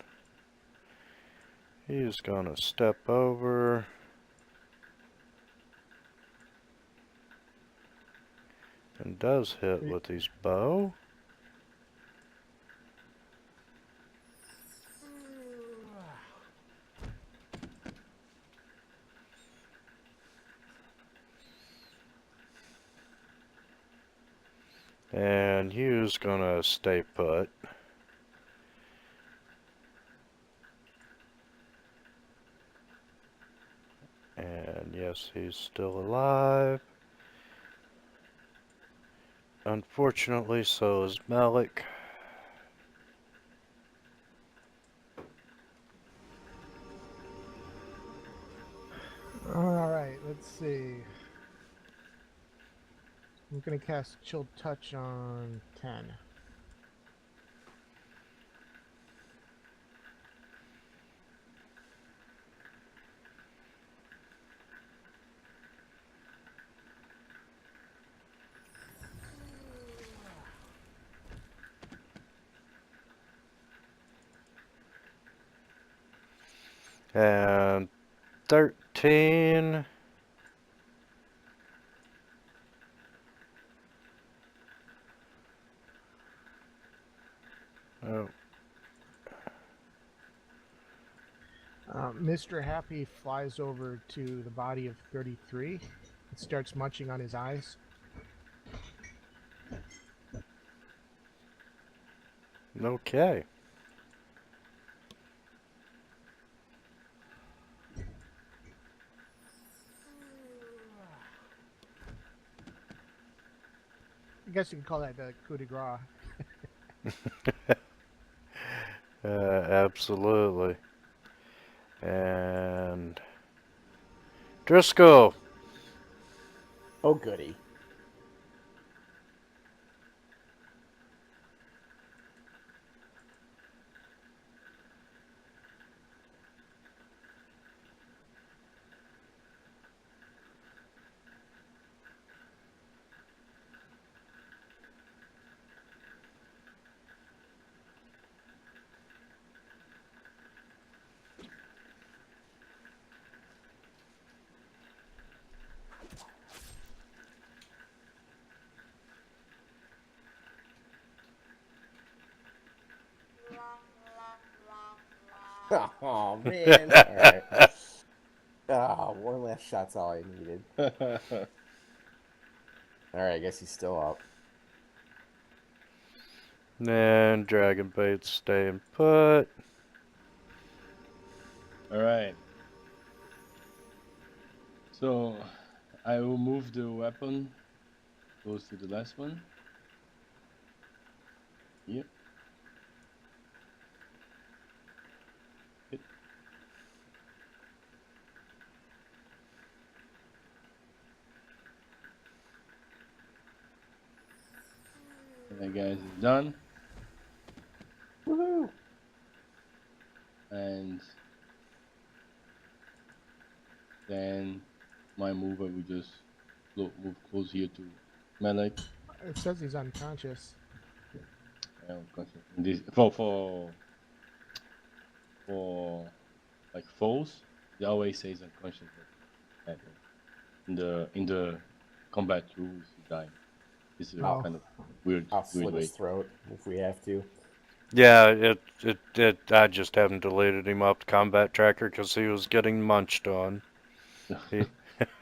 Speaker 1: he's gonna step over. And does hit with his bow. And Hugh's gonna stay put. And yes, he's still alive. Unfortunately, so is Melech.
Speaker 2: Alright, let's see. I'm gonna cast Chill Touch on 10.
Speaker 1: And 13. Oh,
Speaker 2: Mr. Happy flies over to the body of 33 and starts munching on his eyes.
Speaker 1: okay.
Speaker 2: I guess you could call that the coup de grace.
Speaker 1: Absolutely. And Driscoll.
Speaker 4: Oh, goody. Oh, man. All right. Ah, one last shot's all I needed. All right, I guess he's still up.
Speaker 1: And Dragon Bait's staying put.
Speaker 5: All right. So I will move the weapon close to the last one. Yep. Hit. That guys is done.
Speaker 4: Woohoo!
Speaker 5: And then my move, I will just move close here to Melech.
Speaker 2: It says he's unconscious.
Speaker 5: This for like foes, they always says unconscious. In the combat rules, you die. This is
Speaker 2: Oh.
Speaker 5: kind of weird.
Speaker 4: I'll
Speaker 5: weird
Speaker 4: slit
Speaker 5: way.
Speaker 4: his throat if we have to.
Speaker 1: Yeah, I just haven't deleted him off the combat tracker because he was getting munched on.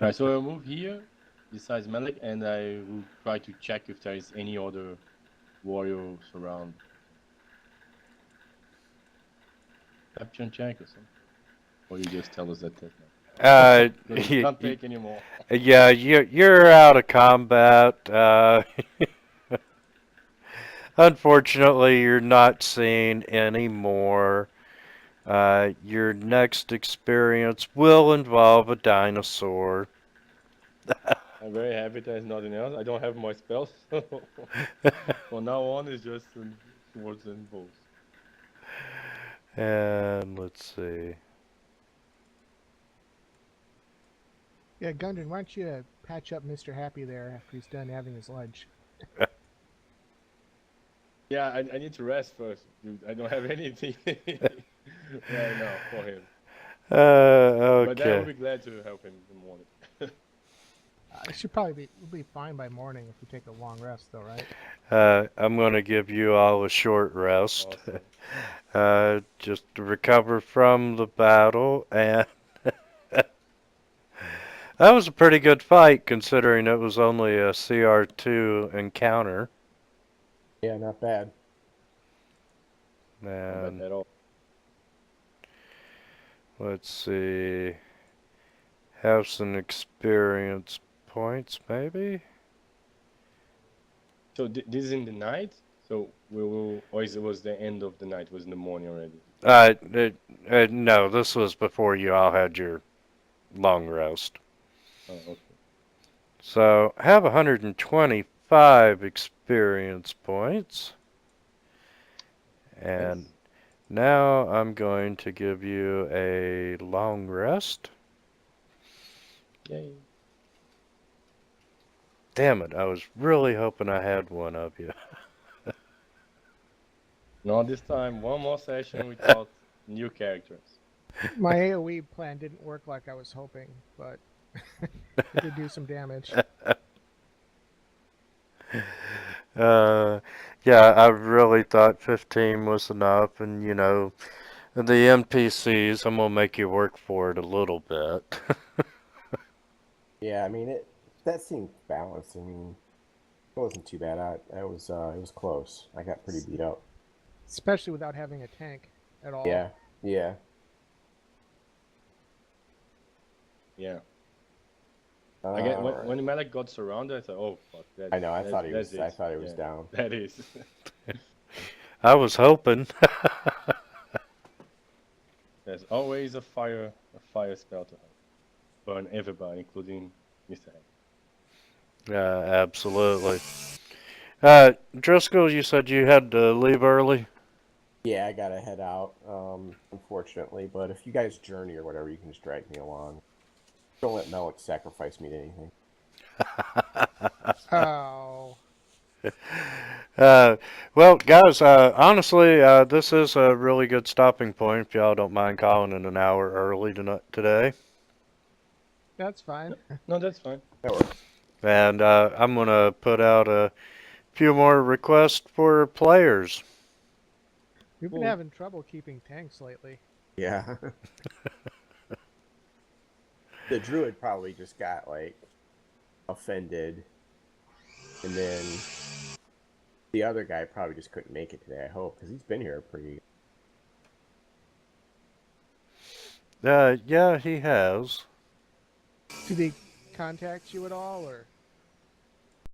Speaker 5: Alright, so I'll move here besides Melech, and I will try to check if there is any other warriors around. Perception check or something, or you just tell us that. You can't take anymore.
Speaker 1: Yeah, you're out of combat. Unfortunately, you're not seeing any more. Your next experience will involve a dinosaur.
Speaker 5: I'm very happy there's nothing else. I don't have my spells. From now on, it's just swords and bows.
Speaker 1: And let's see.
Speaker 2: Yeah, Gundren, why don't you patch up Mr. Happy there after he's done having his lunch?
Speaker 5: Yeah, I need to rest first, dude. I don't have anything right now for him. But I will
Speaker 1: Okay.
Speaker 5: be glad to help him in the morning.
Speaker 2: It should probably be fine by morning if we take a long rest, though, right?
Speaker 1: I'm going to give you all a short rest.
Speaker 5: Awesome.
Speaker 1: Just to recover from the battle, and that was a pretty good fight considering it was only a CR2 encounter.
Speaker 4: Yeah, not bad.
Speaker 5: Not
Speaker 1: And
Speaker 5: bad at all.
Speaker 1: let's see. Have some experience points, maybe?
Speaker 5: So this is in the night. So we will, or it was the end of the night? It was in the morning already.
Speaker 1: No, this was before you all had your long rest.
Speaker 5: Oh, okay.
Speaker 1: So, have 125 experience points. And
Speaker 5: Nice.
Speaker 1: now I'm going to give you a long rest.
Speaker 5: Yay.
Speaker 1: Damn it, I was really hoping I had one of you.
Speaker 5: Not this time. One more session without new characters.
Speaker 2: My AoE plan didn't work like I was hoping, but it did do some damage.
Speaker 1: Yeah, I really thought 15 was enough, and you know, the NPCs, I'm gonna make you work for it a little bit.
Speaker 4: Yeah, I mean that seemed balanced. I mean, it wasn't too bad. It was close. I got pretty beat up.
Speaker 2: Especially without having a tank at all.
Speaker 4: Yeah, yeah.
Speaker 5: Yeah. I get when Melech got surrounded, I thought, oh fuck,
Speaker 4: I know. I thought he was.
Speaker 5: it.
Speaker 4: I thought he was down.
Speaker 5: That is.
Speaker 1: I was hoping.
Speaker 5: There's always a fire spell to help burn everybody, including Mr. Hank.
Speaker 1: Yeah, absolutely. Driscoll, you said you had to leave early?
Speaker 4: Yeah, I gotta head out. Unfortunately, but if you guys journey or whatever, you can just drag me along. Don't let Melech sacrifice me to anything.
Speaker 2: Oh.
Speaker 1: Well, guys, honestly, this is a really good stopping point if y'all don't mind calling in an hour early today.
Speaker 2: That's fine.
Speaker 5: No, that's fine.
Speaker 4: That works.
Speaker 1: And I'm going to put out a few more requests for players.
Speaker 2: We've been having trouble keeping tanks lately.
Speaker 4: Yeah. The druid probably just got like offended, and then the other guy probably just couldn't make it today. I hope, because he's been here pretty.
Speaker 1: Yeah, he has.
Speaker 2: Did he contact you at all, or?